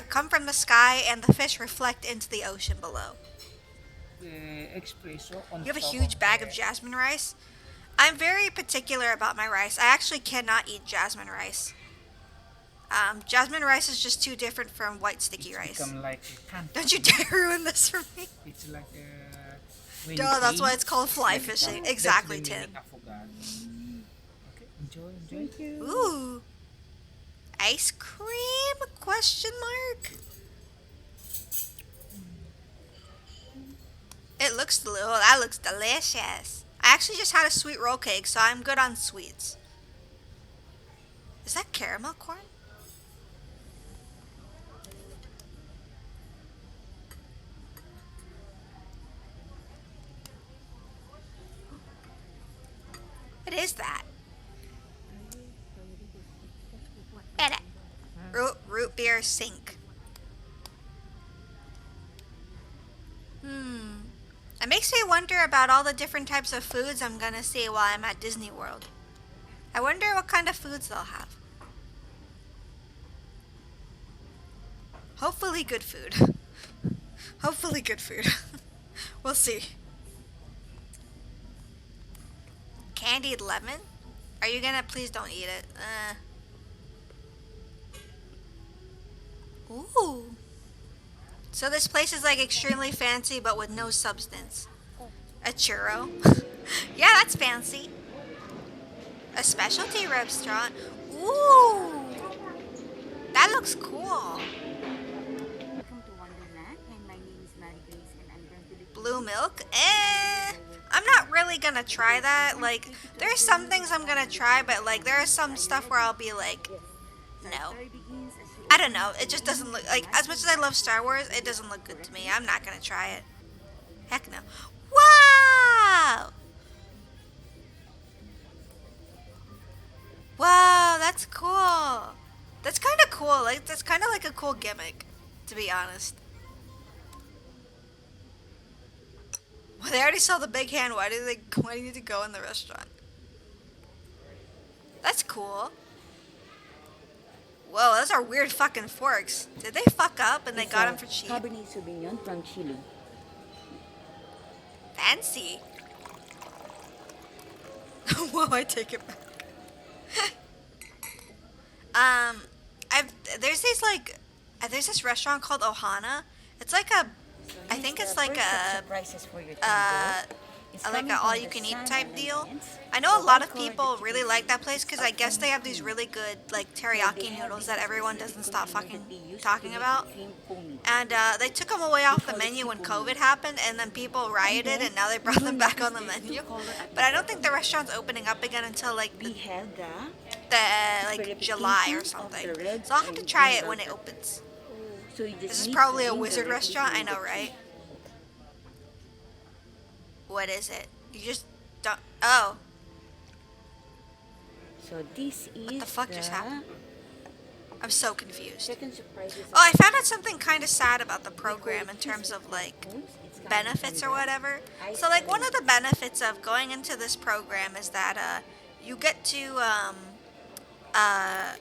Come from the sky, and the fish reflect into the ocean below. The espresso on You have a top huge bag of the- jasmine rice. I'm very particular about my rice. I actually cannot eat jasmine rice. Jasmine rice is just too different from white sticky It's rice. become like a can. Don't you dare ruin this for me. It's like a. Duh, that's why it's called fly fishing. Exactly, Tim. Okay, enjoy. Ooh. Ice cream? Question mark? That looks delicious. I actually just had a sweet roll cake, so I'm good on sweets. Is that caramel corn? What is that? Root beer sink. It makes me wonder about all the different types of foods I'm gonna see while I'm at Disney World. I wonder what kind of foods they'll have. Hopefully good food. Hopefully good food. We'll see. Candied lemon? Are you gonna please don't eat it? Ooh. So this place is like extremely fancy but with no substance. A churro? Yeah, that's fancy. A specialty restaurant? Ooh. That looks cool. Welcome to Wonderland, and my name is Mary Grace, and I'm going to be Blue milk? I'm not really gonna try that. Like, there's some things I'm gonna try, but like, there is some stuff where I'll be like, no. story begins as you I don't know. It just doesn't look like, as much as I love Star Wars, it doesn't look good to me. I'm not gonna try it. Heck no. Wow! Wow, that's cool. That's kind of cool. Like, that's kind of like a cool gimmick, to be honest. Well, they already saw the big hand. Why do you need to go in the restaurant? That's cool. Whoa, those are weird fucking forks. Did they fuck up and they got them for cheap? Cabernet Sauvignon from Chile. Fancy. Whoa, I take it back. There's this restaurant called Ohana. It's like a, I think it's like a, surprises for your like an all-you-can-eat type deal. I know a lot of people really like that place because I guess they have these really good like teriyaki noodles that everyone doesn't stop fucking talking about. And they took them away off the menu when COVID happened, and then people rioted, and now they brought them back on the menu. But I don't think the restaurant's opening up again until like We have like July or something. So I'll have to try it when it opens. so you just This is need probably to a bring the wizard recipe restaurant, I to know, the right? kitchen. What is it? You just don't. Oh, So this is the fuck just happened? I'm so confused. Second surprise is Oh, I found out something kind of sad about the program in terms of like benefits or whatever. So like one of the benefits of going into this program is that you get to uh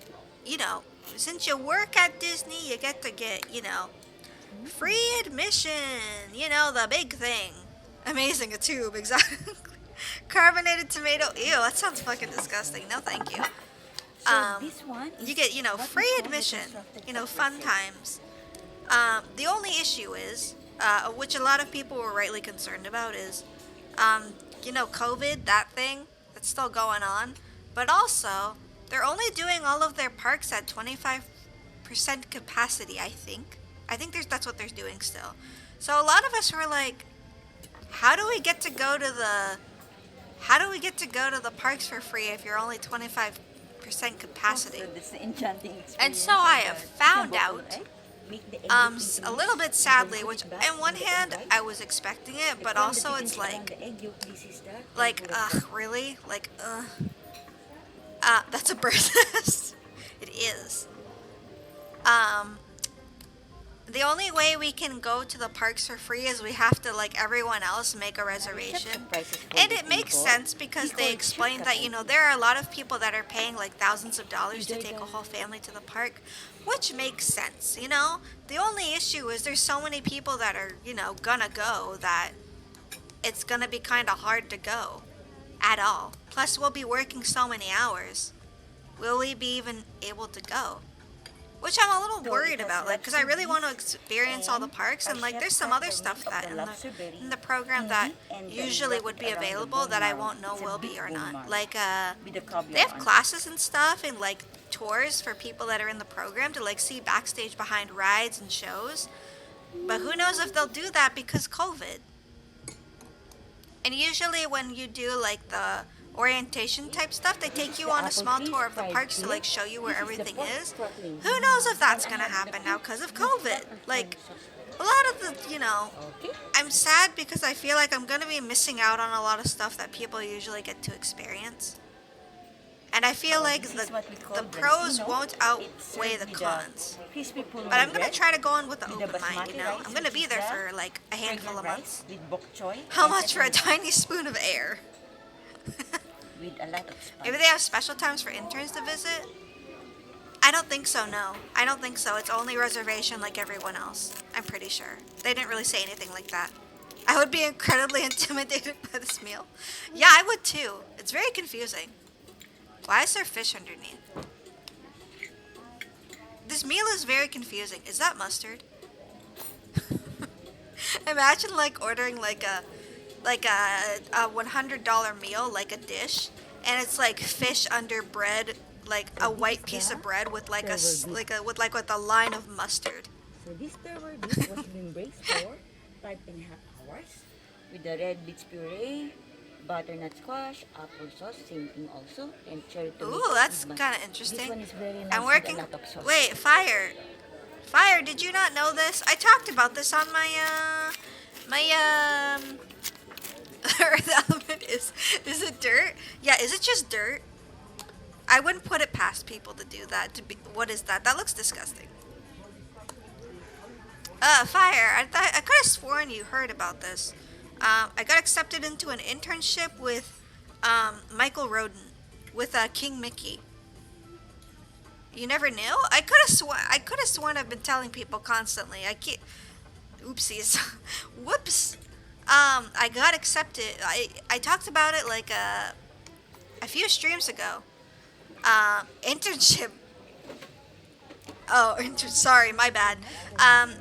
you know, since you work at Disney, you get to get, you know, free admission, you know, the big thing. Amazing a tube, exactly. Carbonated tomato. Ew, that sounds fucking disgusting. No, thank you. this one is You get, you know, what we free call the admission, constructed you know, surface. fun times. The only issue is, which a lot of people were rightly concerned about, is, you know, COVID, that thing, that's still going on. But also, they're only doing all of their parks at 25% capacity, I think. I think that's what they're doing still. So a lot of us were like, how do we get to go to the parks for free if you're only 25% capacity? So that's the enchanting experience. And so I of have the found Timbuktu out, egg. Make the egg a into little bit leaves, sadly, then which put it back on one in the egg hand white. I was expecting it, The but crumb also that you it's can put on like, the egg yolk, this is the flavor of the- really? Like, that's a bird's nest. It is. The only way we can go to the parks for free is we have to, like everyone else, make a reservation. And it makes sense because they explained that, you know, there are a lot of people that are paying like thousands of dollars to take a whole family to the park, which makes sense, you know? The only issue is there's so many people that are, you know, gonna go that it's gonna be kind of hard to go at all. Plus, we'll be working so many hours. Will we be even able to go? Which I'm a little So worried it has about, like, because I lobster really want to beef experience all the and parks, and a like, chef there's some cut other the stuff meat of that the lobster berry in the program that and then usually wrap would it be around the available bone that I marrow. won't know It's a will big be or bone not. marrow Like, with the caviar they have on it. classes and stuff and like tours for people that are in the program to like see backstage behind rides and shows. But who knows if they'll do that because COVID. And usually when you do like the orientation type stuff, they take you on a small tour of the parks to like show you where everything is. Who knows if that's gonna happen now because of COVID? Like, a lot of the, you know, Okay. I'm sad because I feel like I'm gonna be missing out on a lot of stuff that people usually get to experience. And I feel like This is what we call the pros Bransino. won't It's outweigh served the with cons. crispy pulao But I'm gonna bread, try to go on with the with the open mind, you basmati know? rice, I'm gonna which be is there the for like a handful fragrant of rice months. with bok choy. How and much for a peppermint tiny spoon of air? with a lot of spice. Maybe they have special times for interns to visit? I don't think so, no. I don't think so. It's only reservation like everyone else. I'm pretty sure. They didn't really say anything like that. I would be incredibly intimidated by this meal. Yeah, I would too. It's very confusing. Why is there fish underneath? This meal is very confusing. Is that mustard? Imagine like ordering like a $100 meal, like a dish, and it's like fish under bread, like a white piece of bread with like with a line of mustard. So this terroir dish was being braised for 5.5 hours with the red beets puree, butternut squash, apple sauce, same thing also, and cherry tomato. Ooh, that's with kind of This interesting. one is very nice I'm with a working. lot of sauce. Wait, Fire, did you not know this? I talked about this on my Earth element is it dirt? Yeah, is it just dirt? I wouldn't put it past people to do that. What is that? That looks disgusting. Fire. I could have sworn you heard about this. I got accepted into an internship with Michael Roden with King Mickey. You never knew? I could have sworn I've been telling people constantly. I can't. Oopsies. Whoops. I got accepted. I talked about it like a few streams ago. Internship. Oh, sorry, my bad.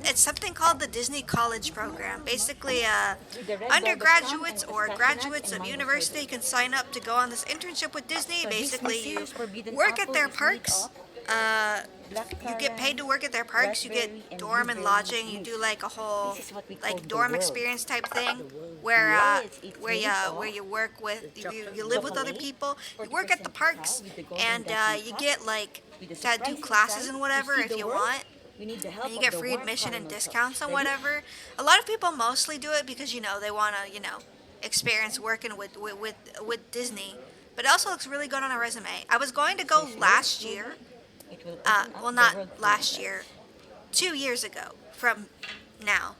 It's something called the Disney College Program. Basically, undergraduates or graduates of university can sign up to go on this internship with Disney. So this Basically, you mysterious forbidden work at apple their is made parks. of You get paid to work at their parks. You raspberry get and dorm and blueberry lodging. You mousse. do like a whole This is what we call like the dorm world. experience type thing, world. where Yes, it's made of where you work with the you live with other chocolate, people. You work at the 40% parks, cacao with the golden and dusty you top, get like with the to surprise do classes inside. and whatever see if the you world? want. We need the help And you of get the free warm admission and caramel sauce. discounts and Ready? whatever. A lot of people mostly do it because they want to experience working with Disney. But it also looks really good on a resume. I was going to go last year, It will Well, open up not the world for last you. year, 2 years ago from now.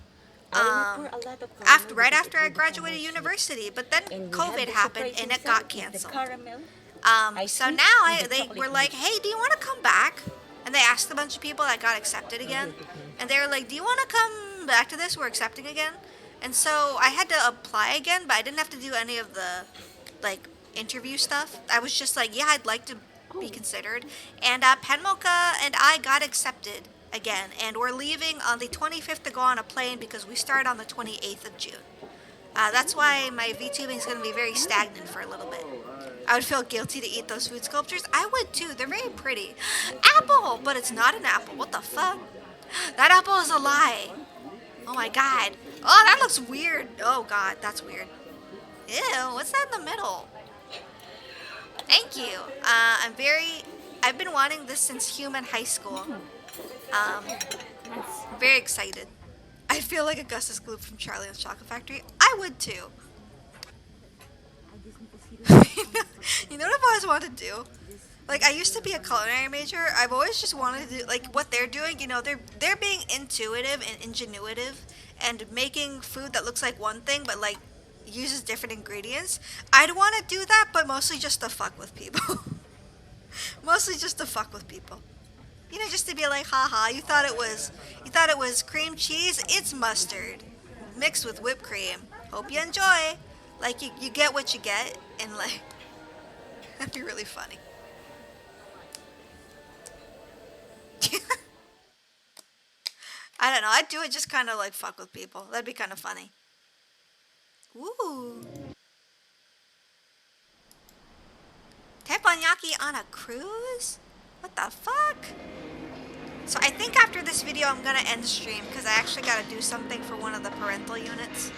I will look for a lot of After caramel right because after it I will become graduated more sweet. university, but then And we have COVID the happened surprise and it inside got is the canceled. caramel, ice So cream, now and the they were chocolate like, mousse. "Hey, do you want to come back?" And they asked a bunch of people that got accepted again, and they were like, "Do you want to come back to this? We're accepting again." And so I had to apply again, but I didn't have to do any of the like interview stuff. I was just like, "Yeah, I'd like to be considered." And Penmoka and I got accepted again, and we're leaving on the 25th to go on a plane because we start on the 28th of June. That's why my VTubing is going to be very stagnant for a little bit. I would feel guilty to eat those food sculptures. I would too. They're very pretty. Apple, but it's not an apple. What the fuck? That apple is a lie. Oh my god. Oh, that looks weird. Oh god, that's weird. Ew, what's that in the middle? Thank you. I've been wanting this since human high school. I'm very excited. I feel like Augustus Gloop from Charlie and the Chocolate Factory. I would too. You know what I've always wanted to do? Like I used to be a culinary major. I've always just wanted to do like what they're doing. You know, they're being intuitive and ingenuitive and making food that looks like one thing but like uses different ingredients. I'd want to do that, but mostly just to fuck with people. Mostly just to fuck with people. You know, just to be like, haha, you thought it was cream cheese. It's mustard mixed with whipped cream. Hope you enjoy. Like you get what you get, and like that'd be really funny. I don't know. I'd do it just kind of like fuck with people. That'd be kind of funny. Ooh. Teppanyaki on a cruise? What the fuck? So I think after this video I'm gonna end the stream because I actually gotta do something for one of the parental units.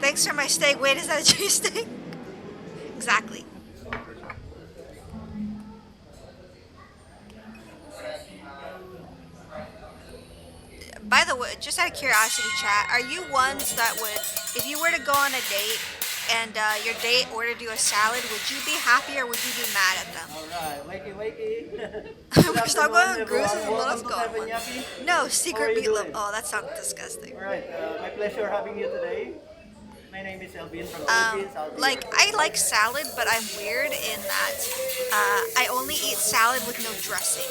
Thanks for my steak. Wait, is that a cheese steak? Exactly. By the way, just out of curiosity, chat, are you ones that would, if you were to go on a date and your date ordered you a salad, would you be happy or would you be mad at them? Alright, wakey wakey. We're still going on cruises and let us Welcome go. to Teppanyaki. No, How are secret you meatloaf. doing? Oh, that sounds disgusting. Alright, my pleasure having you today. My name is Elvin from Philippines. I'll be Like, your I like salad, but I'm weird in that I only eat salad with no dressing.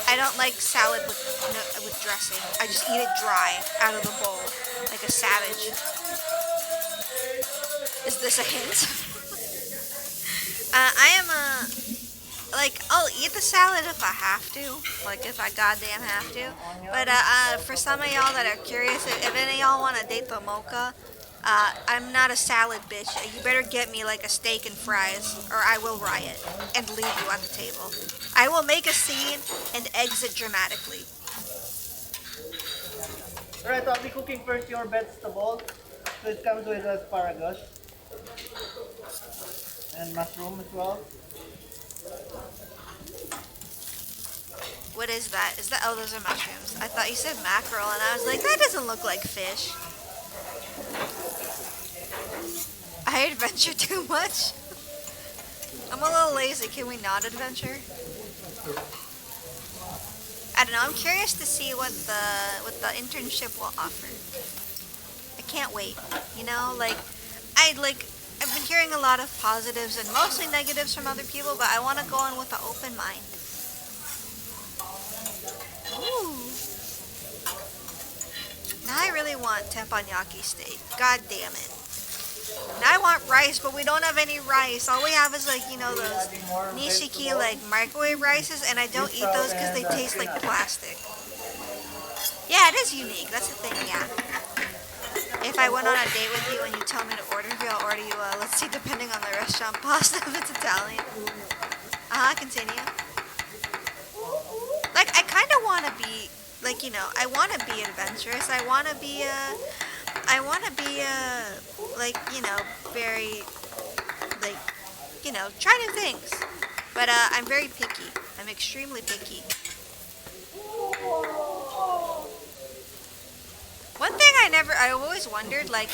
I don't like salad with dressing. I just eat it dry out of the bowl, like a savage. Is this a hint? I am like, I'll eat the salad if I have to, like if I goddamn have to. But for some of y'all that are curious, if any of y'all want to date the mocha, I'm not a salad bitch. You better get me like a steak and fries, or I will riot and leave you at the table. I will make a scene and exit dramatically. Alright, so I'll be cooking first your vegetable. So it comes with asparagus. And mushroom as well. What is that? Is that? Oh, those are mushrooms. I thought you said mackerel, and I was like, that doesn't look like fish. I adventure too much. I'm a little lazy. Can we not adventure? I don't know. I'm curious to see what the internship will offer. I can't wait. You know, like I've been hearing a lot of positives and mostly negatives from other people, but I want to go in with an open mind. Ooh. Now I really want teppanyaki steak. God damn it. Now I want rice, but we don't have any rice. All we have is like, you know, those nishiki like microwave rices, and I don't eat those because they taste like plastic. Yeah, it is unique. That's the thing, yeah. If I went on a date with you and you tell me to order you, I'll order you, let's see, depending on the restaurant, pasta if it's Italian. Continue. Like, I kind of want to be, like, you know, I want to be adventurous. I want to be, like, you know, very, like, you know, try new things. But, I'm very picky. I'm extremely picky. One thing I always wondered, like,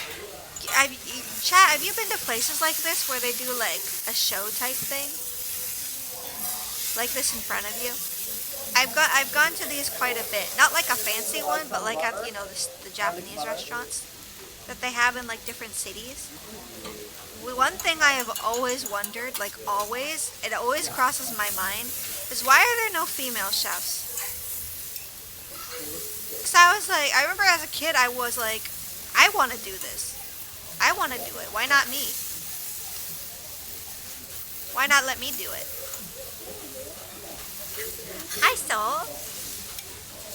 chat, have you been to places like this where they do, like, a show type thing? like this in front of you. I've gone to these quite a bit. Not like a fancy one, but like at the Japanese restaurants that they have in like different cities. One thing I have always wondered, like always, it always crosses my mind, is why are there no female chefs? Because I remember as a kid, I was like, I want to do this. I want to do it. Why not me? Why not let me do it? Hi, Sol.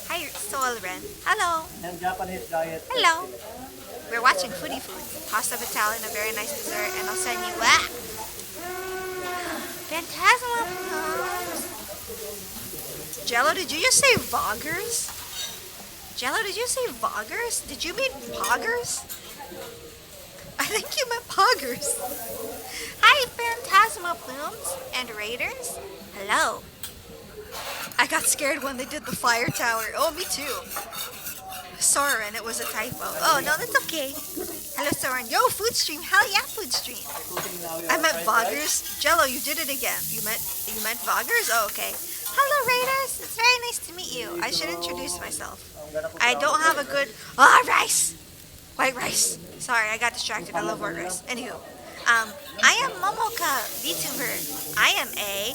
Hi, Solren. Hello. And Japanese diet. Hello. We're watching Foodie Food. Pasta Vitale and a very nice dessert, and I'll send you Phantasma. Jello, did you just say Voggers? Jello, did you say Voggers? Did you mean Poggers? I think you meant Poggers. Hi, Phantasma Plumes and Raiders. Hello. I got scared when they did the fire tower. Oh, me too. Soren, it was a typo. Oh, no, that's okay. Hello, Soren. Yo, food stream. Hell yeah, food stream. I meant Voggers. Jello, you did it again. You meant Voggers? Oh, okay. Hello, Raiders. It's very nice to meet you. I should introduce myself. I don't have a good... rice. White rice. Sorry, I got distracted. I love white rice. Anywho. I am Momoka, VTuber. I am a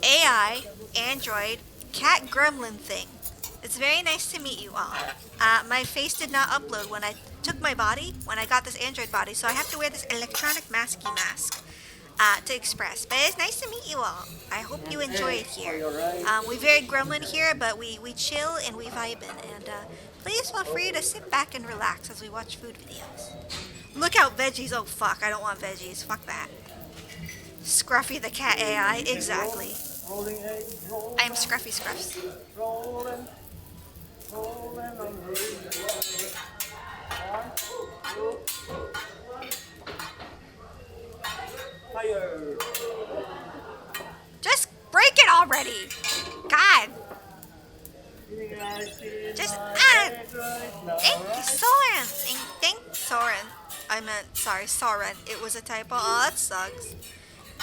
AI, Android, cat gremlin thing. It's very nice to meet you all. My face did not upload when I took my body, when I got this Android body, so I have to wear this electronic masky mask to express. But it's nice to meet you all. I hope you enjoy it here. We very gremlin here, but we chill and we vibin'. And please feel free to sit back and relax as we watch food videos. Look out, veggies. Oh, fuck. I don't want veggies. Fuck that. Scruffy the cat AI. Exactly. I am Scruffy Scruffs. Just break it already. God. Just Thank you, Soren. Thanks, Soren. I meant, sorry, Soren. It was a typo. Oh, that sucks.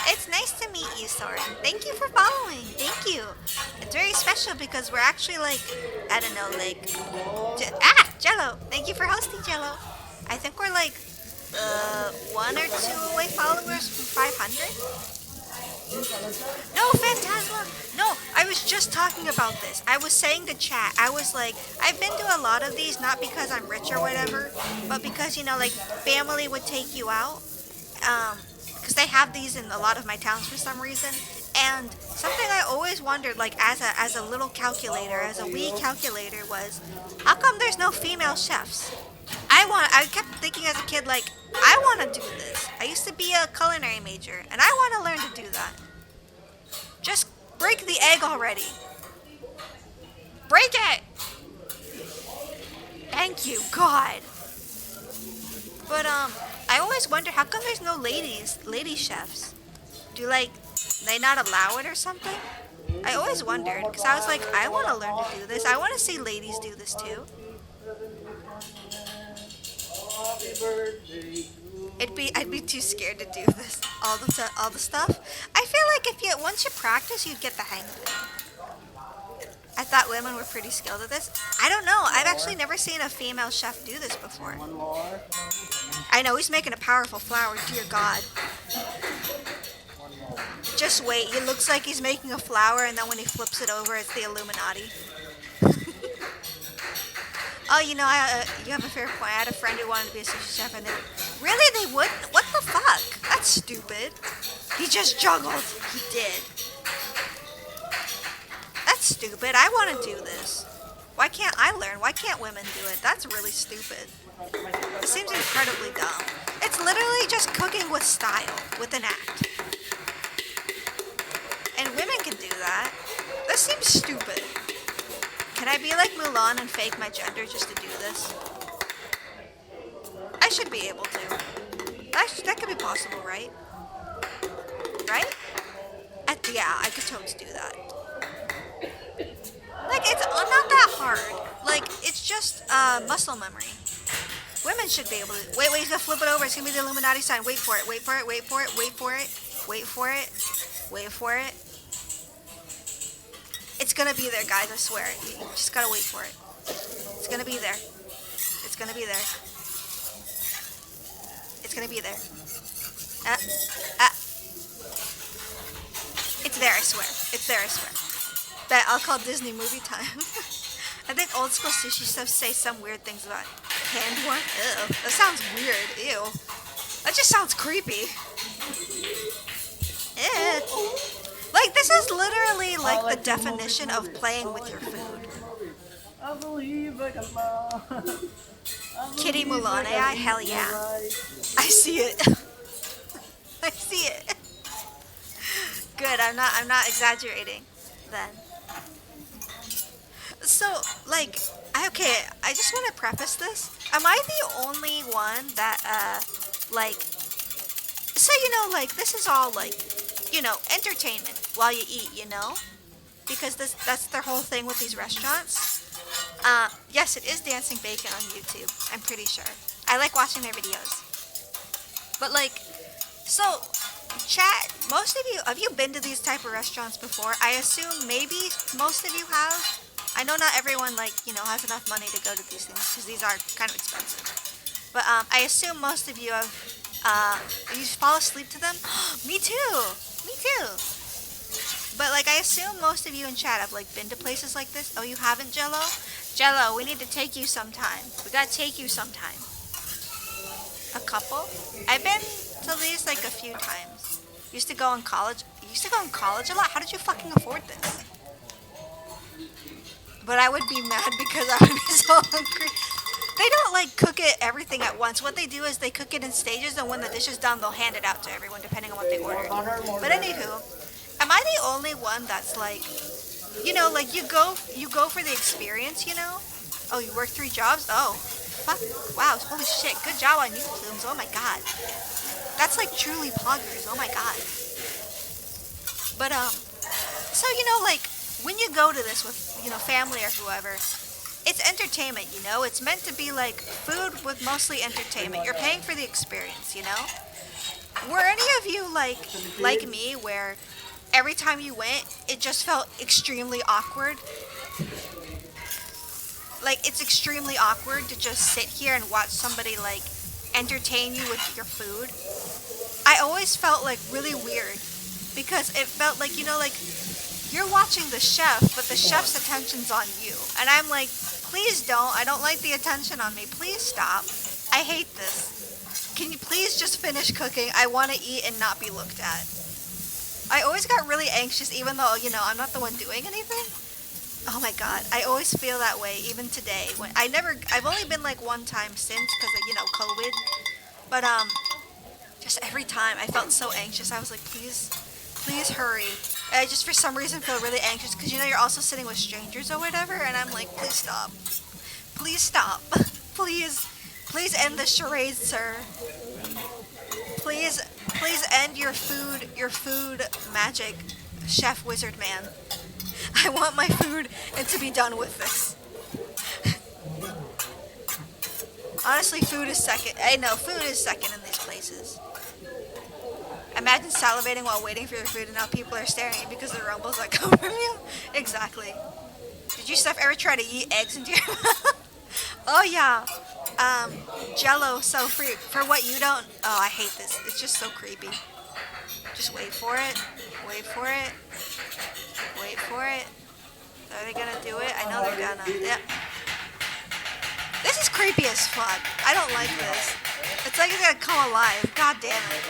It's nice to meet you, Soren. Thank you for following. Thank you. It's very special because we're actually like, I don't know, like, Jello. Thank you for hosting, Jello. I think we're like 1 or 2 away followers from 500. No, Phantasma. No, I was just talking about this. I was saying to chat, I was like, I've been to a lot of these, not because I'm rich or whatever, but because, like, family would take you out. Because they have these in a lot of my towns for some reason. And something I always wondered, like, as a little calculator, as a wee calculator, was, how come there's no female chefs? I kept thinking as a kid, like, I want to do this. I used to be a culinary major, and I want to learn to do that. Just break the egg already. Break it! Thank you, God. But, I always wonder, how come there's no lady chefs? Do, like, they not allow it or something? I always wondered, because I was like, I want to learn to do this. I want to see ladies do this too. I'd be too scared to do this, all the stuff. I feel like once you practice, you'd get the hang of it. I thought women were pretty skilled at this. I don't know. I've actually never seen a female chef do this before. I know, he's making a powerful flower, dear God. Just wait, it looks like he's making a flower, and then when he flips it over, it's the Illuminati. Oh, you have a fair point. I had a friend who wanted to be a sushi chef, and they wouldn't? What the fuck? That's stupid. He just juggled. He did. That's stupid. I want to do this. Why can't I learn? Why can't women do it? That's really stupid. It seems incredibly dumb. It's literally just cooking with style, with an act. And women can do that. This seems stupid. Can I be like Mulan and fake my gender just to do this? I should be able to. That could be possible, right? Right? Yeah, I could totally do that. Like, it's not that hard. Like, it's just muscle memory. Women should be able to. Wait, he's gonna flip it over. It's gonna be the Illuminati sign. Wait for it. Wait for it. Wait for it. Wait for it. Wait for it. Wait for it. It's gonna be there, guys. I swear. You just gotta wait for it. It's gonna be there. It's gonna be there. It's gonna be there. Uh, uh. It's there, I swear. It's there, I swear. But I'll call Disney movie time. I think old school sushi stuff say some weird things about hand work. Ew. That sounds weird. Ew. That just sounds creepy. Ew. Like, this is literally like the definition of playing with your food. I believe I can fly. Kitty Mulan AI? Hell yeah. I see it. I see it. Good, I'm not exaggerating then. So, like, I just want to preface this. Am I the only one that, like, so, you know, like, this is all, like, you know, entertainment while you eat, you know? Because that's their whole thing with these restaurants. Yes, it is Dancing Bacon on YouTube, I'm pretty sure. I like watching their videos. But, like, so, chat, most of you, have you been to these type of restaurants before? I assume maybe most of you have. I know not everyone, like, you know, has enough money to go to these things, because these are kind of expensive. But, I assume most of you have, you fall asleep to them? Me too! Me too! But, like, I assume most of you in chat have, like, been to places like this. Oh, you haven't, Jello? Jello, we need to take you sometime. We gotta take you sometime. A couple? I've been to these, like, a few times. Used to go in college. You used to go in college a lot? How did you fucking afford this? But I would be mad because I would be so hungry. They don't, like, cook it everything at once. What they do is they cook it in stages, and when the dish is done, they'll hand it out to everyone, depending on what they ordered. But anywho, am I the only one that's, like, you know, like, you go for the experience, you know? Oh, you work 3 jobs? Oh, fuck, wow, holy shit, good job on you, Plumes, oh my god. That's, like, truly poggers, oh my god. But, so, you know, like, when you go to this with, you know, family or whoever, it's entertainment, you know? It's meant to be, like, food with mostly entertainment. You're paying for the experience, you know? Were any of you, like me, where every time you went, it just felt extremely awkward? Like, it's extremely awkward to just sit here and watch somebody, like, entertain you with your food. I always felt, like, really weird, because it felt like, you know, like, you're watching the chef, but the chef's attention's on you. And I'm like, please don't. I don't like the attention on me. Please stop. I hate this. Can you please just finish cooking? I want to eat and not be looked at. I always got really anxious, even though, you know, I'm not the one doing anything. Oh my god, I always feel that way, even today. When I've only been like one time since, because of, you know, COVID. But, just every time I felt so anxious. I was like, please hurry. And I just for some reason feel really anxious, because, you know, you're also sitting with strangers or whatever, and I'm like, please stop. Please stop. Please end the charade, sir. Please end your food magic, Chef Wizard Man. I want my food and to be done with this. Honestly, food is second. I know, food is second in these places. Imagine salivating while waiting for your food, and now people are staring at you because of the rumbles that come from you. Exactly. Did you stuff ever try to eat eggs into your mouth? Oh yeah. Jello, so for what you don't, oh, I hate this. It's just so creepy. Just wait for it. Wait for it. Wait for it. Are they gonna do it? I know they're gonna. Yep. This is creepy as fuck. I don't like this. It's like it's gonna come alive. God damn it.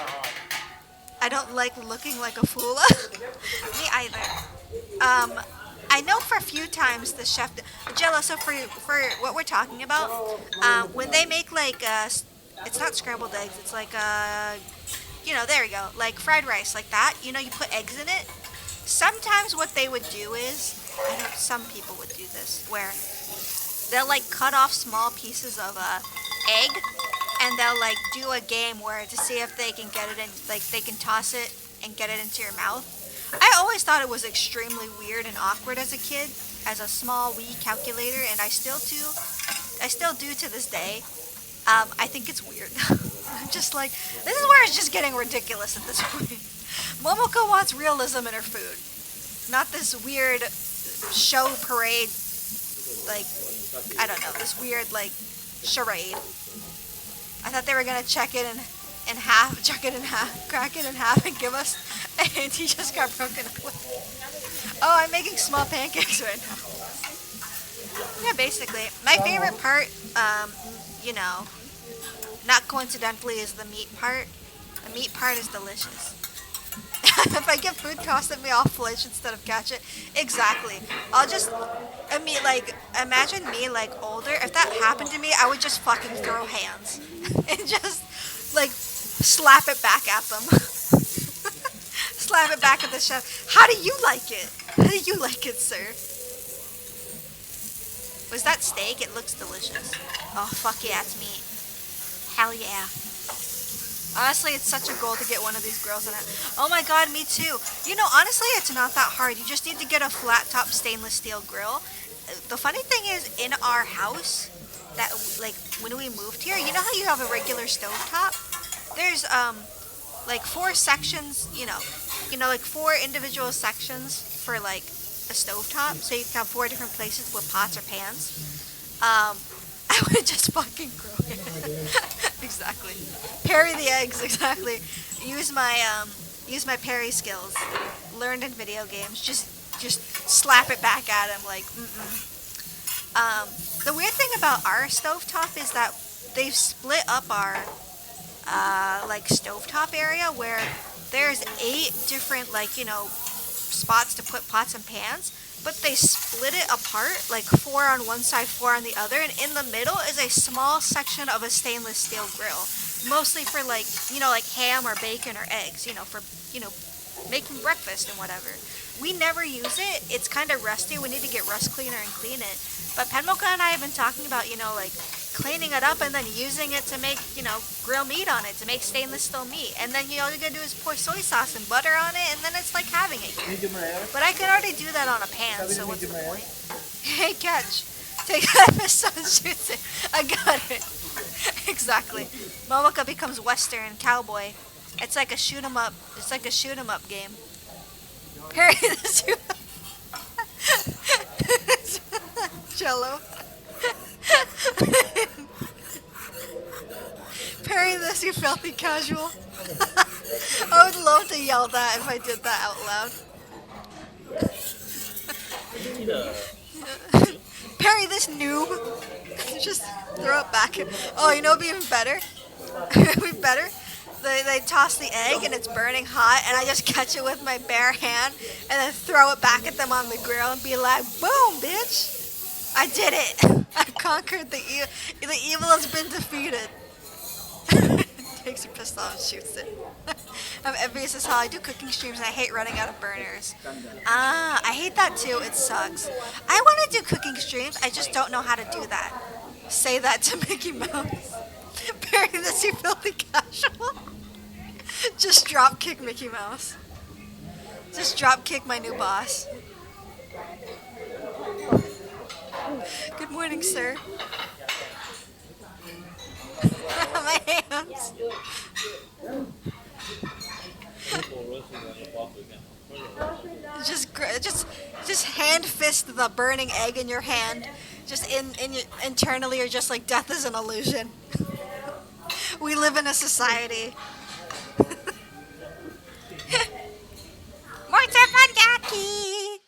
I don't like looking like a fool. Me either. I know for a few times the chef, Jello, so for what we're talking about, when they make like, it's not scrambled eggs, it's like, you know, there we go, like fried rice, like that, you know, you put eggs in it. Sometimes what they would do is, I know some people would do this, where they'll like cut off small pieces of egg, and they'll like do a game where to see if they can get it in, like they can toss it and get it into your mouth. I always thought it was extremely weird and awkward as a kid, as a small wee calculator, and I still do to this day. I think it's weird. I'm just like, this is where it's just getting ridiculous at this point. Momoko wants realism in her food, not this weird show parade, like, I don't know, this weird, like, charade. I thought they were gonna check it in half, chuck it in half, crack it in half, and give us, and he just got broken up with. Oh, I'm making small pancakes right now. Yeah, basically. My favorite part, you know, not coincidentally, is the meat part. The meat part is delicious. If I get food tossed at me, I'll flinch instead of catch it. Exactly. I'll just, imagine me, like, older. If that happened to me, I would just fucking throw hands. And just, like, slap it back at them. Slap it back at the chef. How do you like it? How do you like it, sir? Was that steak? It looks delicious. Oh, fuck yeah, it's meat. Hell yeah. Honestly, it's such a goal to get one of these grills in it. Oh my god, me too. You know, honestly, it's not that hard. You just need to get a flat top stainless steel grill. The funny thing is, in our house, that, like, when we moved here, you know how you have a regular stovetop? There's, like, 4 sections, you know, like 4 individual sections for, like, a stovetop. So you can have 4 different places with pots or pans. I would just fucking grill it. Exactly. Parry the eggs, exactly. Use my parry skills learned in video games. Just slap it back at him like, the weird thing about our stovetop is that they've split up our, like, stovetop area where there's 8 different, like, you know, spots to put pots and pans, but they split it apart, like 4 on one side, 4 on the other, and in the middle is a small section of a stainless steel grill, mostly for, like, you know, like ham or bacon or eggs, you know, for, you know, making breakfast and whatever. We never use it. It's kind of rusty. We need to get rust cleaner and clean it. But Penmoka and I have been talking about, you know, like, cleaning it up and then using it to make, you know, grill meat on it, to make stainless steel meat. And then, you know, all you gotta do is pour soy sauce and butter on it, and then it's like having it. Medium rare. But I can already do that on a pan, Sabi so ng what's the medium rare? point? Hey, catch. Take that pistol and shoots it. I got it. Exactly. Momoka becomes Western cowboy. It's like a shoot 'em up. It's like a shoot 'em up game. Harry the Jello. Parry this, you filthy casual. I would love to yell that if I did that out loud. Parry this noob. Just throw it back. Oh, you know what'd be even better? It'd be better. They toss the egg and it's burning hot, and I just catch it with my bare hand and then throw it back at them on the grill and be like, boom, bitch. I did it. I conquered the evil. The evil has been defeated. Takes a pistol and shoots it. I'm envious as hell. I do cooking streams and I hate running out of burners. Ah, I hate that too. It sucks. I want to do cooking streams. I just don't know how to do that. Say that to Mickey Mouse. Parry this, you filthy casual. Just drop kick Mickey Mouse. Just drop kick my new boss. Good morning, sir. My hands. Just hand fist the burning egg in your hand. Just internally, you're just like, death is an illusion. We live in a society. Mortafandaki!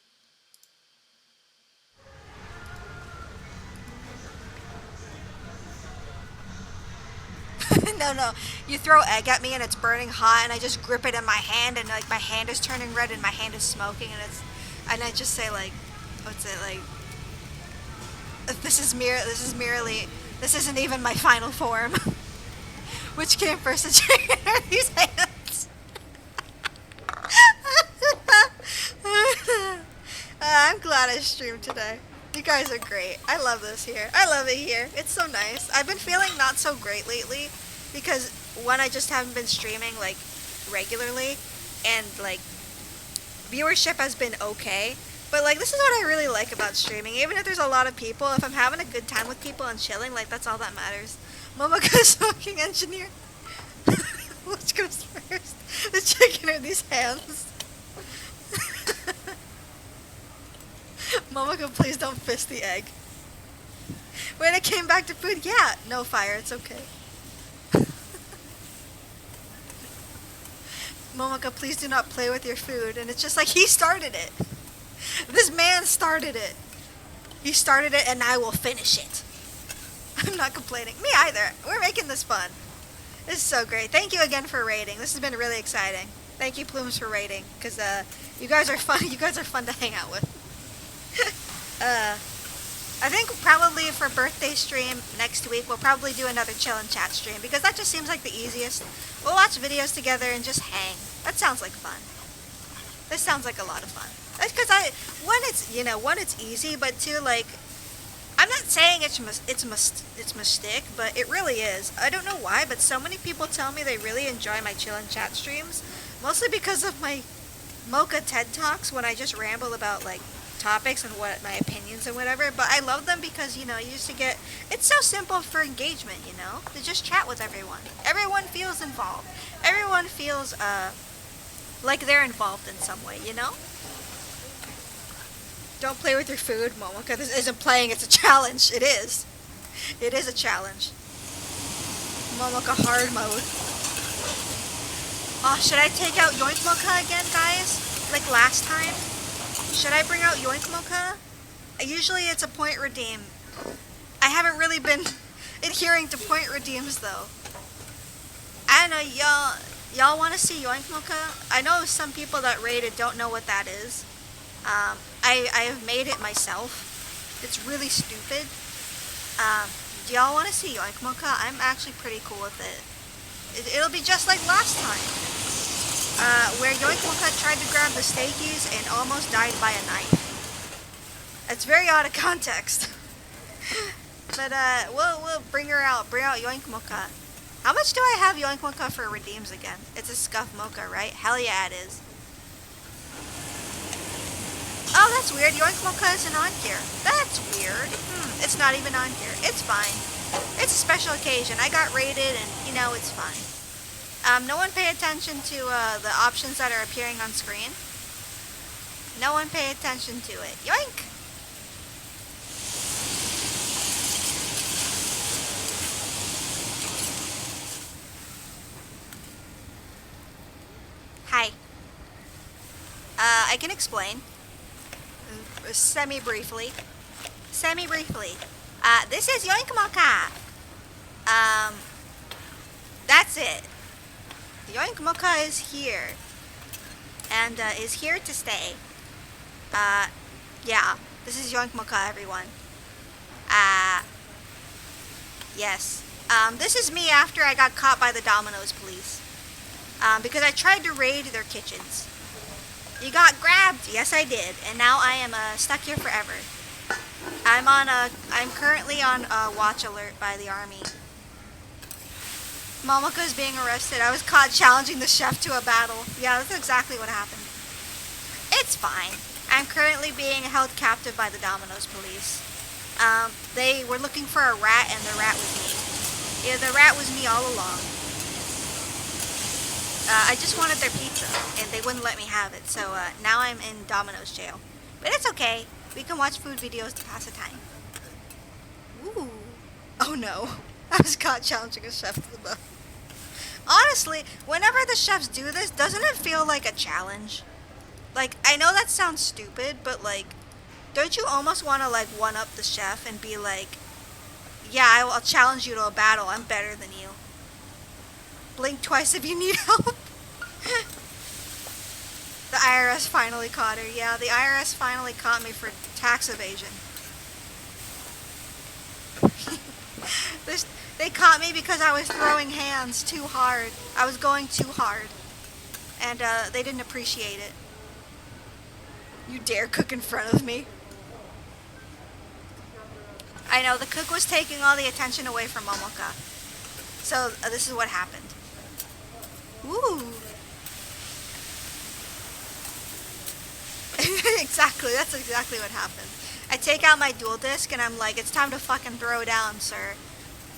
No. You throw egg at me and it's burning hot, and I just grip it in my hand, and like my hand is turning red and my hand is smoking, and I just say like, what's it like? This isn't even my final form. Which came first, the chicken or these hands? I'm glad I streamed today. You guys are great. I love this here. I love it here. It's so nice. I've been feeling not so great lately because, one, I just haven't been streaming like regularly, and like viewership has been okay. But like, this is what I really like about streaming. Even if there's a lot of people, if I'm having a good time with people and chilling, like, that's all that matters. Momoka smoking engineer. Which goes first? The chicken or these hands? Momoko, please don't fist the egg. When it came back to food, yeah, no fire, it's okay. Momoko, please do not play with your food. And it's just like, he started it. This man started it. He started it and I will finish it. I'm not complaining. Me either. We're making this fun. This is so great. Thank you again for raiding. This has been really exciting. Thank you, Plumes, for raiding. Because you guys are fun. You guys are fun to hang out with. I think probably for birthday stream next week, we'll probably do another chill and chat stream. Because that just seems like the easiest. We'll watch videos together and just hang. That sounds like fun. This sounds like a lot of fun. That's because one, it's easy, but two, like, I'm not saying it's mistake, but it really is. I don't know why, but so many people tell me they really enjoy my chill and chat streams, mostly because of my Mocha TED Talks when I just ramble about, like, topics and what my opinions and whatever. But I love them because, you used to get, it's so simple for engagement, to just chat with everyone. Everyone feels involved. Everyone feels like they're involved in some way, Don't play with your food, Momoka. This isn't playing, it's a challenge. It is. It is a challenge. Momoka hard mode. Oh, should I take out Yoink Mocha again, guys? Like last time? Should I bring out Yoink Mocha? Usually it's a point redeem. I haven't really been adhering to point redeems, though. I don't know, y'all want to see Yoink Mocha? I know some people that raided don't know what that is. I have made it myself. It's really stupid. Do y'all want to see Yoink Mocha? I'm actually pretty cool with it. It'll be just like last time. Where Yoink Mocha tried to grab the steakies and almost died by a knife. It's very out of context. But we'll bring her out. Bring out Yoink Mocha. How much do I have Yoink Mocha for redeems again? It's a Scuff Mocha, right? Hell yeah, it is. Oh, that's weird. Yoink Mocha isn't on here. That's weird. It's not even on here. It's fine. It's a special occasion. I got raided and, it's fine. No one pay attention to the options that are appearing on screen. No one pay attention to it. Yoink! Hi. I can explain. Semi-briefly. This is Yoink Mocha. That's it. Yoink Mocha is here. And is here to stay. Yeah. This is Yoink Mocha, everyone. Yes. This is me after I got caught by the Domino's police. Because I tried to raid their kitchens. You got grabbed. Yes, I did. And now I am stuck here forever. I'm currently on watch alert by the army. Momoka is being arrested. I was caught challenging the chef to a battle. Yeah, that's exactly what happened. It's fine. I'm currently being held captive by the Domino's police. They were looking for a rat, and the rat was me. Yeah, the rat was me all along. I just wanted their pizza, and they wouldn't let me have it, so now I'm in Domino's jail. But it's okay. We can watch food videos to pass the time. Ooh. Oh no. I was caught challenging a chef to the buff. Honestly, whenever the chefs do this, doesn't it feel like a challenge? Like, I know that sounds stupid, but like, don't you almost want to like one-up the chef and be like, yeah, I'll challenge you to a battle. I'm better than you. Blink twice if you need help. The IRS finally caught her. Yeah, the IRS finally caught me for tax evasion. They caught me because I was throwing hands too hard. I was going too hard. And they didn't appreciate it. You dare cook in front of me? I know, the cook was taking all the attention away from Momoka. So this is what happened. Ooh. Exactly, that's exactly what happened. I take out my dual disc and I'm like, it's time to fucking throw down, sir.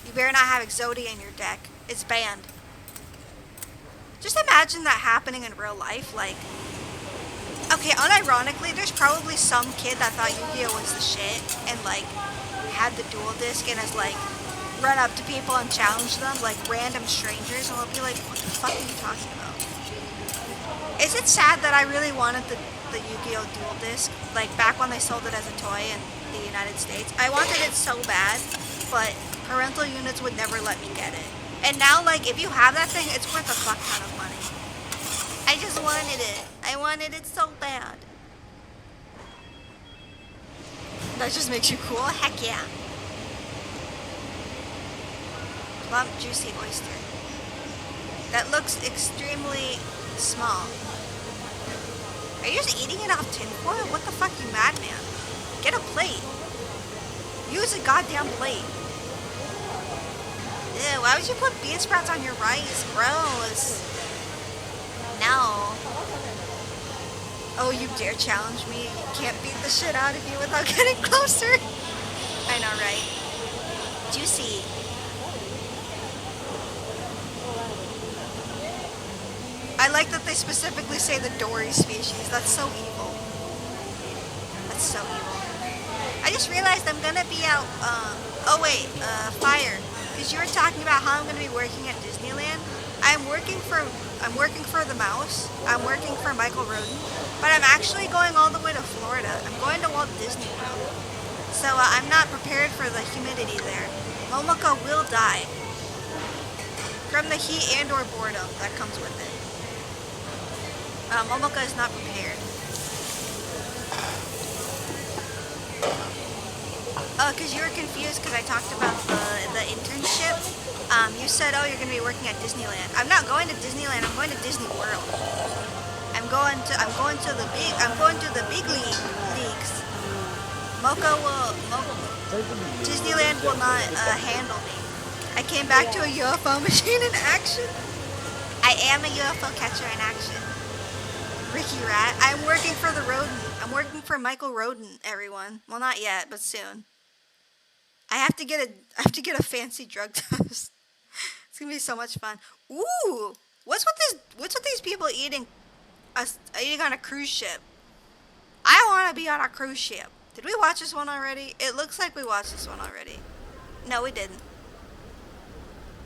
You better not have Exodia in your deck. It's banned. Just imagine that happening in real life, like, Okay, unironically, there's probably some kid that thought Yu-Gi-Oh was the shit and like had the dual disc and has like run up to people and challenge them, like random strangers, and they'll be like, "What the fuck are you talking about?" Is it sad that I really wanted the Yu-Gi-Oh dual disc, like back when they sold it as a toy in the United States? I wanted it so bad, but parental units would never let me get it. And now, like, if you have that thing, it's worth a fuck ton of money. I just wanted it. I wanted it so bad. That just makes you cool? Heck yeah. Plump, juicy oyster. That looks extremely small. Are you just eating it off tinfoil? What the fuck, you madman? Get a plate. Use a goddamn plate. Ew, why would you put bean sprouts on your rice? Gross. No. Oh, you dare challenge me? You can't beat the shit out of you without getting closer. I know, right? Juicy. I like that they specifically say the Dory species. That's so evil. That's so evil. I just realized I'm gonna be out, Fire. Because you were talking about how I'm gonna be working at Disneyland. I'm working for the mouse. I'm working for Michael Roden. But I'm actually going all the way to Florida. I'm going to Walt Disney World. So I'm not prepared for the humidity there. Momoko will die. From the heat and or boredom that comes with it. Momoko is not prepared. Oh, because you were confused because I talked about the internship. You said, oh, you're going to be working at Disneyland. I'm not going to Disneyland. I'm going to Disney World. I'm going to the big leagues. Disneyland will not handle me. I came back to a UFO machine in action. I am a UFO catcher in action. Ricky Rat. I'm working for the Roden. I'm working for Michael Roden, everyone. Well, not yet, but soon. I have to get a fancy drug test. It's gonna be so much fun. Ooh, what's with these people eating on a cruise ship? I want to be on a cruise ship. Did we watch this one already? It looks like we watched this one already. No, we didn't.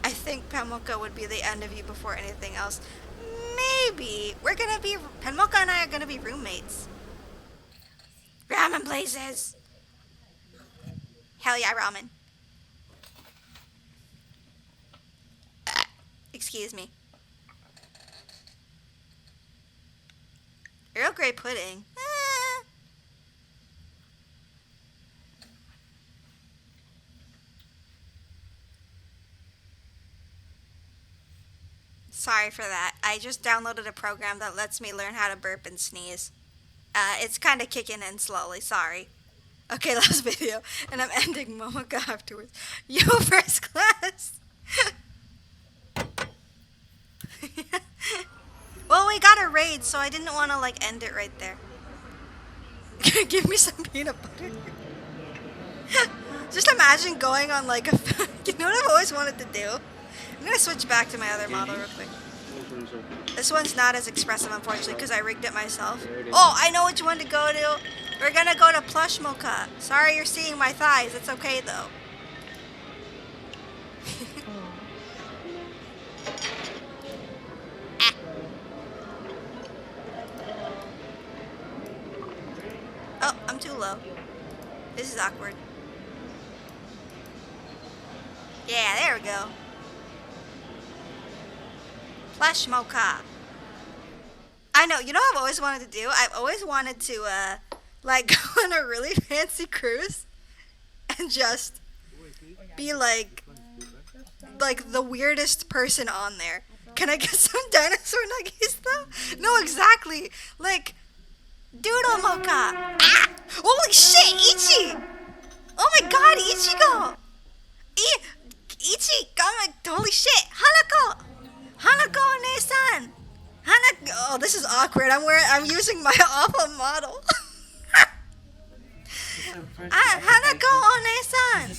I think Penmoka would be the end of you before anything else. Maybe Penmoka and I are gonna be roommates. Ramen blazes. Hell yeah, ramen. Excuse me. Earl Grey pudding. Sorry for that. I just downloaded a program that lets me learn how to burp and sneeze. It's kind of kicking in slowly. Sorry. Okay, last video. And I'm ending Momoko afterwards. Yo, first class. Well, we got a raid, so I didn't want to, like, end it right there. Give me some peanut butter. Just imagine going on, like, a... You know what I've always wanted to do? I'm going to switch back to my other model real quick. This one's not as expressive, unfortunately, because I rigged it myself. Oh, I know which one to go to. We're going to go to Plush Mocha. Sorry you're seeing my thighs. It's okay, though. Oh, I'm too low. This is awkward. Yeah, there we go. Plush Mocha. I know, you know what I've always wanted to do? I've always wanted to, like, go on a really fancy cruise and just be, like the weirdest person on there. Can I get some dinosaur nuggies, though? No, exactly. Like, Doodle Mocha. Ah! Holy shit, Ichi! Oh my god, Ichigo! Ichi! Holy shit! Hanako! Hanako-ne-san! Oh, this is awkward. I'm using my awful model. Hanako-ne-san!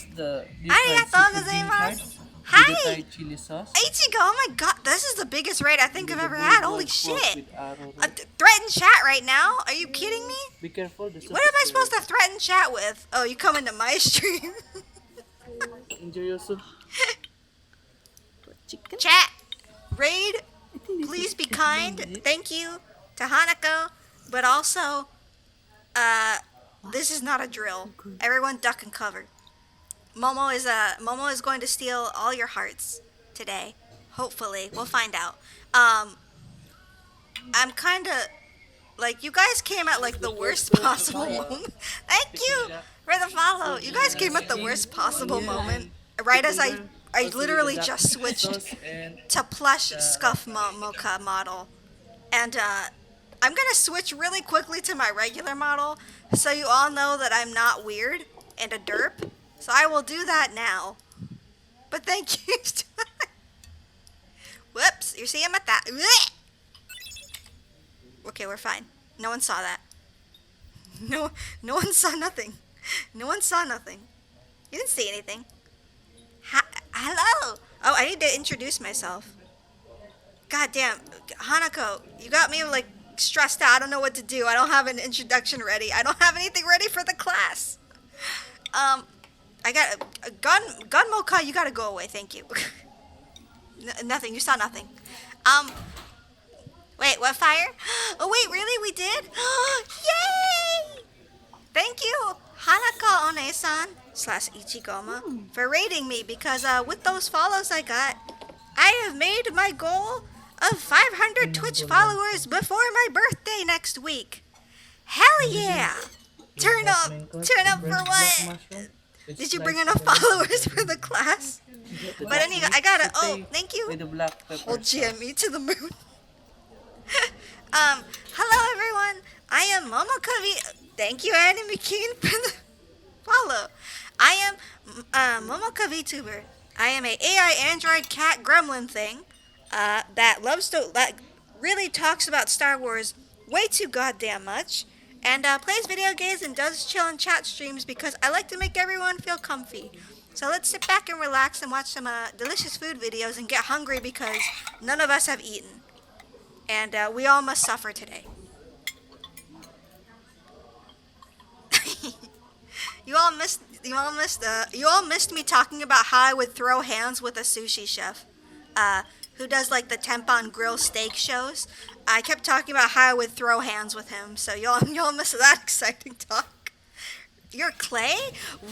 Arigatou gozaimasu! Hi! Thai chili sauce. Ichigo, oh my god, this is the biggest raid I think I've ever had. Holy shit. With arrow. Threaten chat right now? Are you kidding me? Be careful. The sauce What am I is supposed to threaten chat with? Oh, you come into my stream. Enjoy your soup. Chicken. Chat, raid, please be kind. Thank you to Hanako, but also, this is not a drill. Everyone duck and cover. Momo is going to steal all your hearts today. Hopefully, we'll find out. I'm kind of like, you guys came at like the worst possible moment. Thank you for the follow. You guys came at the worst possible moment. Right as I literally just switched to plush Scuff Mocha model. And I'm gonna switch really quickly to my regular model so you all know that I'm not weird and a derp. So I will do that now. But thank you. Whoops, you see him at that. Okay, we're fine. No one saw that. No one saw nothing. No one saw nothing. You didn't see anything. Hello. Oh, I need to introduce myself. God damn, Hanako, you got me like stressed out. I don't know what to do. I don't have an introduction ready. I don't have anything ready for the class. I got a gun Mocha. You gotta go away. Thank you. Nothing. You saw nothing. Wait, what fire? Oh wait, really? We did? Yay! Thank you, Hanako One-san / Ichigoma for rating me because with those follows I got, I have made my goal of 500 Twitch followers before my birthday next week. Hell yeah! Turn up for what? Did you bring enough followers for the class? But anyway, I got it. Oh, thank you. With the black pepper. Hold GME to the moon. Hello everyone. I am Momoka. Thank you, Annie McKean, for the follow. I am Momoka VTuber. I am a AI Android cat gremlin thing that really talks about Star Wars way too goddamn much, and plays video games and does chill and chat streams because I like to make everyone feel comfy. So let's sit back and relax and watch some delicious food videos and get hungry because none of us have eaten. And we all must suffer today. You all missed me talking about how I would throw hands with a sushi chef who does like the Tempon Grill steak shows. I kept talking about how I would throw hands with him, so y'all missed that exciting talk. You're Clay?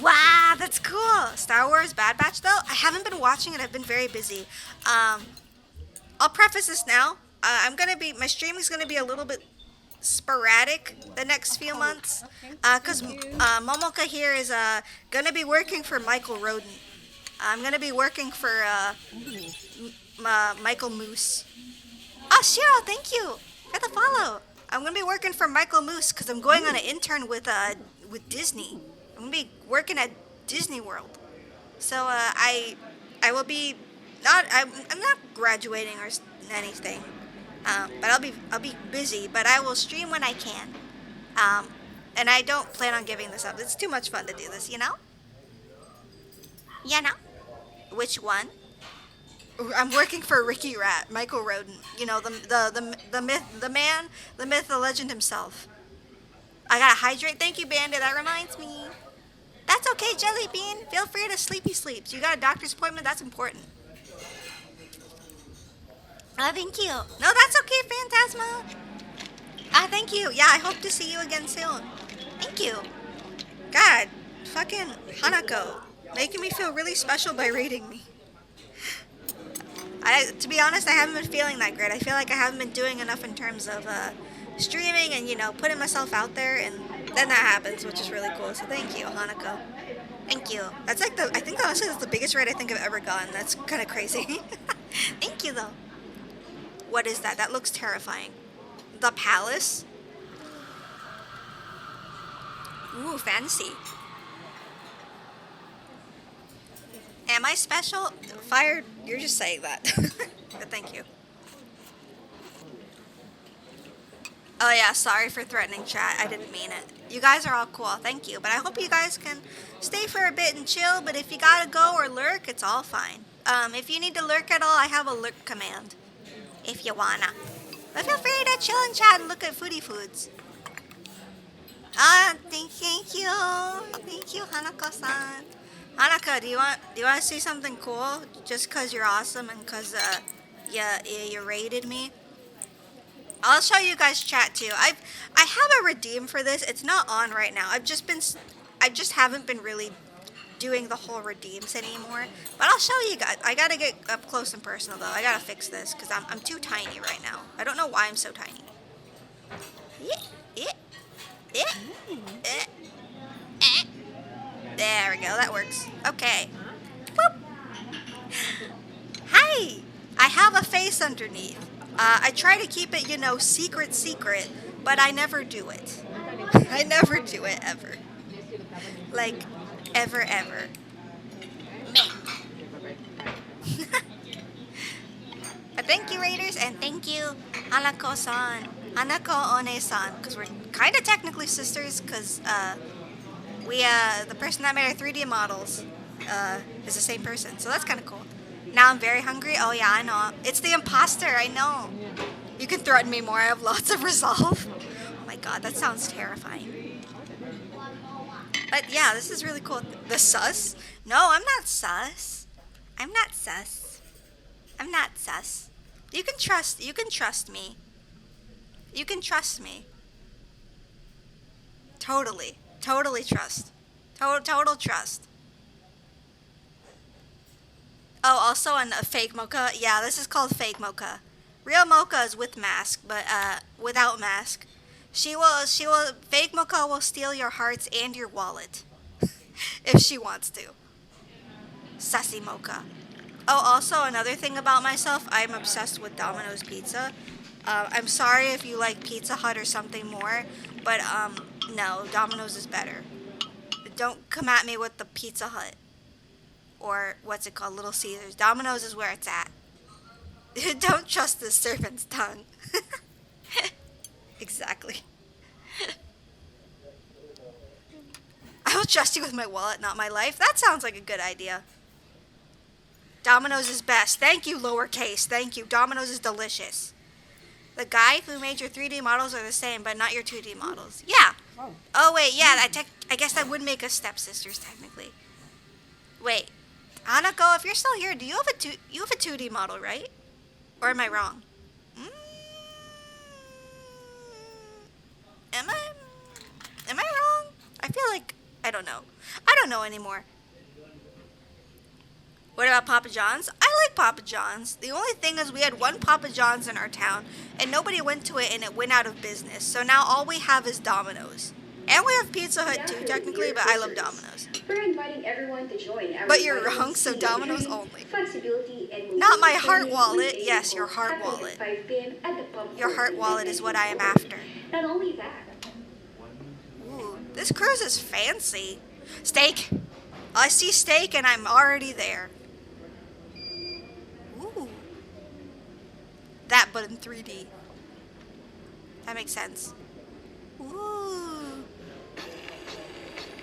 Wow, that's cool. Star Wars Bad Batch though, I haven't been watching it. I've been very busy. I'll preface this now. My streaming is gonna be a little bit sporadic the next few months, cause Momoka here is gonna be working for Michael Roden. I'm gonna be working for Michael Moose. Oh, Shiro, thank you for the follow. I'm gonna be working for Michael Moose because I'm going on an intern with Disney. I'm gonna be working at Disney World. So I will be I'm not graduating or anything. But I'll be busy. But I will stream when I can. And I don't plan on giving this up. It's too much fun to do this, you know. You know. Which one? I'm working for Ricky Rat, Michael Roden. You know, the myth, the man, the myth, the legend himself. I gotta hydrate. Thank you, Bandit. That reminds me. That's okay, Jelly Bean. Feel free to sleepy sleeps. You got a doctor's appointment. That's important. Thank you. No, that's okay, Phantasma. Thank you. Yeah, I hope to see you again soon. Thank you. God, fucking Hanako, making me feel really special by rating me. To be honest, I haven't been feeling that great. I feel like I haven't been doing enough in terms of streaming and, you know, putting myself out there, and then that happens, which is really cool. So thank you, Hanako. Thank you. That's like I think honestly that's the biggest raid I think I've ever gotten. That's kind of crazy. Thank you, though. What is that? That looks terrifying. The palace? Ooh, fancy. Am I special? Fired? You're just saying that. But thank you. Oh yeah, sorry for threatening chat. I didn't mean it. You guys are all cool. Thank you. But I hope you guys can stay for a bit and chill. But if you gotta go or lurk, it's all fine. If you need to lurk at all, I have a lurk command. If you wanna. But feel free to chill and chat and look at foodie foods. Thank you. Thank you, Hanako-san. Hanaka, do you want to see something cool? Just cause you're awesome and cause you rated me. I'll show you guys chat too. I have a redeem for this. It's not on right now. I just haven't been really doing the whole redeems anymore. But I'll show you guys. I gotta get up close and personal though. I gotta fix this because I'm too tiny right now. I don't know why I'm so tiny. There we go. That works. Okay. Boop. Hi. I have a face underneath. I try to keep it, secret, but I never do it. I never do it ever. Like, ever. Thank you, Raiders, and thank you, Hanako-san. Hanako One-san, because we're kind of technically sisters, because the person that made our 3D models is the same person, so that's kind of cool. Now I'm very hungry. Oh yeah, I know. It's the imposter, I know. You can threaten me more. I have lots of resolve. Oh my god, that sounds terrifying. But yeah, this is really cool. The sus? No, I'm not sus. I'm not sus. I'm not sus. You can trust me. You can trust me. Totally trust. Total trust. Oh, also a fake mocha. Yeah, this is called fake mocha. Real mocha is with mask, but without mask. Fake mocha will steal your hearts and your wallet. If she wants to. Sassy mocha. Oh, also another thing about myself, I'm obsessed with Domino's Pizza. I'm sorry if you like Pizza Hut or something more, but no, Domino's is better. Don't come at me with the Pizza Hut. Or what's it called, Little Caesars. Domino's is where it's at. Don't trust the serpent's tongue. Exactly. I will trust you with my wallet, not my life. That sounds like a good idea. Domino's is best. Thank you, lowercase. Thank you. Domino's is delicious. The guy who made your 3D models are the same, but not your 2D models. Yeah. Oh, wait, yeah. I guess that would make us stepsisters, technically. Wait. Hanako, if you're still here, do you have a 2D model, right? Or am I wrong? Am I wrong? I feel like I don't know. I don't know anymore. What about Papa John's? I like Papa John's. The only thing is we had one Papa John's in our town and nobody went to it and it went out of business. So now all we have is Domino's. And we have Pizza Hut too, technically, but I love Domino's. We're inviting everyone to join our But you're wrong, so Domino's only. Flexibility and Not my heart wallet. Yes, your heart wallet. Your heart wallet is what I am after. Not only that. Ooh, this cruise is fancy. Steak. I see steak and I'm already there. Ooh. That, but in 3D. That makes sense. Ooh.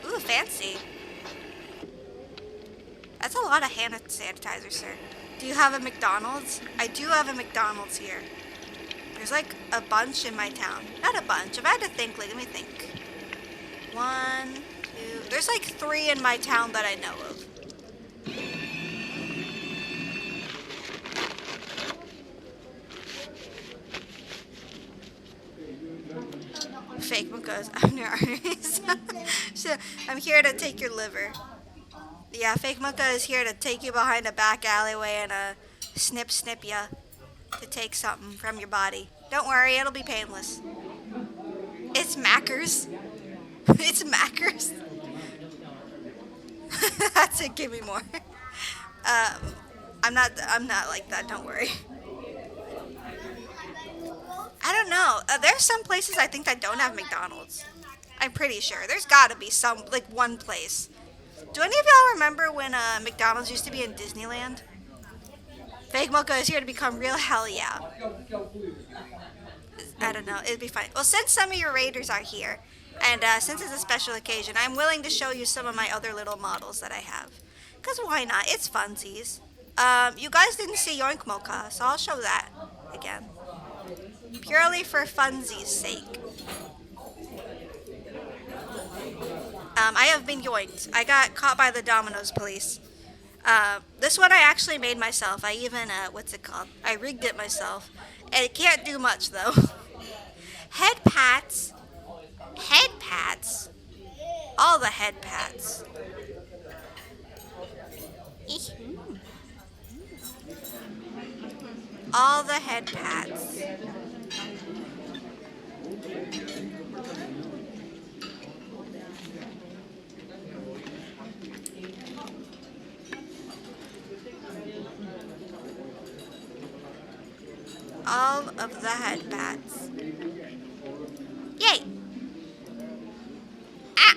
Ooh, fancy. That's a lot of hand sanitizer, sir. Do you have a McDonald's? I do have a McDonald's here. There's like a bunch in my town. Not a bunch. If I had to think, let me think. 1, 2. There's like 3 in my town that I know of. Fake because I'm your arteries. So I'm here to take your liver. Yeah, Fake Mocha is here to take you behind a back alleyway and snip ya to take something from your body. Don't worry, it'll be painless. It's Mackers. It's Mackers. That's it. Give me more. I'm not like that. Don't worry. I don't know. There's some places I think that don't have McDonald's. I'm pretty sure. There's got to be some, like one place. Do any of y'all remember when McDonald's used to be in Disneyland? Fake Mocha is here to become real. Hell yeah. I don't know. It'd be fine. Well, since some of your raiders are here, and since it's a special occasion, I'm willing to show you some of my other little models that I have. Because why not? It's funsies. You guys didn't see Yoink Mocha, so I'll show that again. Purely for funsies' sake. I have been yoinked. I got caught by the Domino's police. This one I actually made myself. I even, what's it called? I rigged it myself. And it can't do much though. Head pats. Head pats. All the head pats. Eek. All the head pats. All of the head pats. Yay! Ah!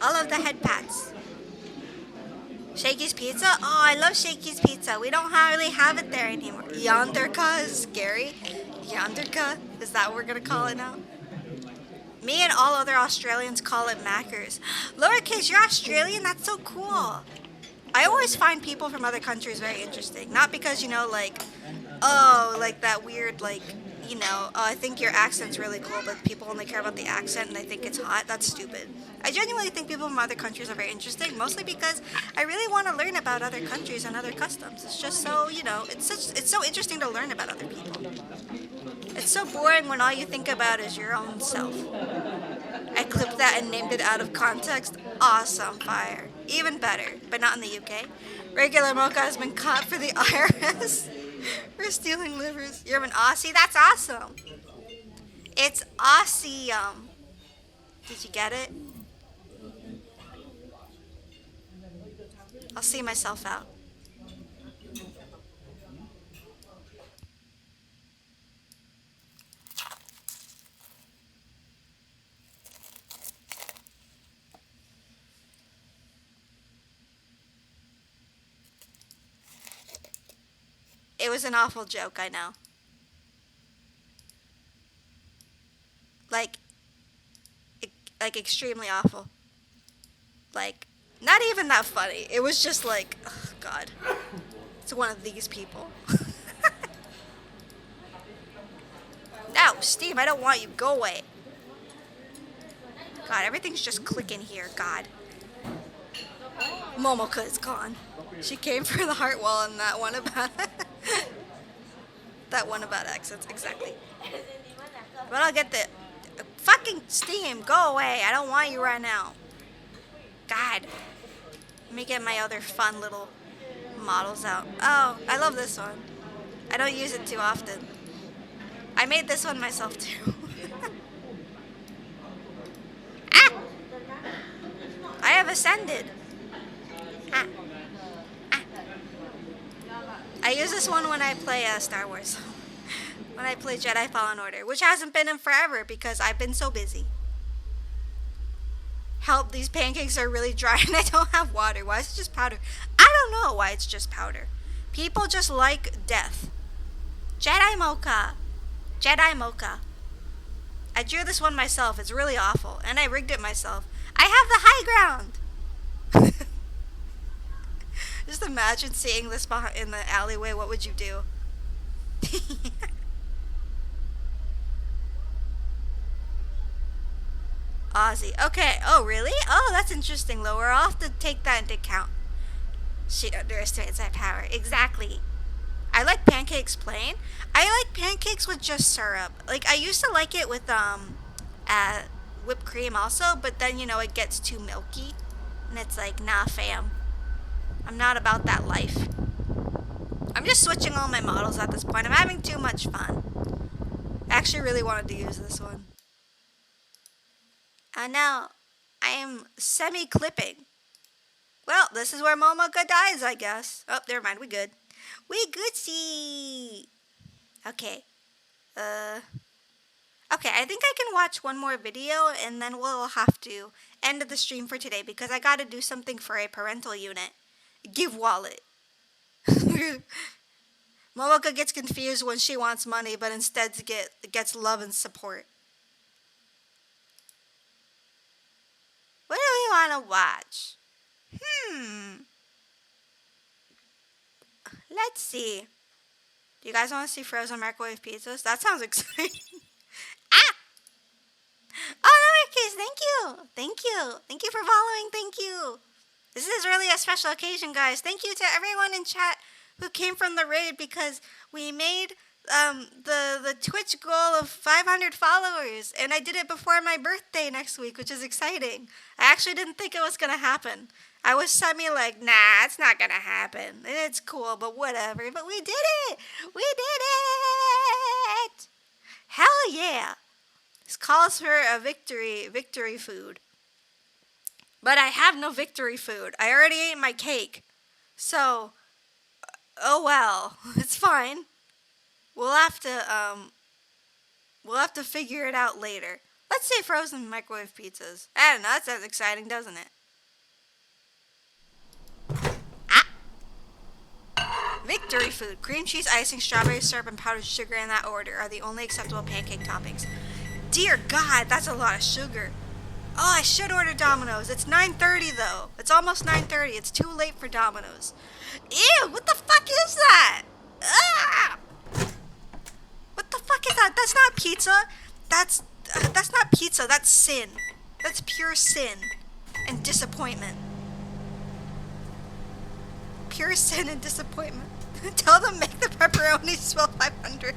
All of the head pats. Shakey's Pizza? Oh, I love Shakey's Pizza. We don't really have it there anymore. Yonderka is scary. Yonderka? Is that what we're going to call it now? Me and all other Australians call it Maccers. Lowercase, you're Australian? That's so cool. I always find people from other countries very interesting. Not because, you know, like, oh, like that weird, like, you know, oh, I think your accent's really cool, but people only care about the accent and they think it's hot. That's stupid. I genuinely think people from other countries are very interesting, mostly because I really want to learn about other countries and other customs. It's just so, you know, it's so interesting to learn about other people. It's so boring when all you think about is your own self. I clipped that and named it out of context. Awesome, fire. Even better, but not in the UK. Regular Mocha has been caught for the IRS for stealing livers. You're an Aussie? That's awesome. It's awesome. Did you get it? I'll see myself out. It was an awful joke, I know. Like extremely awful. Like, not even that funny. It was just like, oh God. It's one of these people. No, Steve, I don't want you. Go away. God, everything's just clicking here. God. Momoka is gone. She came for the heart wall and that one about that one about accents, exactly. But I'll get the fucking Steam. Go away. I don't want you right now. God. Let me get my other fun little models out. Oh, I love this one. I don't use it too often. I made this one myself too. Ah! I have ascended. Ah. Ah. I use this one when I play Star Wars. When I play Jedi Fallen Order, which hasn't been in forever because I've been so busy. Help, these pancakes are really dry and I don't have water. Why is it just powder? I don't know why it's just powder. People just like death. Jedi Mocha. Jedi Mocha. I drew this one myself. It's really awful. And I rigged it myself. I have the high ground. Just imagine seeing this in the alleyway. What would you do? Aussie. Okay. Oh, really? Oh, that's interesting, Lower. I'll have to take that into account. She underestimates my power. Exactly. I like pancakes plain. I like pancakes with just syrup. Like, I used to like it with, whipped cream also, but then, you know, it gets too milky. And it's like, nah, fam. I'm not about that life. I'm just switching all my models at this point. I'm having too much fun. I actually really wanted to use this one. And now, I am semi-clipping. Well, this is where Momoka dies, I guess. Oh, never mind, we good. We good-see. Okay. Okay, I think I can watch one more video, and then we'll have to end the stream for today, because I gotta do something for a parental unit. Give wallet. Momoka gets confused when she wants money, but instead gets love and support. What do we want to watch? let's see. Do you guys want to see frozen microwave pizzas? That sounds exciting. Ah! Oh, Lowercase, thank you. Thank you. Thank you for following. Thank you. This is really a special occasion, guys. Thank you to everyone in chat who came from the raid because we made the Twitch goal of 500 followers, and I did it before my birthday next week, which is exciting. I actually didn't think it was gonna happen. I was semi like, nah, it's not gonna happen. It's cool, but whatever. But we did it! We did it! Hell yeah! This calls for a victory food. But I have no victory food. I already ate my cake. So, oh well, it's fine. We'll have to figure it out later. Let's say frozen microwave pizzas. I don't know, that sounds exciting, doesn't it? Victory food. Cream cheese, icing, strawberry syrup, and powdered sugar in that order are the only acceptable pancake toppings. Dear God, that's a lot of sugar. Oh, I should order Domino's. It's 9:30 though. It's almost 9:30. It's too late for Domino's. Ew, what the fuck is that? Ah! What the fuck is that? That's not pizza. That's not pizza. That's sin. That's pure sin and disappointment. Pure sin and disappointment. Tell them make the pepperoni swell 500.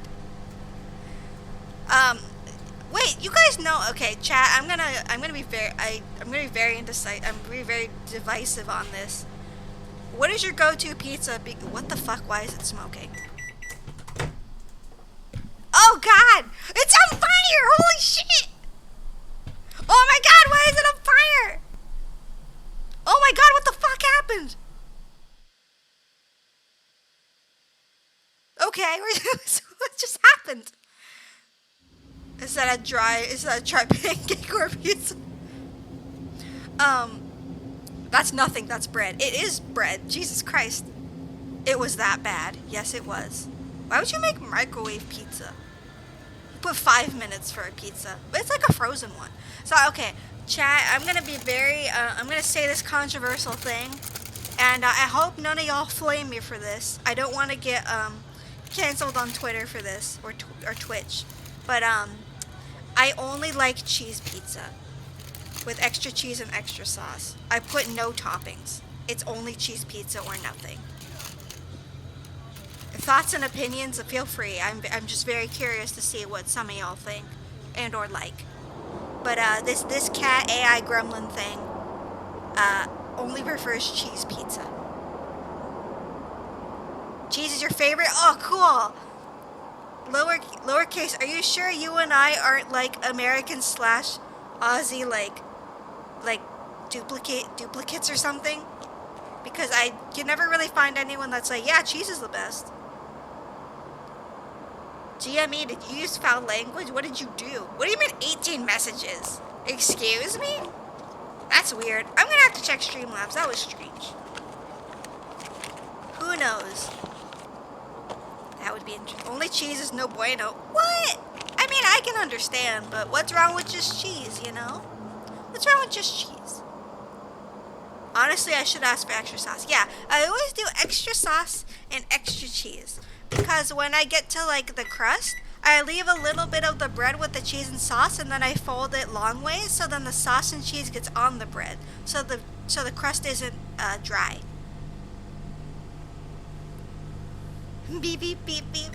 Wait, you guys know? Okay, chat. I'm gonna be very indecisive. I'm gonna be very divisive on this. What is your go-to pizza? What the fuck? Why is it smoking? Oh God! It's on fire! Holy shit! Oh my God! Why is it on fire? Oh my God! What the fuck happened? Okay, what just happened? Is that a dry pancake or pizza? That's nothing, that's bread. It is bread, Jesus Christ. It was that bad. Yes, it was. Why would you make microwave pizza? You put 5 minutes for a pizza, but it's like a frozen one. So, okay, chat, I'm gonna say this controversial thing, and I hope none of y'all flame me for this. I don't want to get, canceled on Twitter for this, or Twitch. But, I only like cheese pizza with extra cheese and extra sauce. I put no toppings. It's only cheese pizza or nothing. Thoughts and opinions, feel free. I'm just very curious to see what some of y'all think and or like. But this cat AI gremlin thing only prefers cheese pizza. Cheese is your favorite? Oh, cool. Lowercase, are you sure you and I aren't like American / Aussie like duplicates or something? Because you never really find anyone that's like, yeah, cheese is the best. GME, did you use foul language? What did you do? What do you mean 18 messages? Excuse me? That's weird. I'm gonna have to check Streamlabs. That was strange. Who knows? That would be interesting. Only cheese is no bueno. What? I mean, I can understand, but what's wrong with just cheese, you know? What's wrong with just cheese? Honestly, I should ask for extra sauce. Yeah, I always do extra sauce and extra cheese. Because when I get to, like, the crust, I leave a little bit of the bread with the cheese and sauce, and then I fold it long ways, so then the sauce and cheese gets on the bread. So the crust isn't dry. Beep, beep, beep, beep.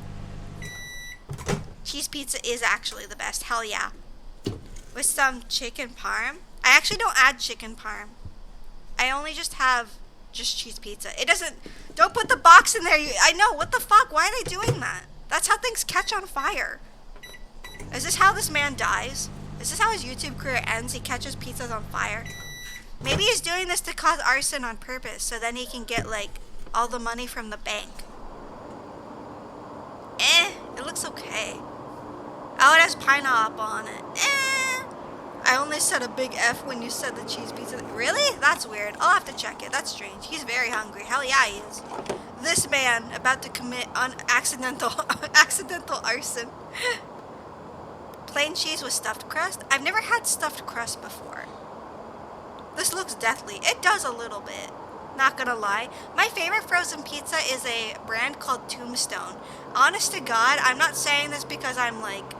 Cheese pizza is actually the best. Hell yeah. With some chicken parm. I actually don't add chicken parm. I only just have cheese pizza. It doesn't... Don't put the box in there. I know. What the fuck? Why are they doing that? That's how things catch on fire. Is this how this man dies? Is this how his YouTube career ends? He catches pizzas on fire? Maybe he's doing this to cause arson on purpose, so then he can get, like, all the money from the bank. It looks okay. Oh, it has pineapple on it. I only said a big F when you said the cheese pizza. Really? That's weird. I'll have to check it. That's strange. He's very hungry. Hell yeah, he is. This man about to commit accidental arson. Plain cheese with stuffed crust? I've never had stuffed crust before. This looks deathly. It does a little bit. Not gonna lie. My favorite frozen pizza is a brand called Tombstone. Honest to God, I'm not saying this because I'm like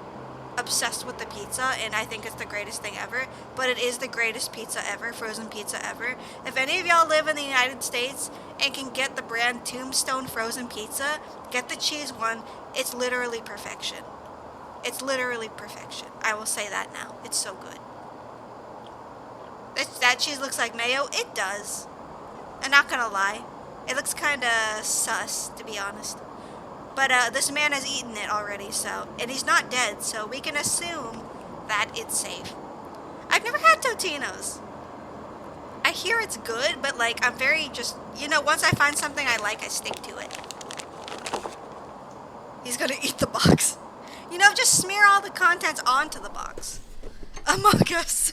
obsessed with the pizza and I think it's the greatest thing ever, but it is the greatest pizza ever, frozen pizza ever. If any of y'all live in the United States and can get the brand Tombstone frozen pizza, get the cheese one. It's literally perfection. It's literally perfection. I will say that now. It's so good. That cheese looks like mayo. It does. I'm not gonna lie. It looks kind of sus, to be honest. But this man has eaten it already, so... And he's not dead, so we can assume that it's safe. I've never had Totino's. I hear it's good, but like, I'm very just... You know, once I find something I like, I stick to it. He's gonna eat the box. You know, just smear all the contents onto the box. Among Us.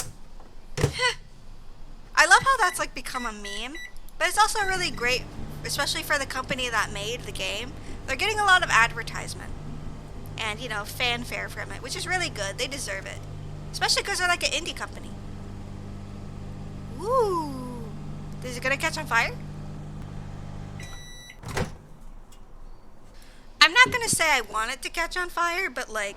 I love how that's like become a meme, but it's also really great, especially for the company that made the game. They're getting a lot of advertisement and, you know, fanfare from it, which is really good. They deserve it, especially because they're like an indie company. Ooh, is it gonna catch on fire? I'm not gonna say I want it to catch on fire, but like,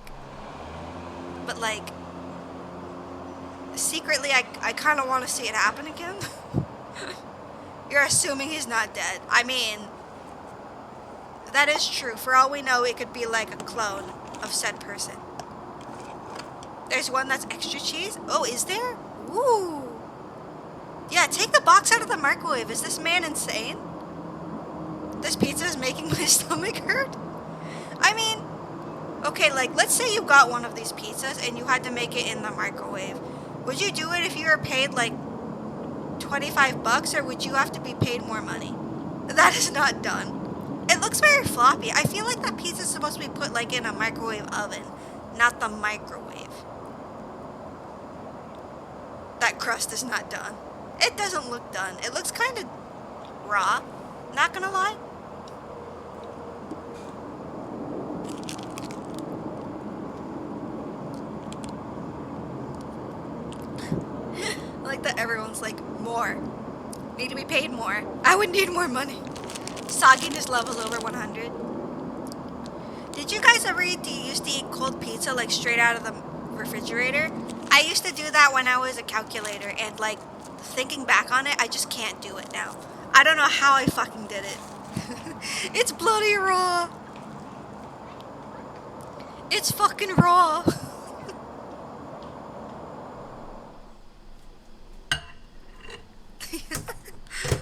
secretly I kind of want to see it happen again. You're assuming he's not dead. I mean, that is true. For all we know, it could be like a clone of said person. There's one that's extra cheese. Oh, is there? Ooh. Yeah, take the box out of the microwave. Is this man insane? This pizza is making my stomach hurt. I mean, okay, like, let's say you got one of these pizzas and you had to make it in the microwave. Would you do it if you were paid, like, $25, or would you have to be paid more money? That is not done. It looks very floppy. I feel like that pizza is supposed to be put, like, in a microwave oven, not the microwave. That crust is not done. It doesn't look done. It looks kind of raw, not gonna lie. Like that everyone's like, more. Need to be paid more. I would need more money. Sogginess levels over 100. Did you guys ever used to eat cold pizza like straight out of the refrigerator? I used to do that when I was a calculator, and like thinking back on it, I just can't do it now. I don't know how I fucking did it. It's bloody raw. It's fucking raw.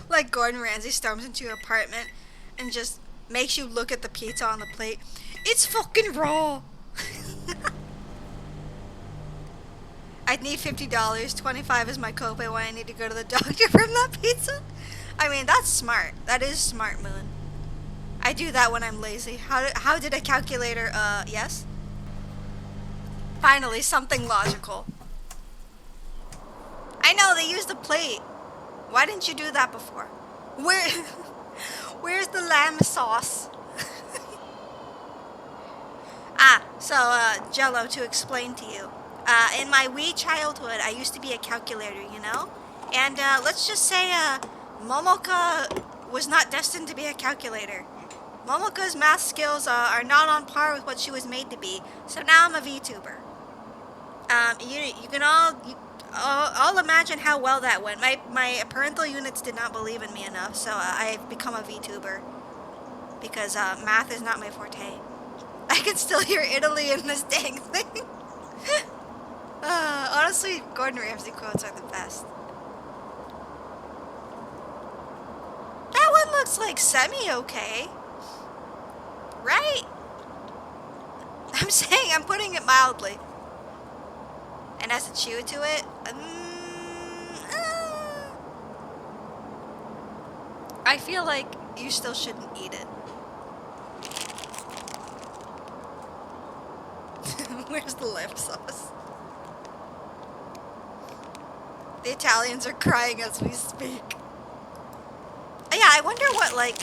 Like Gordon Ramsay storms into your apartment and just makes you look at the pizza on the plate. It's fucking raw. I'd need $50. $25 is my copay when I need to go to the doctor from that pizza. I mean, that's smart. That is smart, Moon. I do that when I'm lazy. How did a calculator, yes? Finally, something logical. I know, they used the plate. Why didn't you do that before? Where's the lamb sauce? Jello, to explain to you. In my wee childhood, I used to be a calculator, you know? And let's just say Momoka was not destined to be a calculator. Momoka's math skills are not on par with what she was made to be, so now I'm a VTuber. You can all imagine how well that went. My parental units did not believe in me enough, so I've become a VTuber. Because math is not my forte. I can still hear Italy in this dang thing. Honestly, Gordon Ramsay quotes are the best. That one looks like semi-okay. Right? I'm saying, I'm putting it mildly. And as a chew to it, I feel like you still shouldn't eat it. Where's the lip sauce? The Italians are crying as we speak. Yeah, I wonder what, like...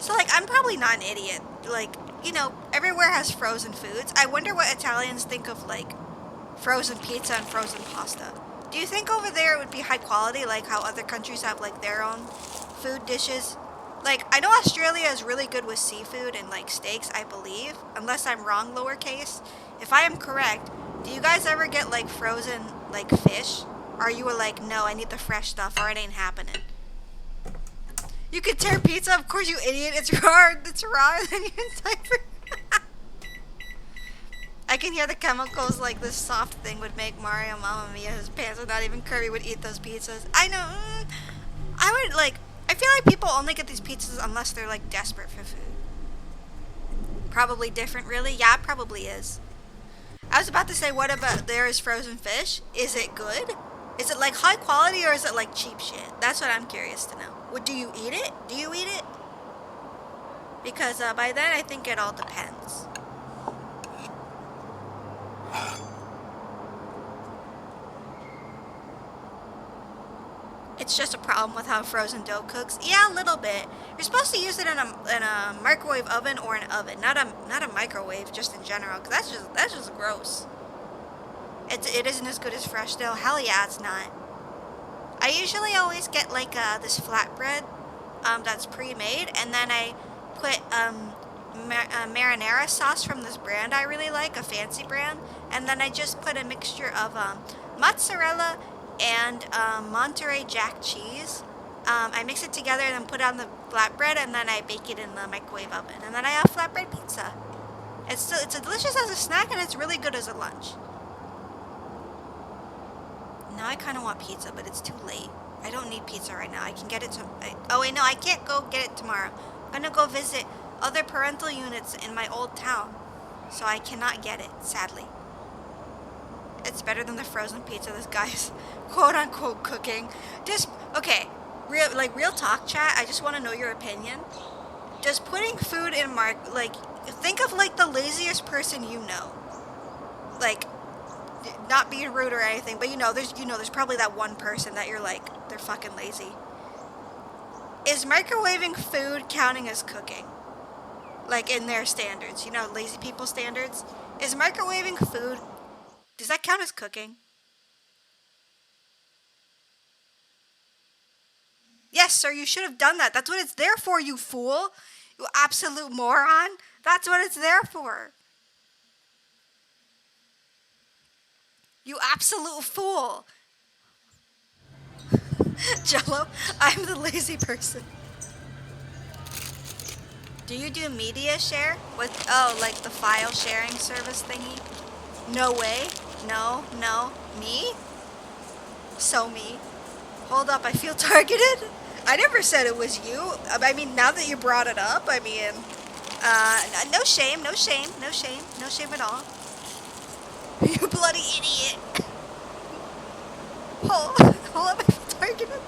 So, like, I'm probably not an idiot. Like, you know, everywhere has frozen foods. I wonder what Italians think of, like, frozen pizza and frozen pasta. Do you think over there it would be high quality, like how other countries have like their own food dishes? Like, I know Australia is really good with seafood and like steaks, I believe, unless I'm wrong, lowercase. If I am correct, do you guys ever get like frozen like fish? Or you were like, no, I need the fresh stuff or it ain't happening? You can tear pizza? Of course, you idiot. It's raw. It's raw and you can diaper. I can hear the chemicals like this soft thing would make Mario. Mamma mia, his pants are not even curvy, would eat those pizzas. I know. I would like, I feel like people only get these pizzas unless they're like desperate for food. Probably different, really? Yeah, it probably is. I was about to say, what about there is frozen fish? Is it good? Is it like high quality or is it like cheap shit? That's what I'm curious to know. Do you eat it? Do you eat it? Because by then I think it all depends. It's just a problem with how frozen dough cooks. Yeah, a little bit. You're supposed to use it in a microwave oven or an oven, not a microwave, just in general. Cause that's just gross. It isn't as good as fresh dough. Hell yeah, it's not. I usually always get like this flatbread that's pre-made, and then I put marinara sauce from this brand I really like, a fancy brand, and then I just put a mixture of mozzarella and Monterey Jack cheese. I mix it together and then put it on the flatbread, and then I bake it in the microwave oven, and then I have flatbread pizza. It's delicious as a snack, and it's really good as a lunch. Now I kind of want pizza, but it's too late. I don't need pizza right now. I can get it oh wait, no, I can't go get it tomorrow. I'm gonna go visit other parental units in my old town, so I cannot get it, sadly. It's better than the frozen pizza this guy's quote-unquote cooking. Just, okay, real talk, chat, I just want to know your opinion. Just putting food in like, think of like the laziest person you know. Like, not being rude or anything, but there's probably that one person that you're like, they're fucking lazy. Is microwaving food counting as cooking? Like in their standards, lazy people standards? Is microwaving food, does that count as cooking? Yes, sir, you should have done that. That's what it's there for, you fool. You absolute moron. That's what it's there for. You absolute fool. Jello, I'm the lazy person. Do you do media share? Like the file sharing service thingy? No way. No. Me? So me. Hold up, I feel targeted? I never said it was you. I mean, now that you brought it up, I mean, no shame at all. You bloody idiot. Hold up, I feel targeted.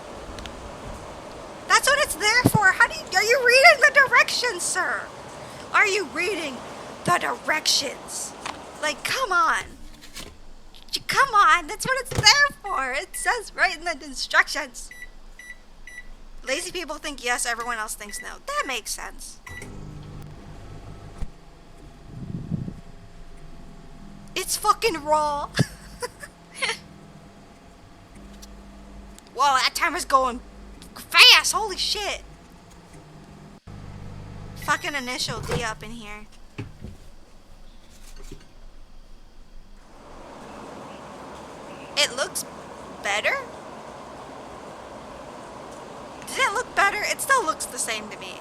That's what it's there for. Are you reading the directions, sir? Are you reading the directions? Like, come on. Come on, that's what it's there for. It says right in the instructions. Lazy people think yes, everyone else thinks no. That makes sense. It's fucking raw. Whoa, that timer's going fast. Holy shit. Fucking initial D up in here. It looks better? Does it look better? It still looks the same to me.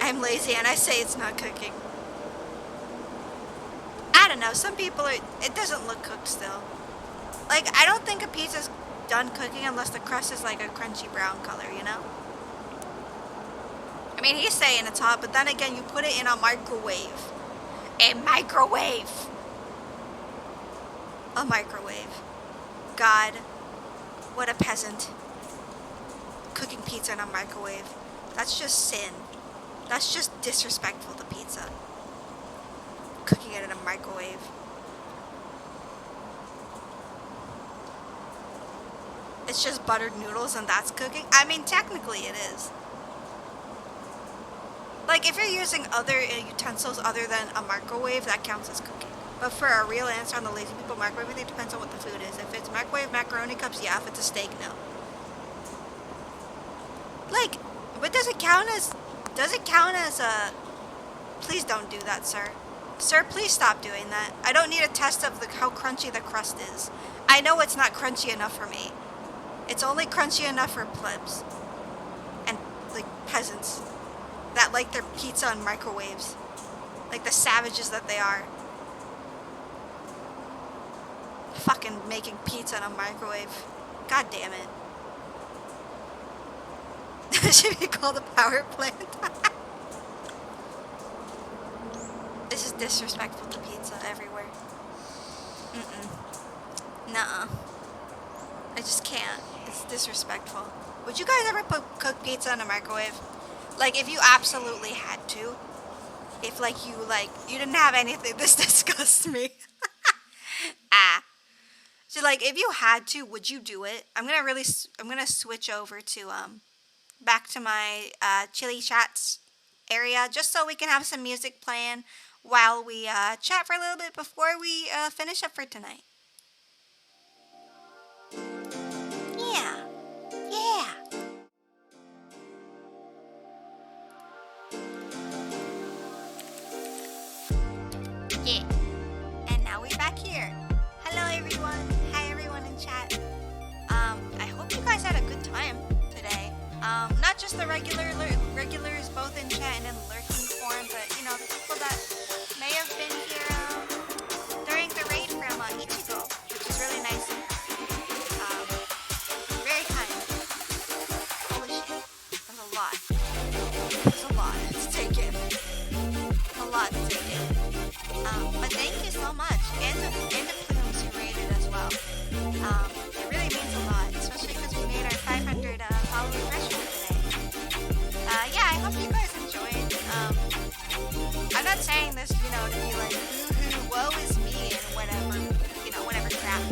I'm lazy and I say it's not cooking. I don't know, some people it doesn't look cooked still. Like, I don't think a pizza's done cooking unless the crust is like a crunchy brown color, I mean, he's saying it's hot, but then again, you put it in a microwave. A microwave! A microwave. God, what a peasant. Cooking pizza in a microwave. That's just sin. That's just disrespectful to pizza. Cooking it in a microwave. It's just buttered noodles and that's cooking? I mean, technically it is. Like, if you're using other utensils other than a microwave, that counts as cooking. But for a real answer on the lazy people microwave thing, depends on what the food is. If it's microwave macaroni cups, yeah. If it's a steak, no. Like, but does it count as a... Please don't do that, sir. Sir, please stop doing that. I don't need a test of how crunchy the crust is. I know it's not crunchy enough for me. It's only crunchy enough for plebs. And, like, peasants. That like their pizza in microwaves. Like the savages that they are. Fucking making pizza in a microwave. God damn it. It should be called a power plant. This is disrespectful to pizza everywhere. Nuh-uh. I just can't. It's disrespectful. Would you guys ever cook pizza in a microwave? Like, if you absolutely had to. If, like, you didn't have anything. This disgusts me. So, like, if you had to, would you do it? I'm gonna switch over to, back to my, chili chats area, just so we can have some music playing while we, chat for a little bit before we, finish up for tonight. Yeah. Yeah. Yeah. And now we're back here. Hello everyone. Hi everyone in chat. I hope you guys had a good time today. Not just the regulars both in chat and in lurking form, but you know, the people that may have been here during the raid from Ichigo, which is really nice. Very kind. Holy shit. That's a lot. That's a lot to take in. A lot to take in. But thank you so much. And the plumes who raided as well. It really means a lot, especially because we made our 500 follower threshold today. Yeah, I hope you guys enjoyed. I'm not saying this, you know, to be like, woohoo, woe is me, and whatever, you know, whatever crap.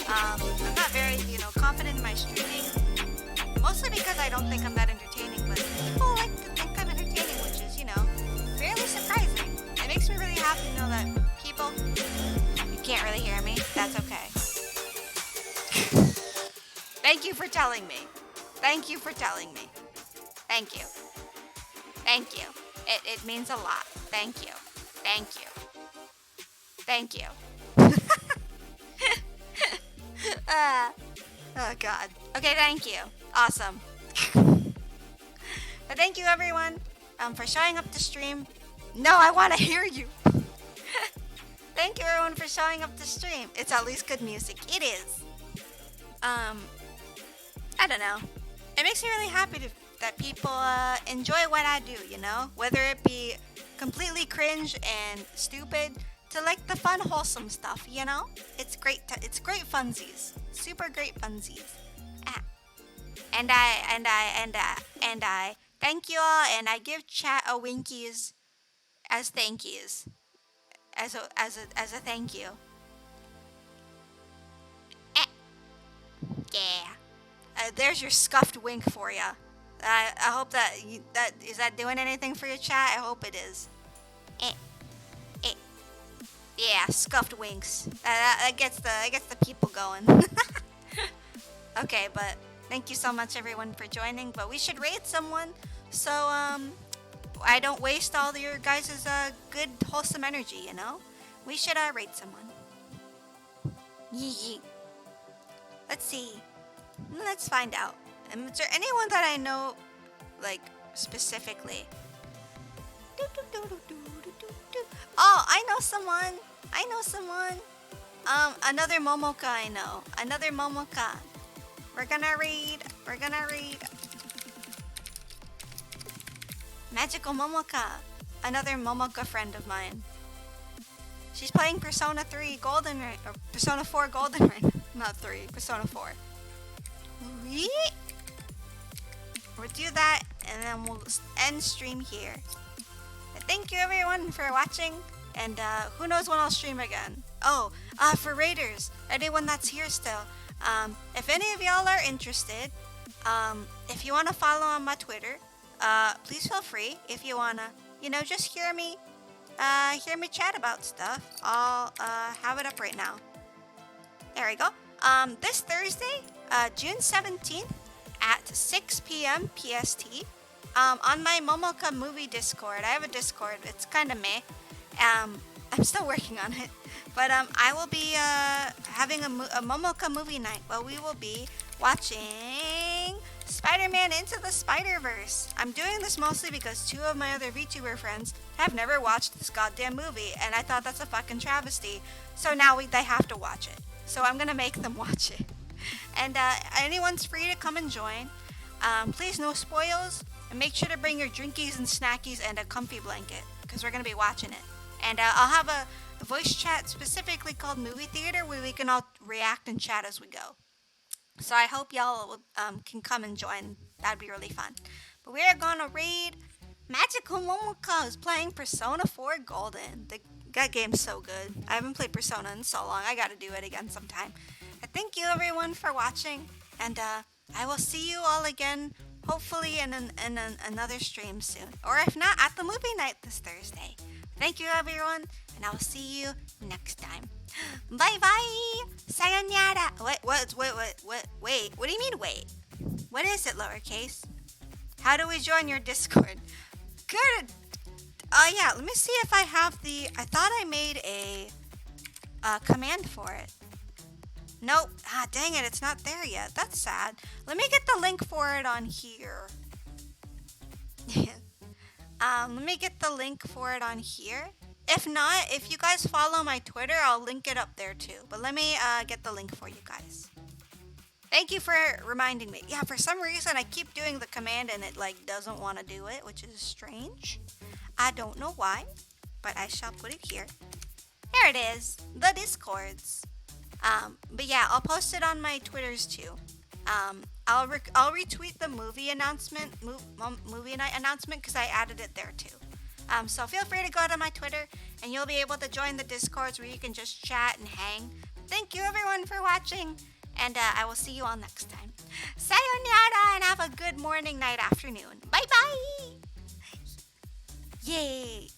I'm not very, you know, confident in my streaming. Mostly because I don't think I'm that entertaining, but people like to think I'm entertaining, which is, you know, fairly surprising. It makes me really happy to know that people, you can't really hear me. That's okay. Thank you for telling me. Thank you for telling me. Thank you. Thank you. It means a lot. Thank you. Thank you. Thank you. Oh God. Okay, thank you. Awesome. But thank you everyone for showing up to stream. No, I want to hear you. Thank you everyone for showing up to stream. It's at least good music. It is. I don't know. It makes me really happy that people enjoy what I do, you know? Whether it be completely cringe and stupid to like the fun, wholesome stuff, you know? It's great. It's great funsies. Super great funsies. And I thank you all, and I give chat a winkies as thank yous. As a thank you. Yeah. There's your scuffed wink for ya. I hope that is that doing anything for your chat? I hope it is. Yeah, scuffed winks. That gets the people going. Okay, but thank you so much everyone for joining. But we should raid someone, so I don't waste all your guys' good wholesome energy. You know, we should raid someone. Yee. Let's see. Let's find out. Is there anyone that I know, like, specifically? Oh, I know someone. Another Momoka I know. Another Momoka. We're gonna read. Magical Momoka. Another Momoka friend of mine. She's playing Persona 3 Golden Ring, or Persona 4 Golden Ring. Not 3, Persona 4. We'll do that, and then we'll end stream here. But thank you everyone for watching, and who knows when I'll stream again. Oh, for Raiders, anyone that's here still, if any of y'all are interested, if you want to follow on my Twitter, please feel free. If you want to, you know, just hear me hear me chat about stuff, I'll have it up right now. There we go. This Thursday, June 17th at 6 p.m. PST, on my Momoka Movie Discord. I have a Discord. It's kind of meh. I'm still working on it. But I will be having a Momoka movie night where we will be watching Spider-Man Into the Spider-Verse. I'm doing this mostly because two of my other VTuber friends have never watched this goddamn movie, and I thought that's a fucking travesty. So now they have to watch it. So I'm gonna make them watch it. And anyone's free to come and join. Please no spoils, and make sure to bring your drinkies and snackies and a comfy blanket, because we're gonna be watching it. And I'll have a voice chat specifically called Movie Theater where we can all react and chat as we go. So I hope y'all can come and join. That'd be really fun. But we are gonna raid Magical Momoka, who's playing Persona 4 Golden. That game's so good. I haven't played Persona in so long. I gotta do it again sometime. Thank you everyone for watching, and I will see you all again, hopefully in another stream soon. Or if not, at the movie night this Thursday. Thank you everyone, and I will see you next time. Bye bye! Sayonara! Wait, what do you mean wait? What is it, lowercase? How do we join your Discord? Good! Yeah, let me see if I have I thought I made a command for it. Nope. Dang it, it's not there yet. That's sad. Let me get the link for it on here. Let me get the link for it on here. If not, if you guys follow my Twitter, I'll link it up there too. But let me get the link for you guys. Thank you for reminding me. Yeah, for some reason I keep doing the command and it like doesn't want to do it, which is strange. I don't know why, but I shall put it here. There it is, the Discords. But yeah, I'll post it on my Twitters too. I'll retweet the movie announcement, movie night announcement, because I added it there too. So feel free to go to my Twitter, and you'll be able to join the Discords where you can just chat and hang. Thank you everyone for watching, and I will see you all next time. Sayonara, and have a good morning, night, afternoon. Bye bye. Yay.